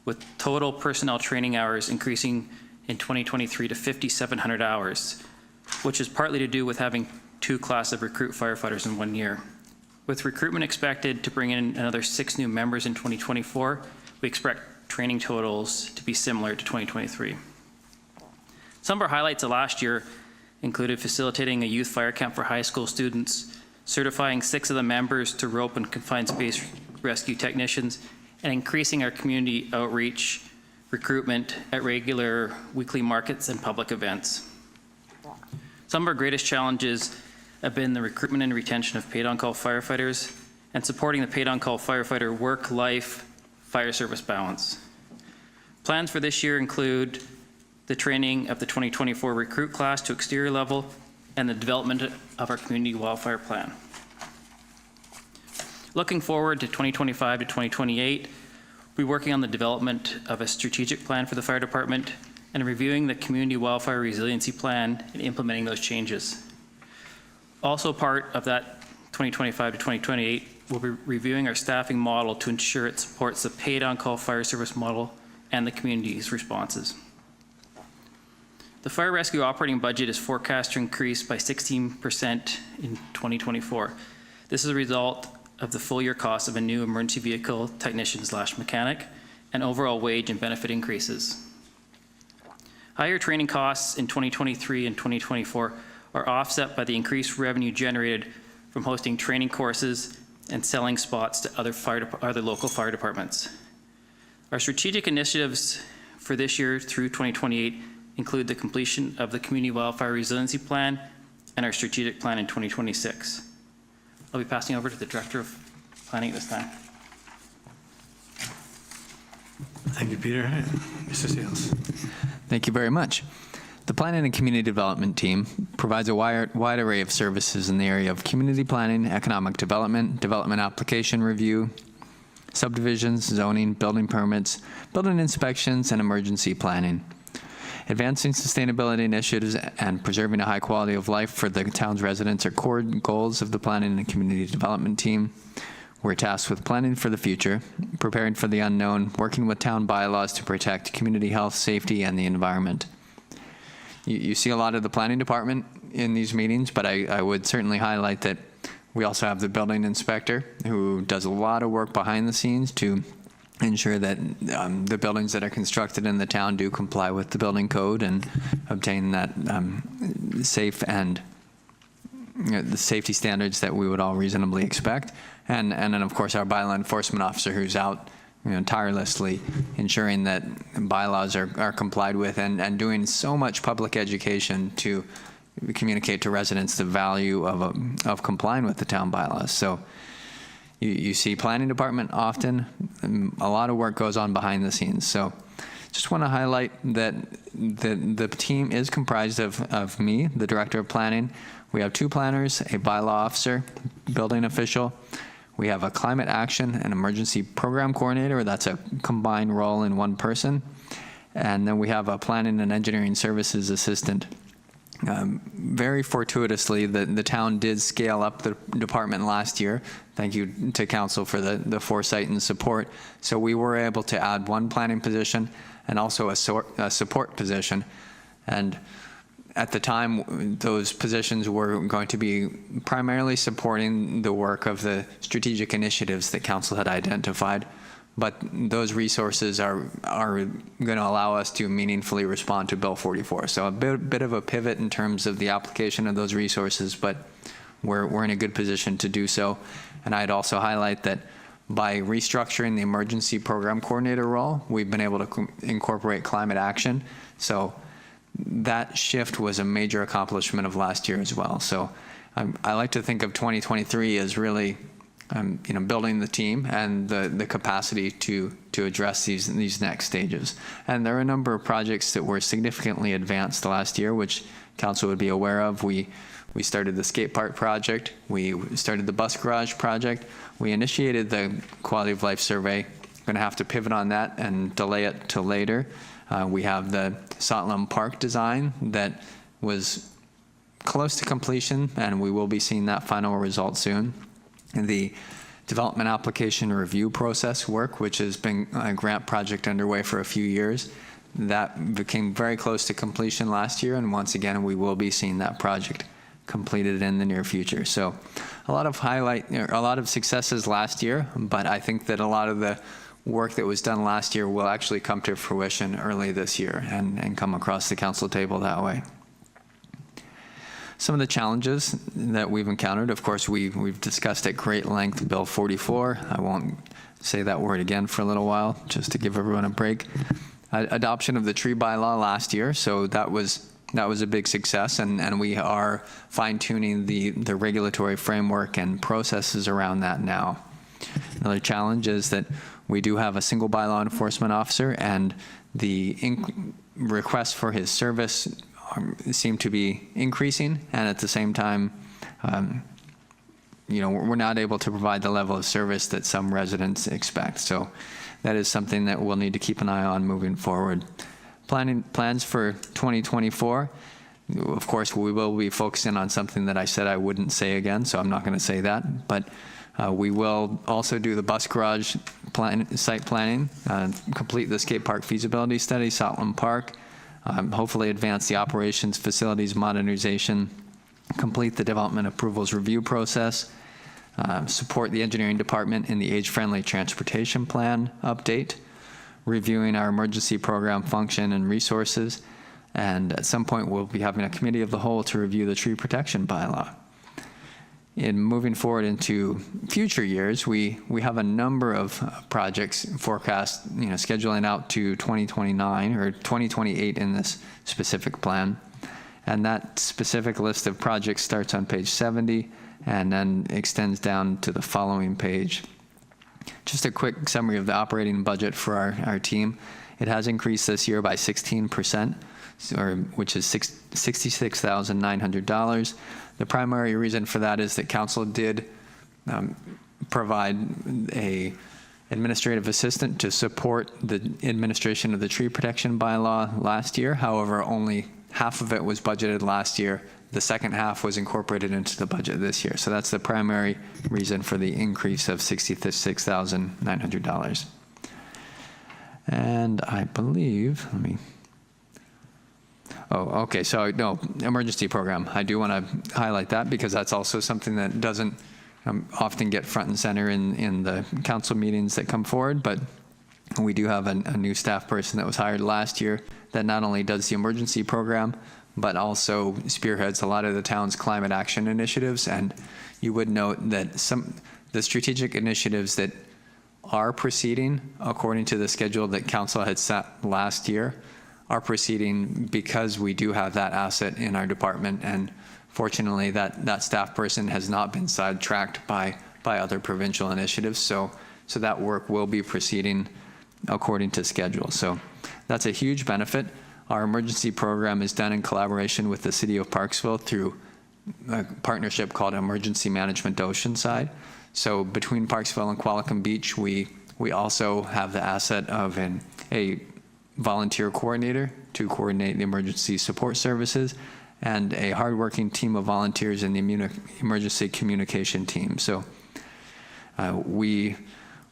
with total personnel training hours increasing in 2023 to 5,700 hours, which is partly to do with having 2 classes of recruit firefighters in 1 year. With recruitment expected to bring in another 6 new members in 2024, we expect training totals to be similar to 2023. Some of our highlights of last year included facilitating a youth fire camp for high school students, certifying 6 of the members to rope and confined space rescue technicians, and increasing our community outreach recruitment at regular weekly markets and public events. Some of our greatest challenges have been the recruitment and retention of paid-on-call firefighters and supporting the paid-on-call firefighter work-life fire service balance. Plans for this year include the training of the 2024 recruit class to exterior level and the development of our community wildfire plan. Looking forward to 2025 to 2028, we're working on the development of a strategic plan for the fire department and reviewing the community wildfire resiliency plan and implementing those changes. Also part of that 2025 to 2028, we'll be reviewing our staffing model to ensure it supports the paid-on-call fire service model and the community's responses. The fire rescue operating budget is forecast to increase by 16% in 2024. This is a result of the full year cost of a new emergency vehicle technician/mechanic and overall wage and benefit increases. Higher training costs in 2023 and 2024 are offset by the increased revenue generated from hosting training courses and selling spots to other local fire departments. Our strategic initiatives for this year through 2028 include the completion of the Community Wildfire Resiliency Plan and our strategic plan in 2026. I'll be passing over to the Director of Planning at this time. Thank you, Peter. Mr. Seals. Thank you very much. The Planning and Community Development team provides a wide array of services in the area of community planning, economic development, development application review, subdivisions, zoning, building permits, building inspections, and emergency planning. Advancing sustainability initiatives and preserving a high quality of life for the town's residents are core goals of the Planning and Community Development team. We're tasked with planning for the future, preparing for the unknown, working with town bylaws to protect community health, safety, and the environment. You see a lot of the planning department in these meetings, but I would certainly highlight that we also have the building inspector who does a lot of work behind the scenes to ensure that the buildings that are constructed in the town do comply with the building code and obtain that safe and the safety standards that we would all reasonably expect. And then, of course, our bylaw enforcement officer who's out tirelessly ensuring that bylaws are complied with and doing so much public education to communicate to residents the value of complying with the town bylaws. So you see planning department often, a lot of work goes on behind the scenes. So just want to highlight that the team is comprised of me, the Director of Planning. We have 2 planners, a bylaw officer, building official. We have a climate action and emergency program coordinator. That's a combined role in one person. And then we have a planning and engineering services assistant. Very fortuitously, the town did scale up the department last year. Thank you to council for the foresight and support. So we were able to add 1 planning position and also a support position. And at the time, those positions were going to be primarily supporting the work of the strategic initiatives that council had identified. But those resources are going to allow us to meaningfully respond to Bill 44. So a bit of a pivot in terms of the application of those resources, but we're in a good position to do so. And I'd also highlight that by restructuring the emergency program coordinator role, we've been able to incorporate climate action. So that shift was a major accomplishment of last year as well. So I like to think of 2023 as really building the team and the capacity to address these next stages. And there are a number of projects that were significantly advanced last year, which council would be aware of. We started the skate park project. We started the bus garage project. We initiated the quality of life survey. Going to have to pivot on that and delay it till later. We have the Sotlam Park design that was close to completion, and we will be seeing that final result soon. And the development application review process work, which has been a grant project underway for a few years, that became very close to completion last year, and once again, we will be seeing that project completed in the near future. So a lot of successes last year, but I think that a lot of the work that was done last year will actually come to fruition early this year and come across the council table that way. Some of the challenges that we've encountered, of course, we've discussed at great length Bill 44. I won't say that word again for a little while, just to give everyone a break. Adoption of the tree bylaw last year, so that was a big success, and we are fine-tuning the regulatory framework and processes around that now. Another challenge is that we do have a single bylaw enforcement officer, and the requests for his service seem to be increasing, and at the same time, we're not able to provide the level of service that some residents expect. So that is something that we'll need to keep an eye on moving forward. Plans for 2024, of course, we will be focusing on something that I said I wouldn't say again, so I'm not going to say that, but we will also do the bus garage site planning, complete the skate park feasibility study, Sotlam Park, hopefully advance the operations facilities modernization, complete the development approvals review process, support the engineering department in the age-friendly transportation plan update, reviewing our emergency program function and resources, and at some point we'll be having a committee of the whole to review the tree protection bylaw. In moving forward into future years, we have a number of projects forecast, scheduling out to 2029 or 2028 in this specific plan. And that specific list of projects starts on page 70 and then extends down to the following page. Just a quick summary of the operating budget for our team. It has increased this year by 16%, which is $66,900. The primary reason for that is that council did provide a administrative assistant to support the administration of the tree protection bylaw last year. However, only half of it was budgeted last year. The second half was incorporated into the budget this year. So that's the primary reason for the increase of $66,900. And I believe, so no, emergency program. I do want to highlight that because that's also something that doesn't often get front and center in the council meetings that come forward, but we do have a new staff person that was hired last year that not only does the emergency program, but also spearheads a lot of the town's climate action initiatives. And you would note that the strategic initiatives that are proceeding according to the schedule that council had set last year are proceeding because we do have that asset in our department. And fortunately, that staff person has not been sidetracked by other provincial initiatives. So that work will be proceeding according to schedule. So that's a huge benefit. Our emergency program is done in collaboration with the City of Parksville through a partnership called Emergency Management Oceanside. So between Parksville and Qualicum Beach, we also have the asset of a volunteer coordinator to coordinate the emergency support services and a hardworking team of volunteers in the emergency communication team. So we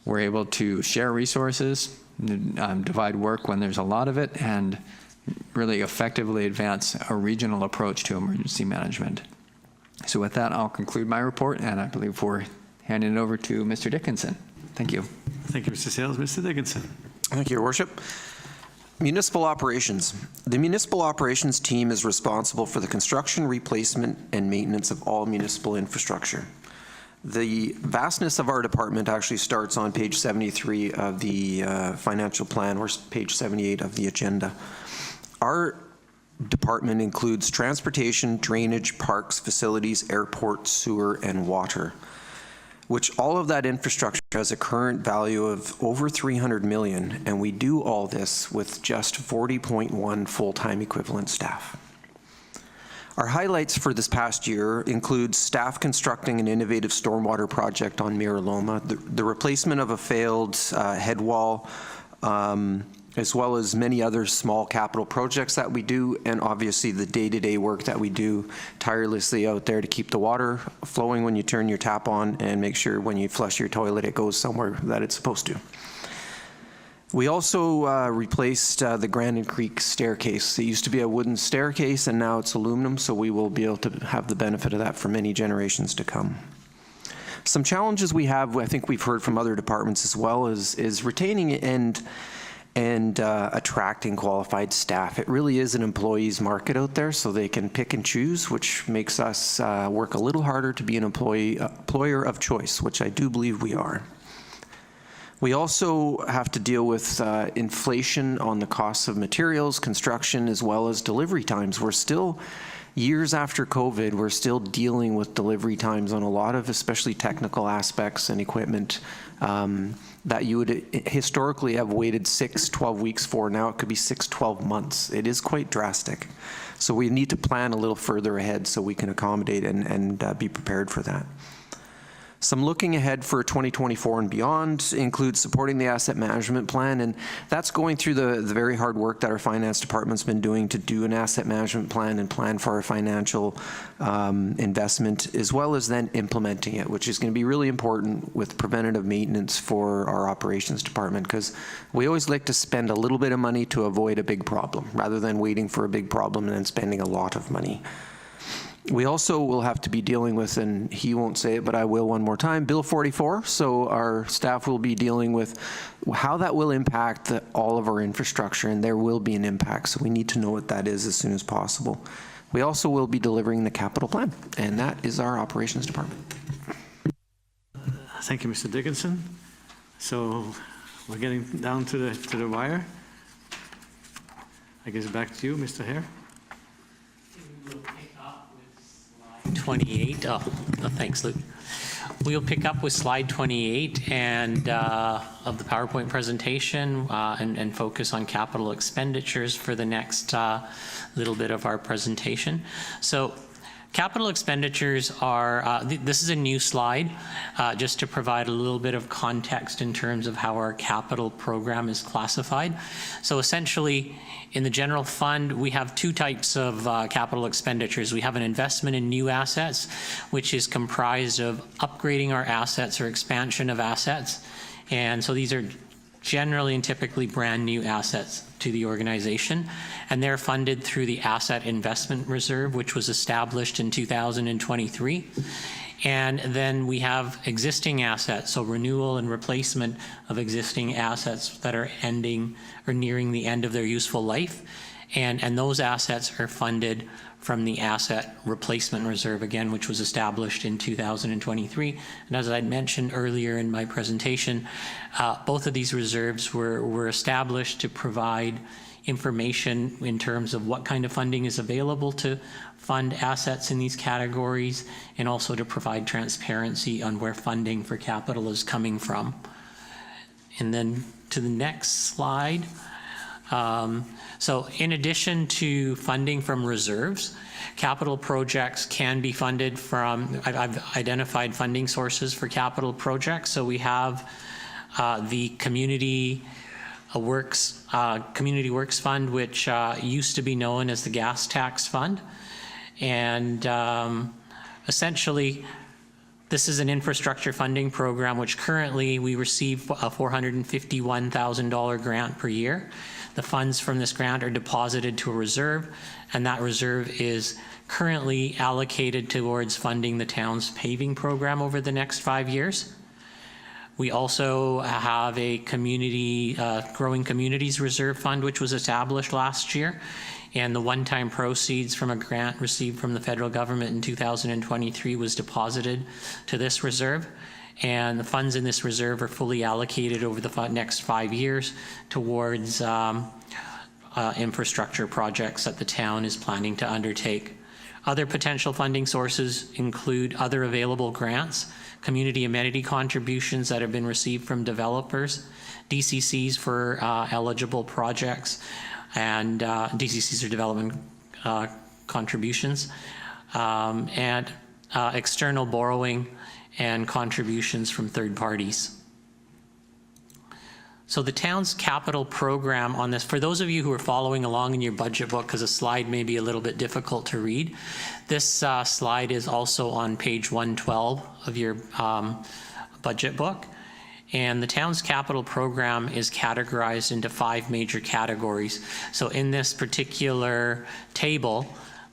were able to share resources, divide work when there's a lot of it, and really effectively advance a regional approach to emergency management. So with that, I'll conclude my report, and I believe we're handing it over to Mr. Dickinson. Thank you. Thank you, Mr. Sales. Mr. Dickinson. Thank you, Your Worship. Municipal operations. The municipal operations team is responsible for the construction, replacement, and maintenance of all municipal infrastructure. The vastness of our department actually starts on page 73 of the financial plan, or page 78 of the agenda. Our department includes transportation, drainage, parks, facilities, airport, sewer, and water, which all of that infrastructure has a current value of over $300 million, and we do all this with just 40.1 full-time equivalent staff. Our highlights for this past year include staff constructing an innovative stormwater project on Mira Loma, the replacement of a failed head wall, as well as many other small capital projects that we do, and obviously the day-to-day work that we do tirelessly out there to keep the water flowing when you turn your tap on and make sure when you flush your toilet it goes somewhere that it's supposed to. We also replaced the Grandin Creek staircase. It used to be a wooden staircase and now it's aluminum, so we will be able to have the benefit of that for many generations to come. Some challenges we have, I think we've heard from other departments as well, is retaining and attracting qualified staff. It really is an employee's market out there, so they can pick and choose, which makes us work a little harder to be an employer of choice, which I do believe we are. We also have to deal with inflation on the costs of materials, construction, as well as delivery times. We're still, years after COVID, we're still dealing with delivery times on a lot of especially technical aspects and equipment that you would historically have waited 6-12 weeks for. Now it could be 6-12 months. It is quite drastic. So we need to plan a little further ahead so we can accommodate and be prepared for that. Some looking ahead for 2024 and beyond includes supporting the asset management plan, and that's going through the very hard work that our finance department's been doing to do an asset management plan and plan for our financial investment, as well as then implementing it, which is going to be really important with preventative maintenance for our operations department, because we always like to spend a little bit of money to avoid a big problem, rather than waiting for a big problem and then spending a lot of money. We also will have to be dealing with, and he won't say it, but I will one more time, Bill 44. So our staff will be dealing with how that will impact all of our infrastructure, and there will be an impact. So we need to know what that is as soon as possible. We also will be delivering the capital plan, and that is our operations department. Thank you, Mr. Dickinson. So we're getting down to the wire. I guess back to you, Mr. Hare. 28. Oh, thanks, Luke. We'll pick up with slide 28 and of the PowerPoint presentation and focus on capital expenditures for the next little bit of our presentation. So capital expenditures are, this is a new slide, just to provide a little bit of context in terms of how our capital program is classified. So essentially, in the general fund, we have two types of capital expenditures. We have an investment in new assets, which is comprised of upgrading our assets or expansion of assets. And so these are generally and typically brand new assets to the organization, and they're funded through the Asset Investment Reserve, which was established in 2023. And then we have existing assets, so renewal and replacement of existing assets that are ending or nearing the end of their useful life. And those assets are funded from the Asset Replacement Reserve, again, which was established in 2023. And as I mentioned earlier in my presentation, both of these reserves were established to provide information in terms of what kind of funding is available to fund assets in these categories, and also to provide transparency on where funding for capital is coming from. And then to the next slide. So in addition to funding from reserves, capital projects can be funded from, I've identified funding sources for capital projects. So we have the Community Works Fund, which used to be known as the Gas Tax Fund. And essentially, this is an infrastructure funding program, which currently we receive a $451,000 grant per year. The funds from this grant are deposited to a reserve, and that reserve is currently allocated towards funding the town's paving program over the next 5 years. We also have a Growing Communities Reserve Fund, which was established last year, and the one-time proceeds from a grant received from the federal government in 2023 was deposited to this reserve. And the funds in this reserve are fully allocated over the next 5 years towards infrastructure projects that the town is planning to undertake. Other potential funding sources include other available grants, community amenity contributions that have been received from developers, DCCs for eligible projects, and DCCs are development contributions, and external borrowing and contributions from third parties. So the town's capital program on this, for those of you who are following along in your budget book, because a slide may be a little bit difficult to read, this slide is also on page 112 of your budget book. And the town's capital program is categorized into 5 major categories. So in this particular table,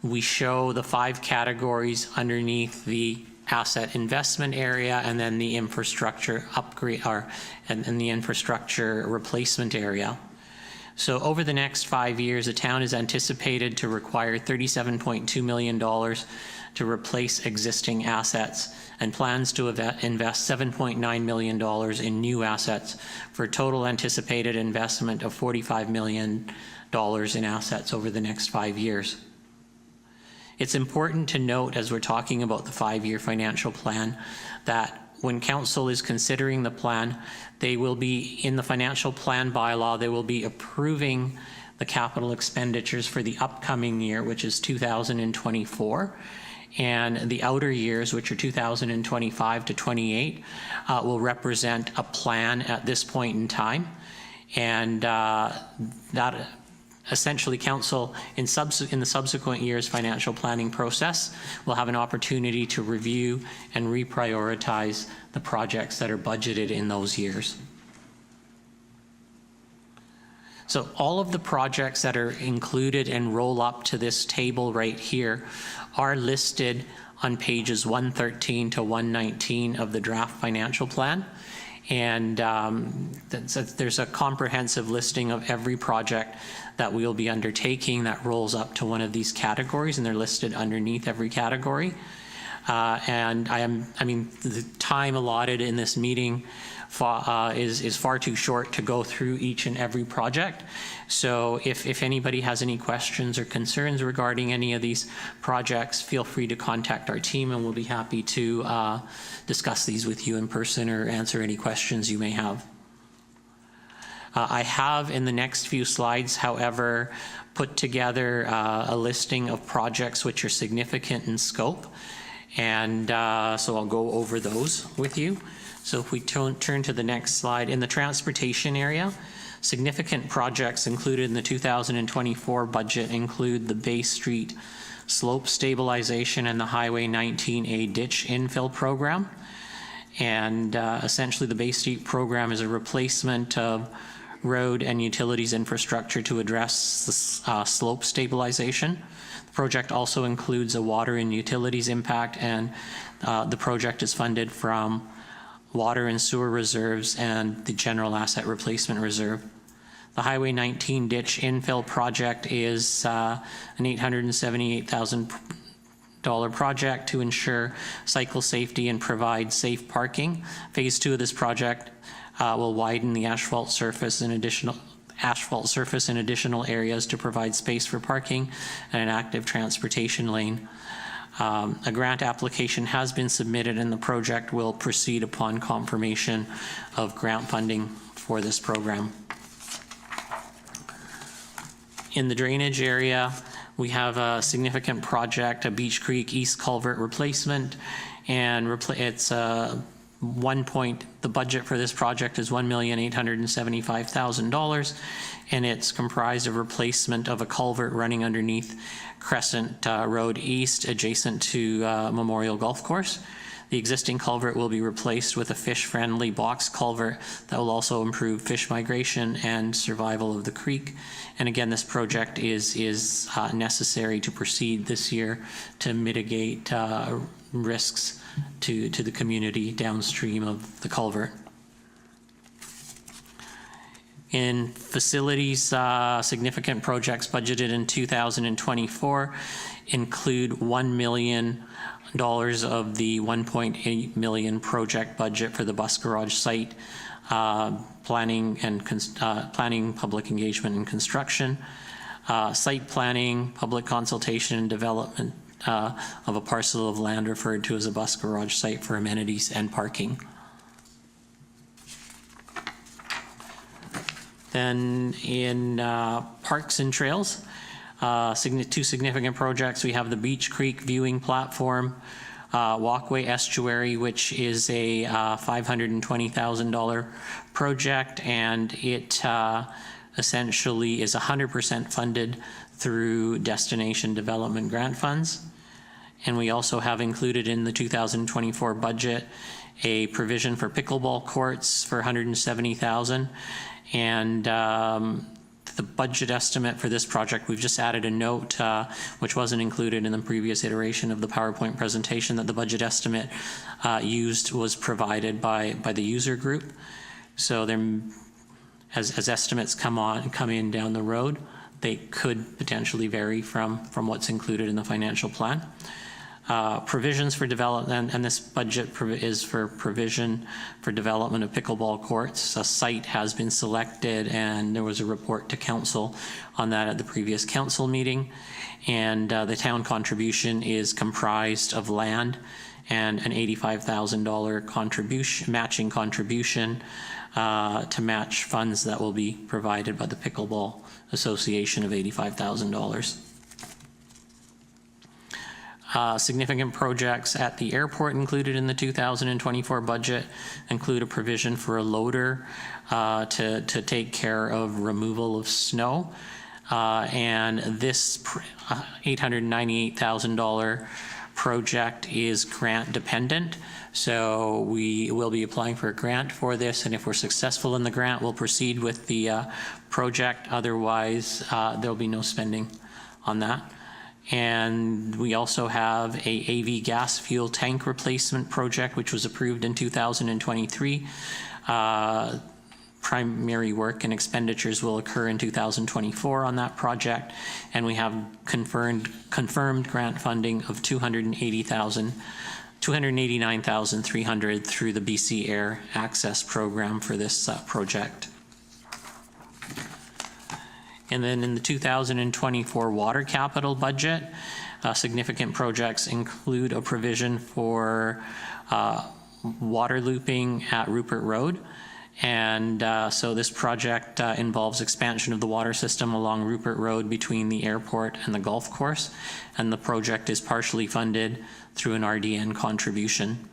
we show the 5 categories underneath the asset investment area and then the infrastructure upgrade and the infrastructure replacement area. So over the next 5 years, the town is anticipated to require $37.2 million to replace existing assets and plans to invest $7.9 million in new assets for a total anticipated investment of $45 million in assets over the next 5 years. It's important to note, as we're talking about the 5-year financial plan, that when council is considering the plan, they will be, in the financial plan bylaw, they will be approving the capital expenditures for the upcoming year, which is 2024. And the outer years, which are 2025 to 28, will represent a plan at this point in time. And that essentially council in the subsequent year's financial planning process will have an opportunity to review and reprioritize the projects that are budgeted in those years. So all of the projects that are included and roll up to this table right here are listed on pages 113 to 119 of the draft financial plan. And there's a comprehensive listing of every project that we'll be undertaking that rolls up to one of these categories, and they're listed underneath every category. And the time allotted in this meeting is far too short to go through each and every project. So if anybody has any questions or concerns regarding any of these projects, feel free to contact our team and we'll be happy to discuss these with you in person or answer any questions you may have. I have in the next few slides, however, put together a listing of projects which are significant in scope. And so I'll go over those with you. So if we turn to the next slide, in the transportation area, significant projects included in the 2024 budget include the Bay Street slope stabilization and the Highway 19A ditch infill program. And essentially the Bay Street program is a replacement of road and utilities infrastructure to address the slope stabilization. The project also includes a water and utilities impact, and the project is funded from water and sewer reserves and the general asset replacement reserve. The Highway 19 ditch infill project is an $878,000 project to ensure cycle safety and provide safe parking. Phase 2 of this project will widen the asphalt surface in additional areas to provide space for parking and an active transportation lane. A grant application has been submitted and the project will proceed upon confirmation of grant funding for this program. In the drainage area, we have a significant project, a Beach Creek East Culvert replacement, and it's the budget for this project is $1,875,000, and it's comprised of replacement of a culvert running underneath Crescent Road East, adjacent to Memorial Golf Course. The existing culvert will be replaced with a fish-friendly box culvert that will also improve fish migration and survival of the creek. And again, this project is necessary to proceed this year to mitigate risks to the community downstream of the culvert. In facilities, significant projects budgeted in 2024 include $1 million of the $1.8 million project budget for the bus garage site, planning, public engagement, and construction. site planning, public consultation, and development of a parcel of land referred to as a bus garage site for amenities and parking. Then in parks and trails, two significant projects. We have the Beach Creek viewing platform, Walkway Estuary, which is a $520,000 project, and it essentially is 100% funded through Destination Development Grant Funds. And we also have included in the 2024 budget a provision for pickleball courts for $170,000. And the budget estimate for this project, we've just added a note, which wasn't included in the previous iteration of the PowerPoint presentation, that the budget estimate used was provided by the user group. So there, as estimates come in down the road, they could potentially vary from what's included in the financial plan. Provisions for development, and this budget is for provision for development of pickleball courts. A site has been selected, and there was a report to council on that at the previous council meeting. And the town contribution is comprised of land and an $85,000 contribution, matching contribution to match funds that will be provided by the Pickleball Association of $85,000. Significant projects at the airport included in the 2024 budget include a provision for a loader to take care of removal of snow. And this $898,000 project is grant dependent. So we will be applying for a grant for this, and if we're successful in the grant, we'll proceed with the project. Otherwise, there'll be no spending on that. And we also have a AV gas fuel tank replacement project, which was approved in 2023. Primary work and expenditures will occur in 2024 on that project, and we have confirmed grant funding of $289,300 through the BC Air Access Program for this project. And then in the 2024 water capital budget, significant projects include a provision for water looping at Rupert Road. And so this project involves expansion of the water system along Rupert Road between the airport and the golf course. And the project is partially funded through an RDN contribution.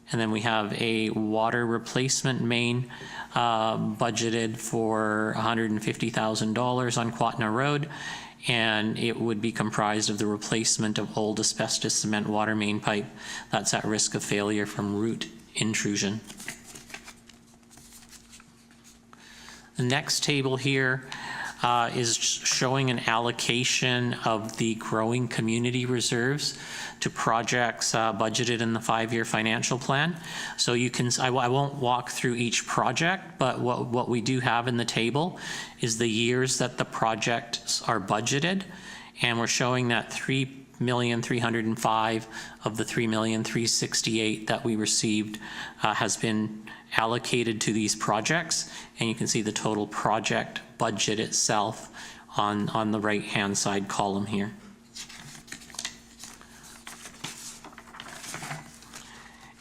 And then we have a water replacement main budgeted for $150,000 on Quatna Road, and it would be comprised of the replacement of old asbestos cement water main pipe that's at risk of failure from root intrusion. The next table here is showing an allocation of the growing community reserves to projects budgeted in the 5-year financial plan. So you can, I won't walk through each project, but what we do have in the table is the years that the projects are budgeted, and we're showing that $3,305,000 of the $3,368,000 that we received has been allocated to these projects, and you can see the total project budget itself on the right-hand side column here.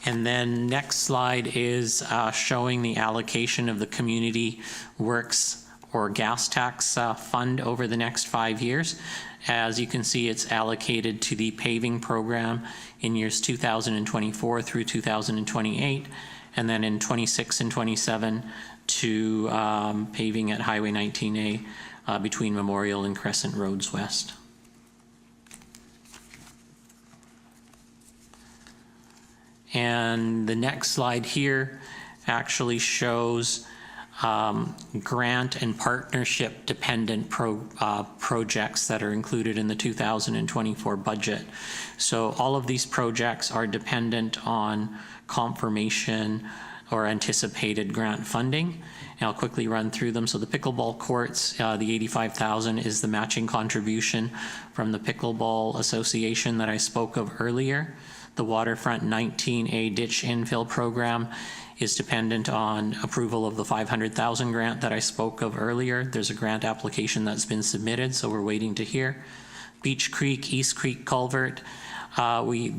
And then next slide is showing the allocation of the Community Works or gas tax fund over the next 5 years. As you can see, it's allocated to the paving program in years 2024 through 2028, and then in 26 and 27 to paving at Highway 19A between Memorial and Crescent Roads West. And the next slide here actually shows grant and partnership dependent projects that are included in the 2024 budget. So all of these projects are dependent on confirmation or anticipated grant funding. And I'll quickly run through them. So the pickleball courts, the $85,000 is the matching contribution from the Pickleball Association that I spoke of earlier. The Waterfront 19A ditch infill program is dependent on approval of the 500,000 grant that I spoke of earlier. There's a grant application that's been submitted, so we're waiting to hear. Beach Creek, East Creek Culvert, we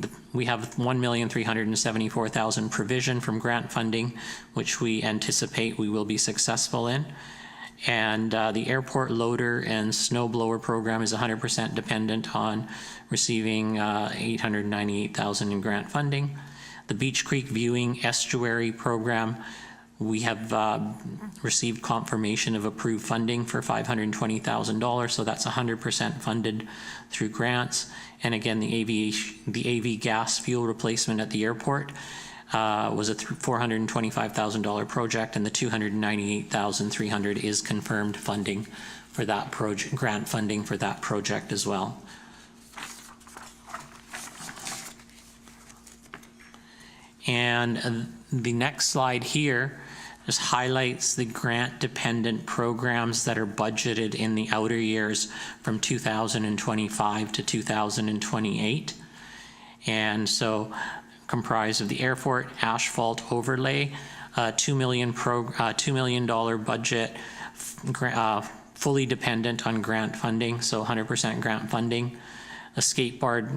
have $1,374,000 provision from grant funding, which we anticipate we will be successful in. And the airport loader and snow blower program is 100% dependent on receiving $898,000 in grant funding. The Beach Creek Viewing Estuary program, we have received confirmation of approved funding for $520,000, so that's 100% funded through grants. And again, the AV gas fuel replacement at the airport was a $425,000 project, and the $298,300 is confirmed funding for that project, grant funding for that project as well. And the next slide here just highlights the grant-dependent programs that are budgeted in the outer years from 2025 to 2028. And so comprised of the airport asphalt overlay, $2 million budget, fully dependent on grant funding, so 100% grant funding. A skate park,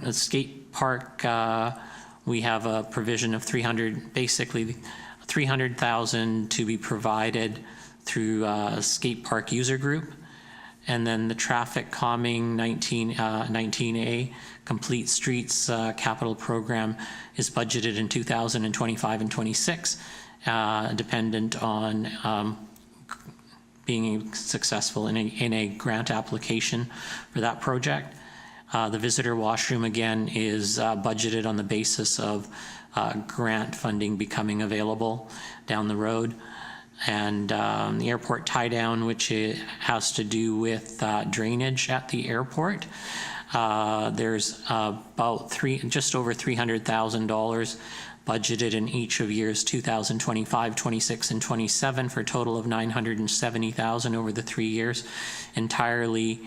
we have a provision of $300,000 to be provided through a skate park user group. And then the traffic calming 19A Complete Streets capital program is budgeted in 2025 and 26, dependent on being successful in a grant application for that project. The visitor washroom, again, is budgeted on the basis of grant funding becoming available down the road. And the airport tie-down, which has to do with drainage at the airport. There's about just over $300,000 budgeted in each of years 2025, 26, and 27 for a total of $970,000 over the 3 years, entirely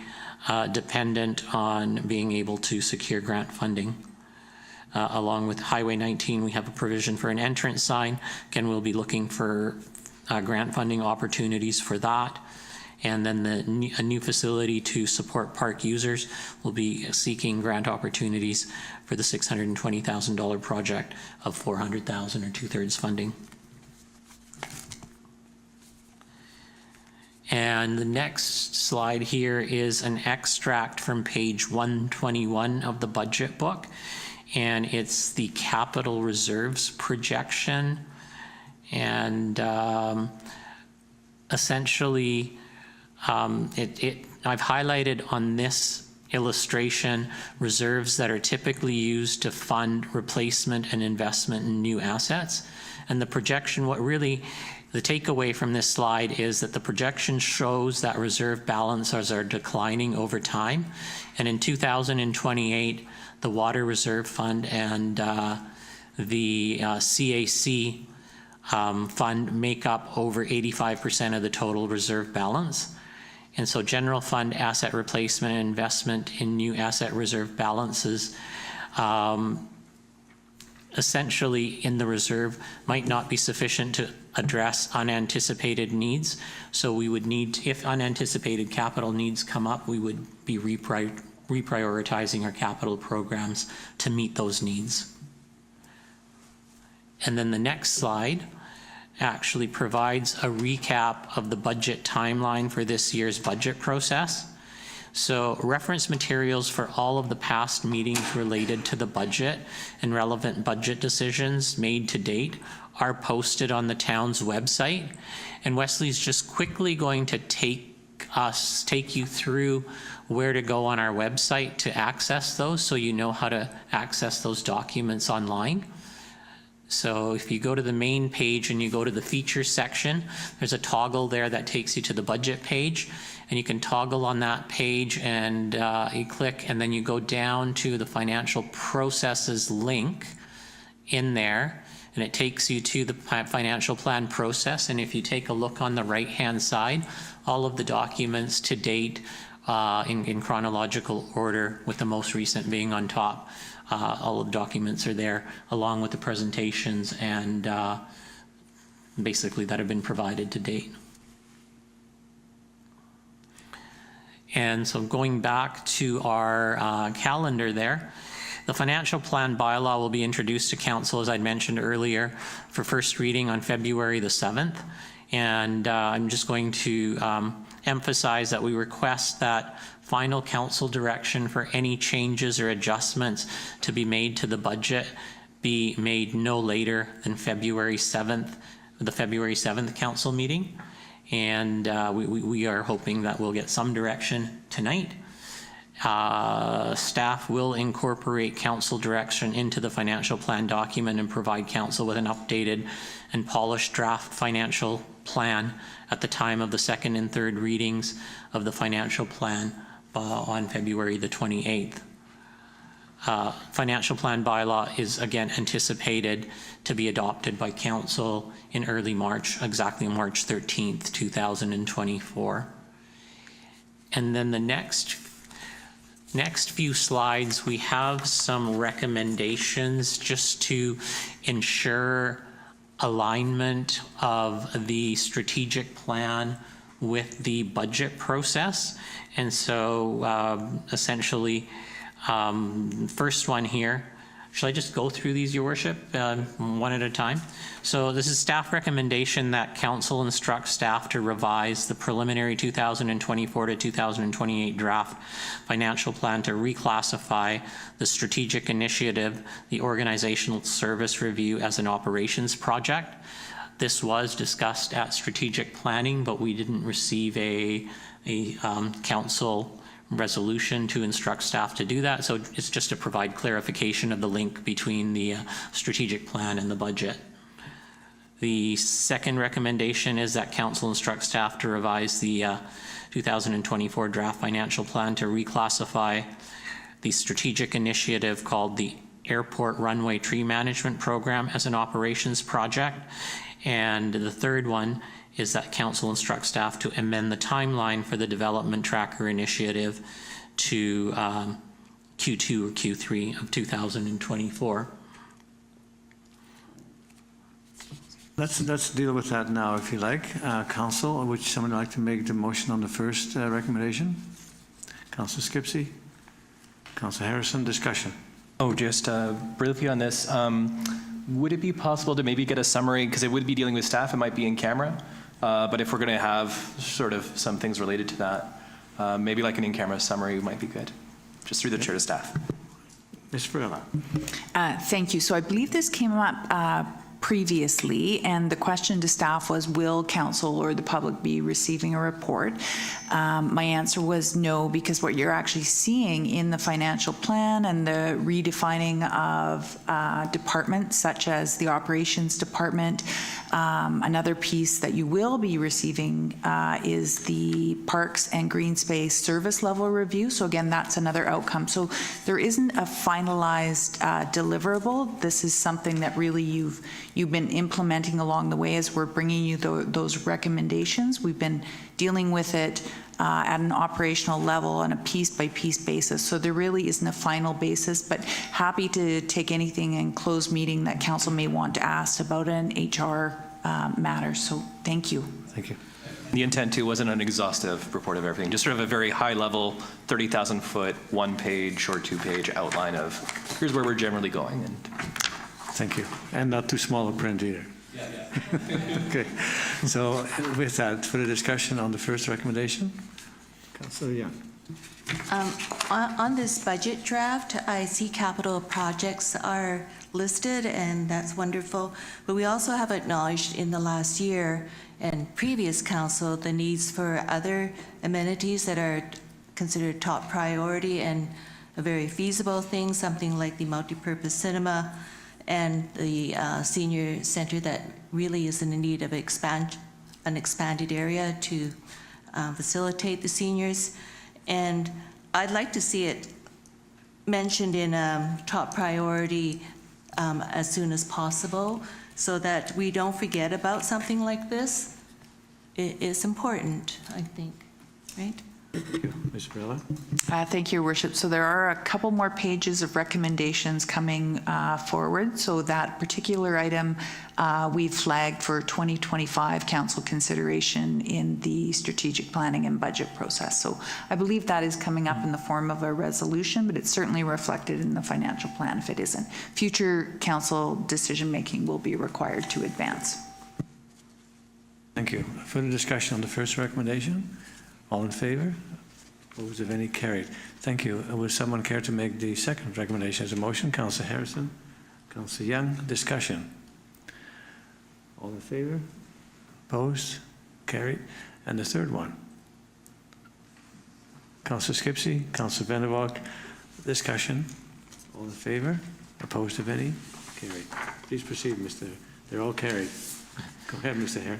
dependent on being able to secure grant funding. Along with Highway 19, we have a provision for an entrance sign. Again, we'll be looking for grant funding opportunities for that. And then a new facility to support park users will be seeking grant opportunities for the $620,000 project of $400,000 or 2/3 funding. And the next slide here is an extract from page 121 of the budget book. And it's the capital reserves projection. And essentially, I've highlighted on this illustration reserves that are typically used to fund replacement and investment in new assets. And the projection, the takeaway from this slide is that the projection shows that reserve balances are declining over time. And in 2028, the Water Reserve Fund and the CAC fund make up over 85% of the total reserve balance. And so general fund asset replacement and investment in new asset reserve balances essentially in the reserve might not be sufficient to address unanticipated needs. So we would need, if unanticipated capital needs come up, we would be reprioritizing our capital programs to meet those needs. And then the next slide actually provides a recap of the budget timeline for this year's budget process. So reference materials for all of the past meetings related to the budget and relevant budget decisions made to date are posted on the town's website. And Wesley's just quickly going to take you through where to go on our website to access those, so you know how to access those documents online. So if you go to the main page and you go to the features section, there's a toggle there that takes you to the budget page, and you can toggle on that page and you click, and then you go down to the financial processes link in there, and it takes you to the financial plan process. And if you take a look on the right hand side, all of the documents to date in chronological order, with the most recent being on top. All of the documents are there, along with the presentations and basically that have been provided to date. And so going back to our calendar there, the financial plan bylaw will be introduced to council, as I'd mentioned earlier, for first reading on February the 7th. And I'm just going to emphasize that we request that final council direction for any changes or adjustments to be made to the budget be made no later than February 7th, the February 7th council meeting. And we are hoping that we'll get some direction tonight. Staff will incorporate council direction into the financial plan document and provide council with an updated and polished draft financial plan at the time of the second and third readings of the financial plan on February the 28th. Financial plan bylaw is again anticipated to be adopted by council in early March, exactly March 13th, 2024. And then the next few slides, we have some recommendations just to ensure alignment of the strategic plan with the budget process. And so essentially, first one here, shall I just go through these, Your Worship, one at a time? So this is staff recommendation that council instructs staff to revise the preliminary 2024 to 2028 draft financial plan to reclassify the strategic initiative, the organizational service review, as an operations project. This was discussed at strategic planning, but we didn't receive a council resolution to instruct staff to do that. So it's just to provide clarification of the link between the strategic plan and the budget. The second recommendation is that council instructs staff to revise the 2024 draft financial plan to reclassify the strategic initiative called the Airport Runway Tree Management Program as an operations project. And the third one is that council instructs staff to amend the timeline for the development tracker initiative to Q2 or Q3 of 2024. Let's deal with that now, if you like. Council, would someone like to make the motion on the first recommendation? Councillor Skipsey, Councillor Harrison, discussion. Oh, just briefly on this, would it be possible to maybe get a summary, because it would be dealing with staff, it might be in camera, but if we're going to have sort of some things related to that, maybe like an in-camera summary might be good, just through the chair to staff. Ms. Ferrella. Thank you. So I believe this came up previously, and the question to staff was, will council or the public be receiving a report? My answer was no, because what you're actually seeing in the financial plan and the redefining of departments such as the operations department, another piece that you will be receiving is the parks and green space service level review. So again, that's another outcome. So there isn't a finalized deliverable. This is something that really you've been implementing along the way as we're bringing you those recommendations. We've been dealing with it at an operational level on a piece-by-piece basis. So there really isn't a final basis, but happy to take anything in closed meeting that council may want to ask about an HR matter. So thank you. Thank you. The intent too wasn't an exhaustive report of everything, just sort of a very high level, 30,000 foot, 1 page or 2 page outline of here's where we're generally going. And thank you. And not too small a print either. Yeah. Okay. So with that, for the discussion on the first recommendation, Councillor Young. On this budget draft, I see capital projects are listed, and that's wonderful. But we also have acknowledged in the last year and previous council the needs for other amenities that are considered top priority and a very feasible thing, something like the multipurpose cinema and the senior center that really is in need of an expanded area to facilitate the seniors. And I'd like to see it mentioned in top priority as soon as possible so that we don't forget about something like this. It is important, I think, right? Thank you. Ms. Barilla? Thank you, Your Worship. So there are a couple more pages of recommendations coming forward. So that particular item we've flagged for 2025 council consideration in the strategic planning and budget process. So I believe that is coming up in the form of a resolution, but it's certainly reflected in the financial plan if it isn't. Future council decision-making will be required to advance. Thank you. Further discussion on the first recommendation? All in favor? Opposed, if any? Carried. Thank you. Would someone care to make the second recommendation as a motion? Councillor Harrison? Councillor Young? Discussion? All in favor? Opposed? Carried. And the third one? Councillor Skipsey? Councillor Vanderwalk? Discussion? All in favor? Opposed, if any? Carried. Please proceed, Mr. They're all carried. Go ahead, Mr. Hare.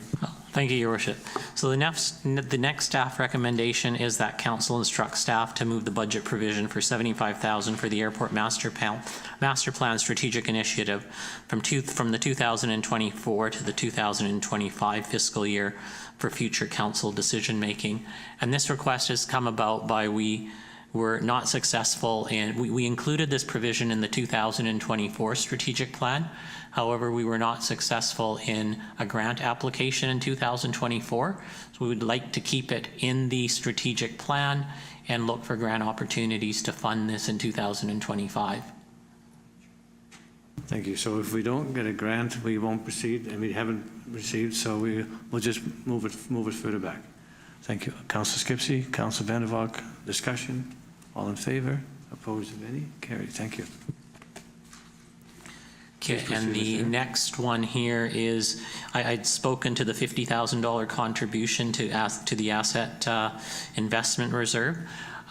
Thank you, Your Worship. So the next staff recommendation is that council instruct staff to move the budget provision for $75,000 for the airport master plan strategic initiative from the 2024 to the 2025 fiscal year for future council decision making. And this request has come about by we were not successful in, we included this provision in the 2024 strategic plan. However, we were not successful in a grant application in 2024. So we would like to keep it in the strategic plan and look for grant opportunities to fund this in 2025. Thank you. So if we don't get a grant, we won't proceed, and we haven't received, so we'll just move it further back. Thank you. Councillor Skipsey, Councillor Vanderwalk, discussion? All in favor? Opposed, if any? Carried. Thank you. Okay, and the next one here is, I'd spoken to the $50,000 contribution to the asset investment reserve.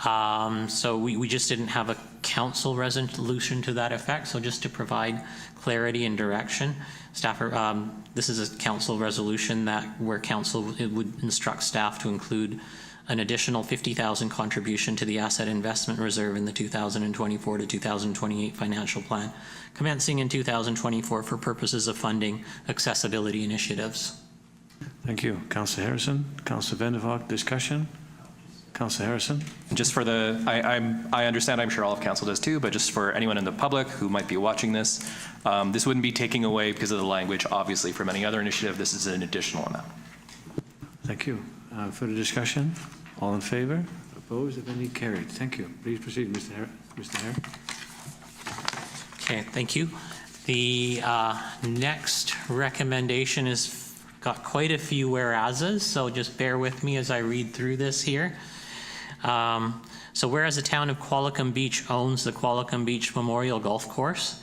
So we just didn't have a council resolution to that effect. So just to provide clarity and direction, staff this is a council resolution where council would instruct staff to include an additional $50,000 contribution to the asset investment reserve in the 2024 to 2028 financial plan, commencing in 2024 for purposes of funding accessibility initiatives. Thank you. Councillor Harrison, Councillor Vanderwalk, discussion? Councillor Harrison. Just for the, I understand, I'm sure all of council does too, but just for anyone in the public who might be watching this, this wouldn't be taking away because of the language, obviously, from any other initiative. This is an additional amount. Thank you. Further discussion? All in favor? Opposed, if any? Carried. Thank you. Please proceed, Mr. Hare. Okay, thank you. The next recommendation has got quite a few whereases, so just bear with me as I read through this here. So whereas the town of Qualicum Beach owns the Qualicum Beach Memorial Golf Course,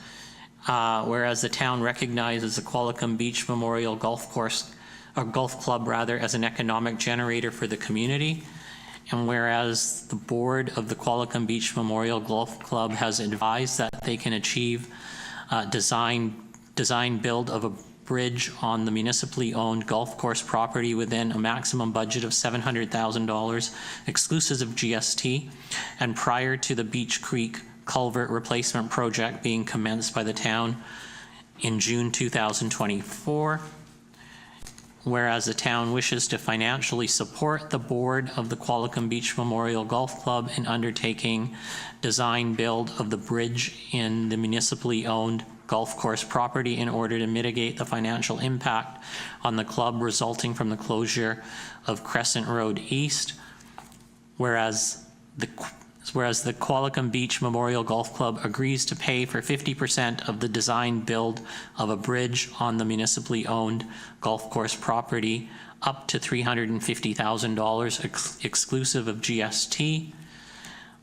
whereas the town recognizes the Qualicum Beach Memorial Golf Course, or golf club rather, as an economic generator for the community, and whereas the board of the Qualicum Beach Memorial Golf Club has advised that they can achieve design build of a bridge on the municipally owned golf course property within a maximum budget of $700,000 exclusive of GST, and prior to the Beach Creek culvert replacement project being commenced by the town in June 2024. Whereas the town wishes to financially support the board of the Qualicum Beach Memorial Golf Club in undertaking design build of the bridge in the municipally owned golf course property in order to mitigate the financial impact on the club resulting from the closure of Crescent Road East. Whereas the Qualicum Beach Memorial Golf Club agrees to pay for 50% of the design build of a bridge on the municipally owned golf course property up to $350,000 exclusive of GST.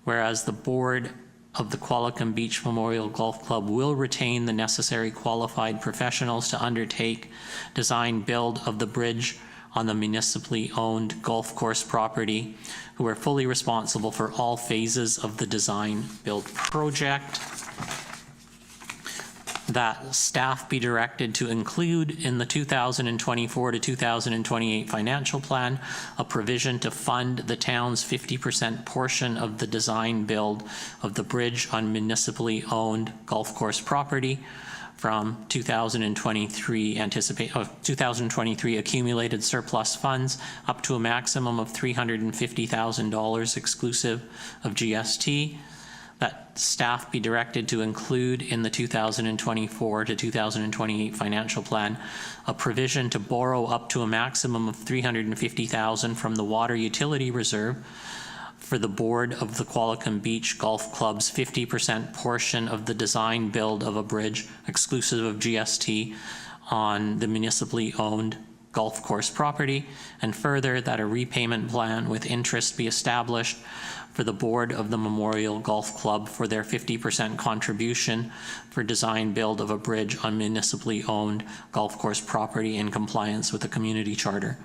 Whereas the board of the Qualicum Beach Memorial Golf Club will retain the necessary qualified professionals to undertake design build of the bridge on the municipally owned golf course property, who are fully responsible for all phases of the design build project. That staff be directed to include in the 2024 to 2028 financial plan a provision to fund the town's 50% portion of the design build of the bridge on municipally owned golf course property from 2023 accumulated surplus funds up to a maximum of $350,000 exclusive of GST. That staff be directed to include in the 2024 to 2028 financial plan a provision to borrow up to a maximum of $350,000 from the Water Utility Reserve for the board of the Qualicum Beach Golf Club's 50% portion of the design build of a bridge exclusive of GST on the municipally owned golf course property, and further that a repayment plan with interest be established for the board of the Memorial Golf Club for their 50% contribution for design build of a bridge on municipally owned golf course property in compliance with the community charter.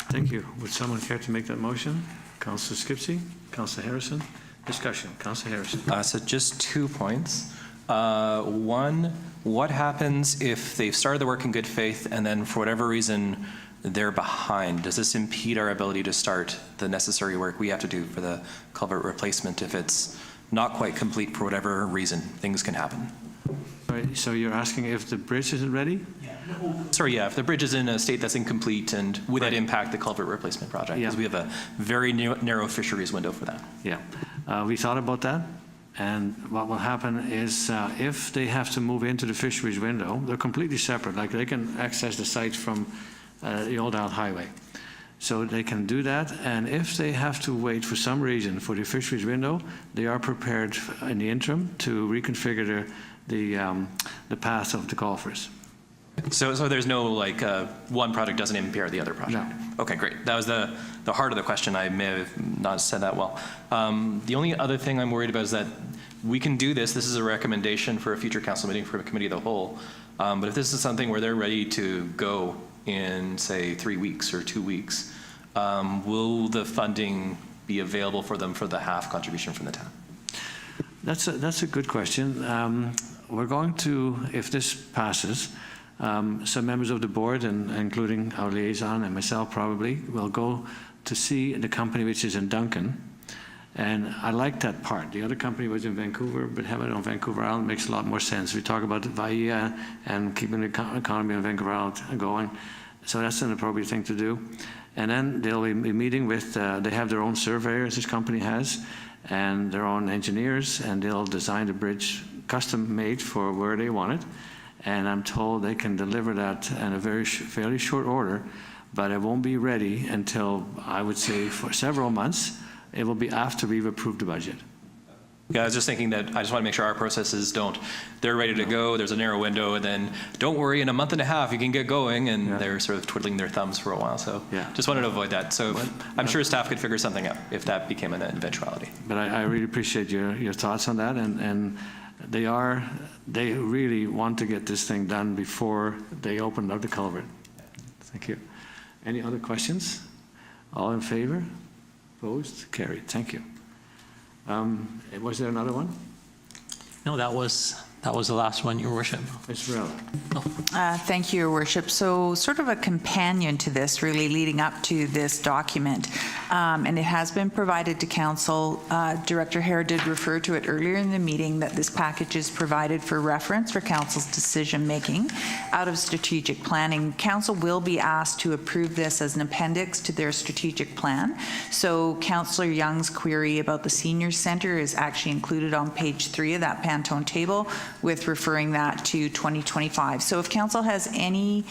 Thank you. Would someone care to make that motion? Councillor Skipsey, Councillor Harrison. Discussion. Councillor Harrison. So just 2 points. One, what happens if they've started the work in good faith and then for whatever reason they're behind? Does this impede our ability to start the necessary work we have to do for the culvert replacement if it's not quite complete for whatever reason? Things can happen. Right, so you're asking if the bridge isn't ready? Sorry, yeah, if the bridge is in a state that's incomplete, and would that impact the culvert replacement project? Because we have a very narrow fisheries window for that. Yeah, we thought about that. And what will happen is if they have to move into the fisheries window, they're completely separate. Like they can access the site from the Old Isle Highway. So they can do that. And if they have to wait for some reason for the fisheries window, they are prepared in the interim to reconfigure the path of the golfers. So there's no like one project doesn't impair the other project? No. Okay, great. That was the heart of the question. I may have not said that well. The only other thing I'm worried about is that we can do this. This is a recommendation for a future council meeting for a committee of the whole. But if this is something where they're ready to go in, say, 3 weeks or 2 weeks, will the funding be available for them for the half contribution from the town? That's a good question. We're going to, if this passes, some members of the board, and including our liaison and myself probably, will go to see the company which is in Duncan. And I like that part. The other company was in Vancouver, but having it on Vancouver Island makes a lot more sense. We talk about VAIA and keeping the economy on Vancouver Island going. So that's an appropriate thing to do. And then they'll be meeting with, they have their own surveyors, this company has, and their own engineers, and they'll design the bridge custom made for where they want it. And I'm told they can deliver that in a fairly short order, but it won't be ready until, I would say, for several months. It will be after we've approved the budget. Yeah, I was just thinking that I just want to make sure our processes they're ready to go, there's a narrow window, and then don't worry, in a month and a half you can get going, and they're sort of twiddling their thumbs for a while. So just wanted to avoid that. So I'm sure staff could figure something out if that became an eventuality. But I really appreciate your thoughts on that, and they really want to get this thing done before they open up the culvert. Thank you. Any other questions? All in favor? Opposed? Carried. Thank you. Was there another one? No, that was the last one, Your Worship. Ms. Varela. Thank you, Your Worship. So sort of a companion to this, really leading up to this document, and it has been provided to Council. Director Hare did refer to it earlier in the meeting that this package is provided for reference for Council's decision-making out of strategic planning. Council will be asked to approve this as an appendix to their strategic plan. So Councillor Young's query about the Senior Centre is actually included on page 3 of that Pantone table, with referring that to 2025. So if Council has any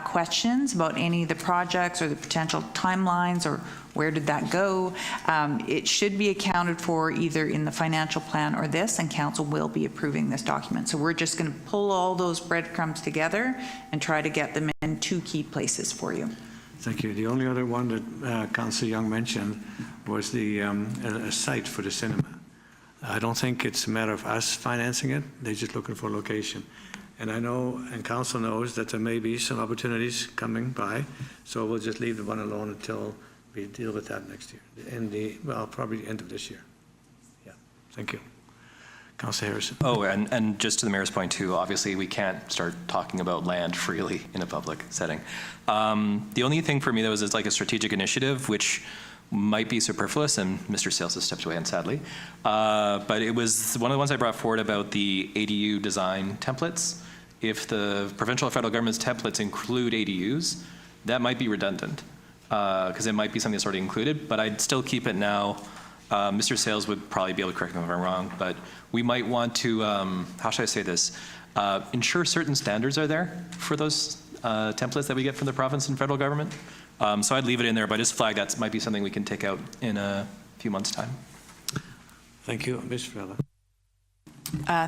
questions about any of the projects or the potential timelines or where did that go, it should be accounted for either in the financial plan or this, and Council will be approving this document. So we're just going to pull all those breadcrumbs together and try to get them in 2 key places for you. Thank you. The only other one that Councillor Young mentioned was the a site for the cinema. I don't think it's a matter of us financing it. They're just looking for a location. And I know, and Council knows, that there may be some opportunities coming by, so we'll just leave the one alone until we deal with that next year, probably the end of this year. Yeah, thank you. Councillor Harrison. Oh, and just to the Mayor's point too, obviously we can't start talking about land freely in a public setting. The only thing for me that was it's like a strategic initiative, which might be superfluous, and Mr. Sales has stepped away, sadly. But it was one of the ones I brought forward about the ADU design templates. If the provincial or federal government's templates include ADUs, that might be redundant, because it might be something that's already included, but I'd still keep it now. Mr. Sales would probably be able to correct me if I'm wrong, but we might want to, how should I say this, ensure certain standards are there for those templates that we get from the province and federal government. So I'd leave it in there, but just flag that might be something we can take out in a few months' time. Thank you. Ms. Vella.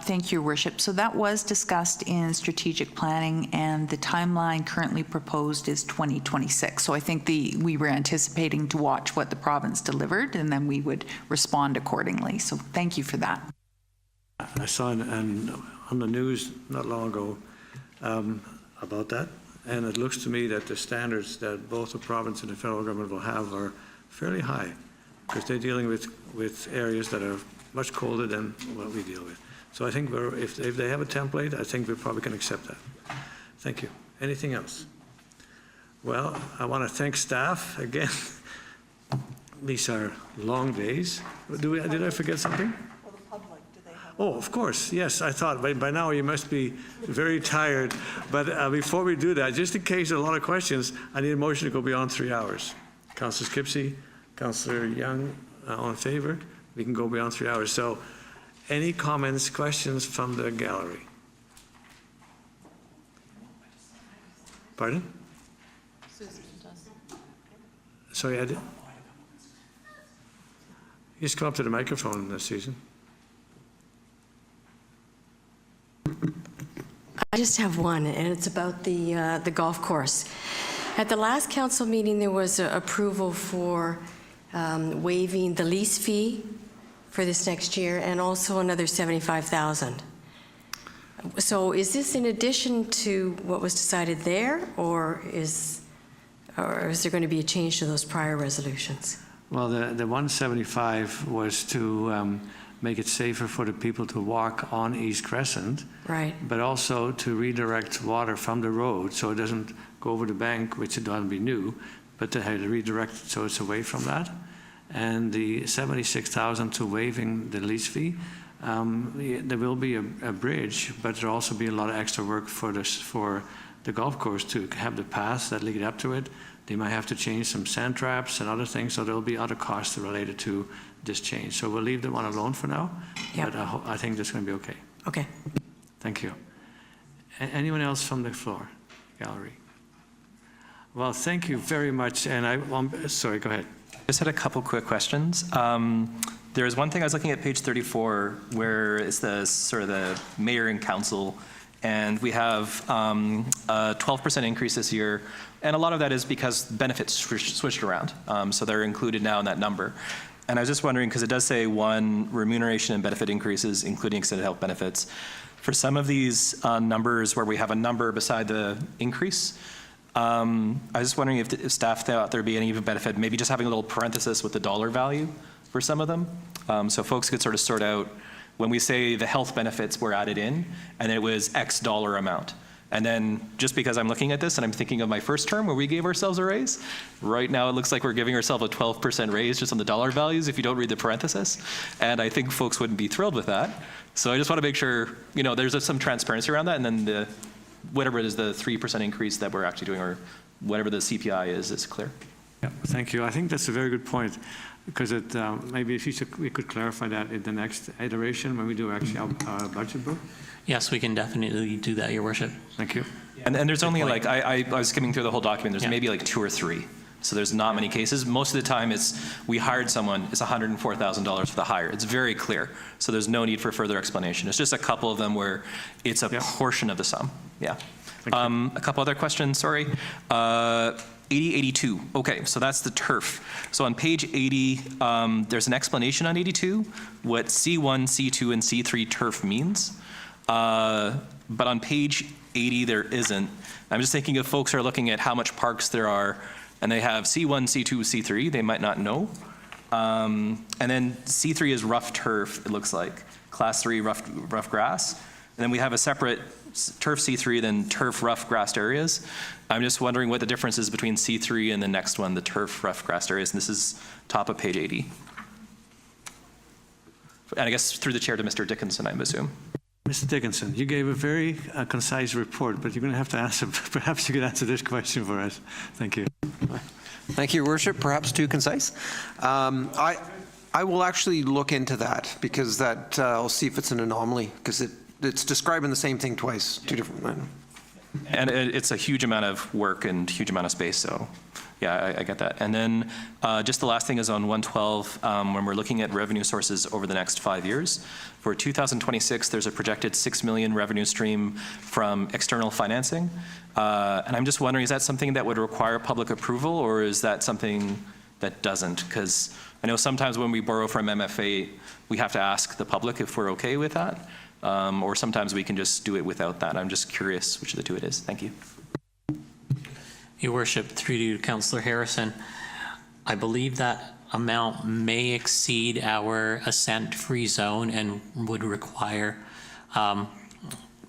Thank you, Your Worship. So that was discussed in strategic planning, and the timeline currently proposed is 2026. So I think we were anticipating to watch what the province delivered, and then we would respond accordingly. So thank you for that. I saw on the news not long ago about that, and it looks to me that the standards that both the province and the federal government will have are fairly high, because they're dealing with areas that are much colder than what we deal with. So I think if they have a template, I think we probably can accept that. Thank you. Anything else? Well, I want to thank staff again. These are long days. Did I forget something? Oh, of course, yes, I thought by now you must be very tired. But before we do that, just in case there are a lot of questions, I need a motion to go beyond 3 hours. Councillor Skipsey, Councillor Young, all in favor? We can go beyond 3 hours. So any comments, questions from the gallery? Pardon? Sorry, I did. Just come up to the microphone, Susan. I just have one, and it's about the golf course. At the last council meeting, there was approval for waiving the lease fee for this next year, and also another $75,000. So is this in addition to what was decided there, or is there going to be a change to those prior resolutions? Well, the 175 was to make it safer for the people to walk on East Crescent. Right. But also to redirect water from the road so it doesn't go over the bank, which it ought to be new, but to redirect it so it's away from that. And the 76,000 to waiving the lease fee, there will be a bridge, but there'll also be a lot of extra work for the golf course to have the paths that lead up to it. They might have to change some sand traps and other things, so there'll be other costs related to this change. So we'll leave the one alone for now, Yep. but I think that's going to be okay. Okay. Thank you. Anyone else from the floor, gallery? Well, thank you very much, and sorry, go ahead. Just had a couple quick questions. There was one thing I was looking at page 34, where it's the sort of the mayor and council, and we have a 12% increase this year, and a lot of that is because benefits switched around, so they're included now in that number. And I was just wondering, because it does say remuneration and benefit increases, including extended health benefits. For some of these numbers where we have a number beside the increase, I was just wondering if staff thought there'd be any benefit, maybe just having a little parenthesis with the dollar value for some of them, so folks could sort of sort out when we say the health benefits were added in, and it was X dollar amount. And then just because I'm looking at this and I'm thinking of my first term where we gave ourselves a raise, right now it looks like we're giving ourselves a 12% raise just on the dollar values if you don't read the parenthesis. And I think folks wouldn't be thrilled with that. So I just want to make sure, there's some transparency around that, and then whatever it is, the 3% increase that we're actually doing, or whatever the CPI is clear. Yeah, thank you. I think that's a very good point, because maybe we could clarify that in the next iteration when we do actually our budget book. Yes, we can definitely do that, Your Worship. Thank you. And there's only I was skimming through the whole document, there's maybe like 2 or 3. So there's not many cases. Most of the time we hired someone, it's $104,000 for the hire. It's very clear. So there's no need for further explanation. It's just a couple of them where it's a portion of the sum. Yeah. A couple other questions, sorry. 8082, okay, so that's the turf. So on page 80, there's an explanation on 82, what C1, C2, and C3 turf means. But on page 80, there isn't. I'm just thinking if folks are looking at how much parks there are, and they have C1, C2, C3, they might not know. And then C3 is rough turf, it looks like. Class 3 rough grass. And then we have a separate turf C3, then turf rough grassed areas. I'm just wondering what the difference is between C3 and the next one, the turf rough grassed areas. And this is top of page 80. And I guess through the chair to Mr. Dickinson, I assume. Mr. Dickinson, you gave a very concise report, but you're going to have to answer, perhaps you could answer this question for us. Thank you. Thank you, Your Worship. Perhaps too concise. I will actually look into that because that I'll see if it's an anomaly because it's describing the same thing twice, two different. And it's a huge amount of work and huge amount of space, so yeah, I get that. And then just the last thing is on 112, when we're looking at revenue sources over the next 5 years. For 2026, there's a projected $6 million revenue stream from external financing. And I'm just wondering, is that something that would require public approval, or is that something that doesn't? Because I know sometimes when we borrow from MFA, we have to ask the public if we're okay with that. Or sometimes we can just do it without that. I'm just curious which of the two it is. Thank you. Your Worship, through you, Councillor Harrison, I believe that amount may exceed our assent-free zone and would require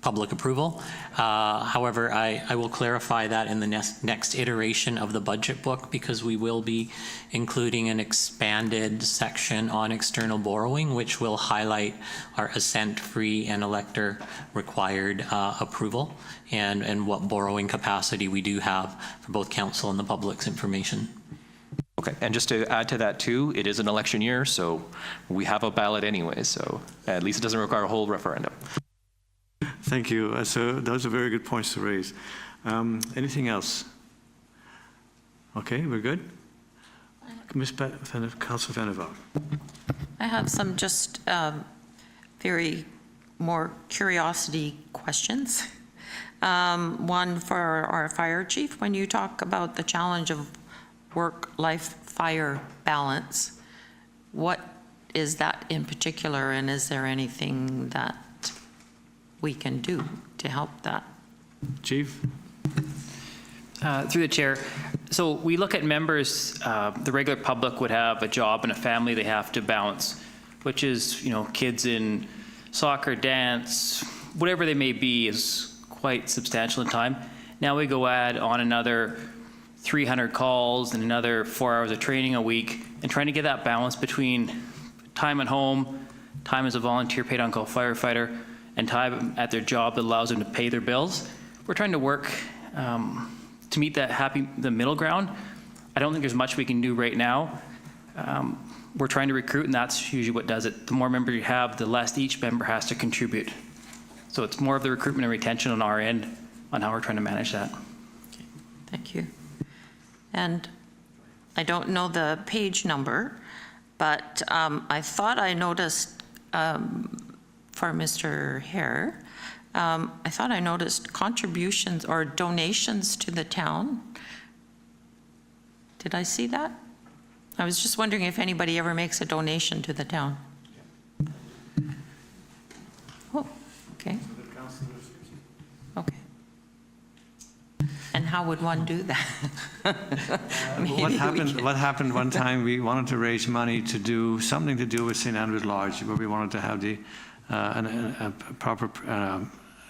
public approval. However, I will clarify that in the next iteration of the budget book, because we will be including an expanded section on external borrowing, which will highlight our assent-free and elector required approval and what borrowing capacity we do have for both council and the public's information. Okay, and just to add to that too, it is an election year, so we have a ballot anyway, so at least it doesn't require a whole referendum. Thank you. So those are very good points to raise. Anything else? Okay, we're good. Councillor Van der Walt. I have some just very more curiosity questions. One for our fire chief. When you talk about the challenge of work-life fire balance, what is that in particular, and is there anything that we can do to help that? Chief? Through the chair. So we look at members, the regular public would have a job and a family they have to balance, which is, kids in soccer, dance, whatever they may be is quite substantial in time. Now we go add on another 300 calls and another 4 hours of training a week, and trying to get that balance between time at home, time as a volunteer paid on-call firefighter, and time at their job that allows them to pay their bills. We're trying to work to meet the middle ground. I don't think there's much we can do right now. We're trying to recruit, and that's usually what does it. The more members you have, the less each member has to contribute. So it's more of the recruitment and retention on our end on how we're trying to manage that. Okay, thank you. And I don't know the page number, but I thought I noticed for Mr. Hare, I thought I noticed contributions or donations to the town. Did I see that? I was just wondering if anybody ever makes a donation to the town. Oh, okay. Okay. And how would one do that? What happened one time, we wanted to raise money to do something to do with St. Andrew's Lodge, where we wanted to have a proper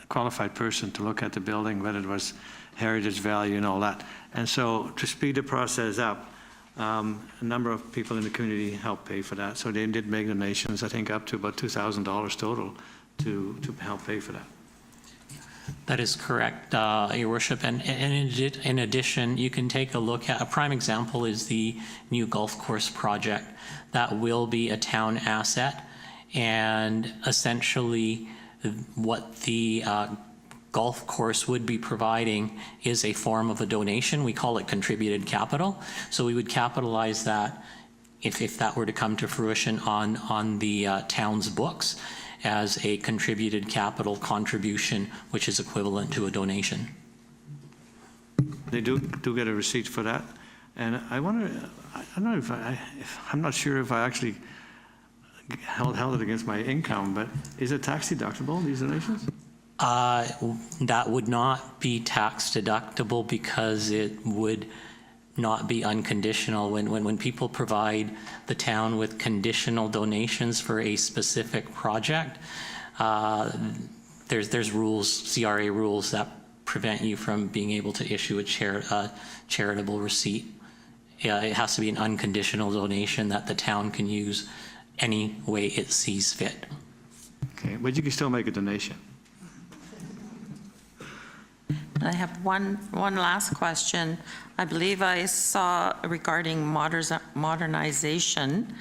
qualified person to look at the building, whether it was heritage value and all that. And so to speed the process up, a number of people in the community helped pay for that. So they did make donations, I think up to about $2,000 total to help pay for that. That is correct, Your Worship. And in addition, you can take a look at, a prime example is the new golf course project. That will be a town asset. And essentially what the golf course would be providing is a form of a donation. We call it contributed capital. So we would capitalize that if that were to come to fruition on the town's books as a contributed capital contribution, which is equivalent to a donation. They do get a receipt for that. And I wonder, I don't know if I'm not sure if I actually held it against my income, but is it tax deductible, these donations? That would not be tax deductible because it would not be unconditional. When people provide the town with conditional donations for a specific project, there's rules, CRA rules that prevent you from being able to issue a charitable receipt. It has to be an unconditional donation that the town can use any way it sees fit. Okay, but you can still make a donation. I have one last question. I believe I saw regarding modernization,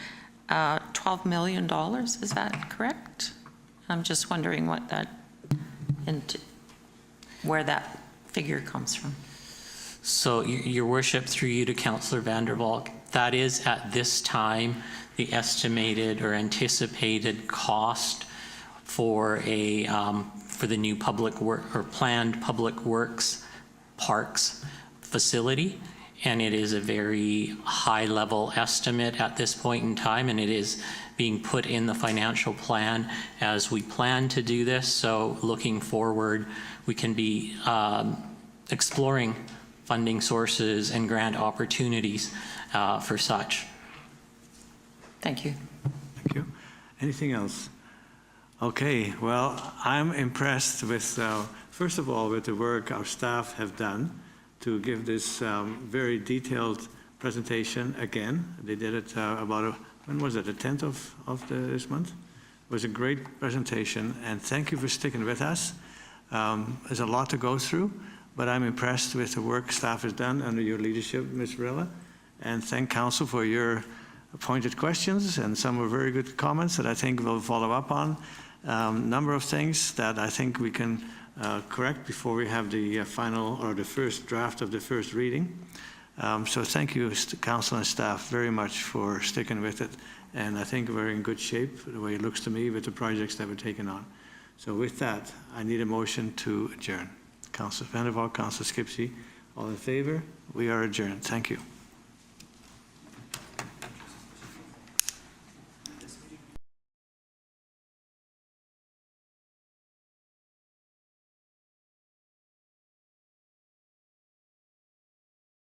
$12 million, is that correct? I'm just wondering what that, where that figure comes from. So, Your Worship, through you to Councillor Vandervalk, that is at this time the estimated or anticipated cost for for the new public work or planned public works parks facility, and it is a very high level estimate at this point in time, and it is being put in the financial plan as we plan to do this. So looking forward, we can be exploring funding sources and grant opportunities for such. Thank you. Thank you. Anything else? Okay, well, I'm impressed with, first of all, with the work our staff have done to give this very detailed presentation again. They did it when was it, the 10th of this month? It was a great presentation, and thank you for sticking with us. There's a lot to go through, but I'm impressed with the work staff has done under your leadership, Ms. Varela, and thank Council for your pointed questions, and some were very good comments that I think we'll follow up on. Number of things that I think we can correct before we have the final or the first draft of the first reading. So thank you, Council and staff, very much for sticking with it. And I think we're in good shape, the way it looks to me, with the projects that we're taking on. So with that, I need a motion to adjourn. Councillor Vandervalk, Councillor Skipsey, all in favor? We are adjourned. Thank you.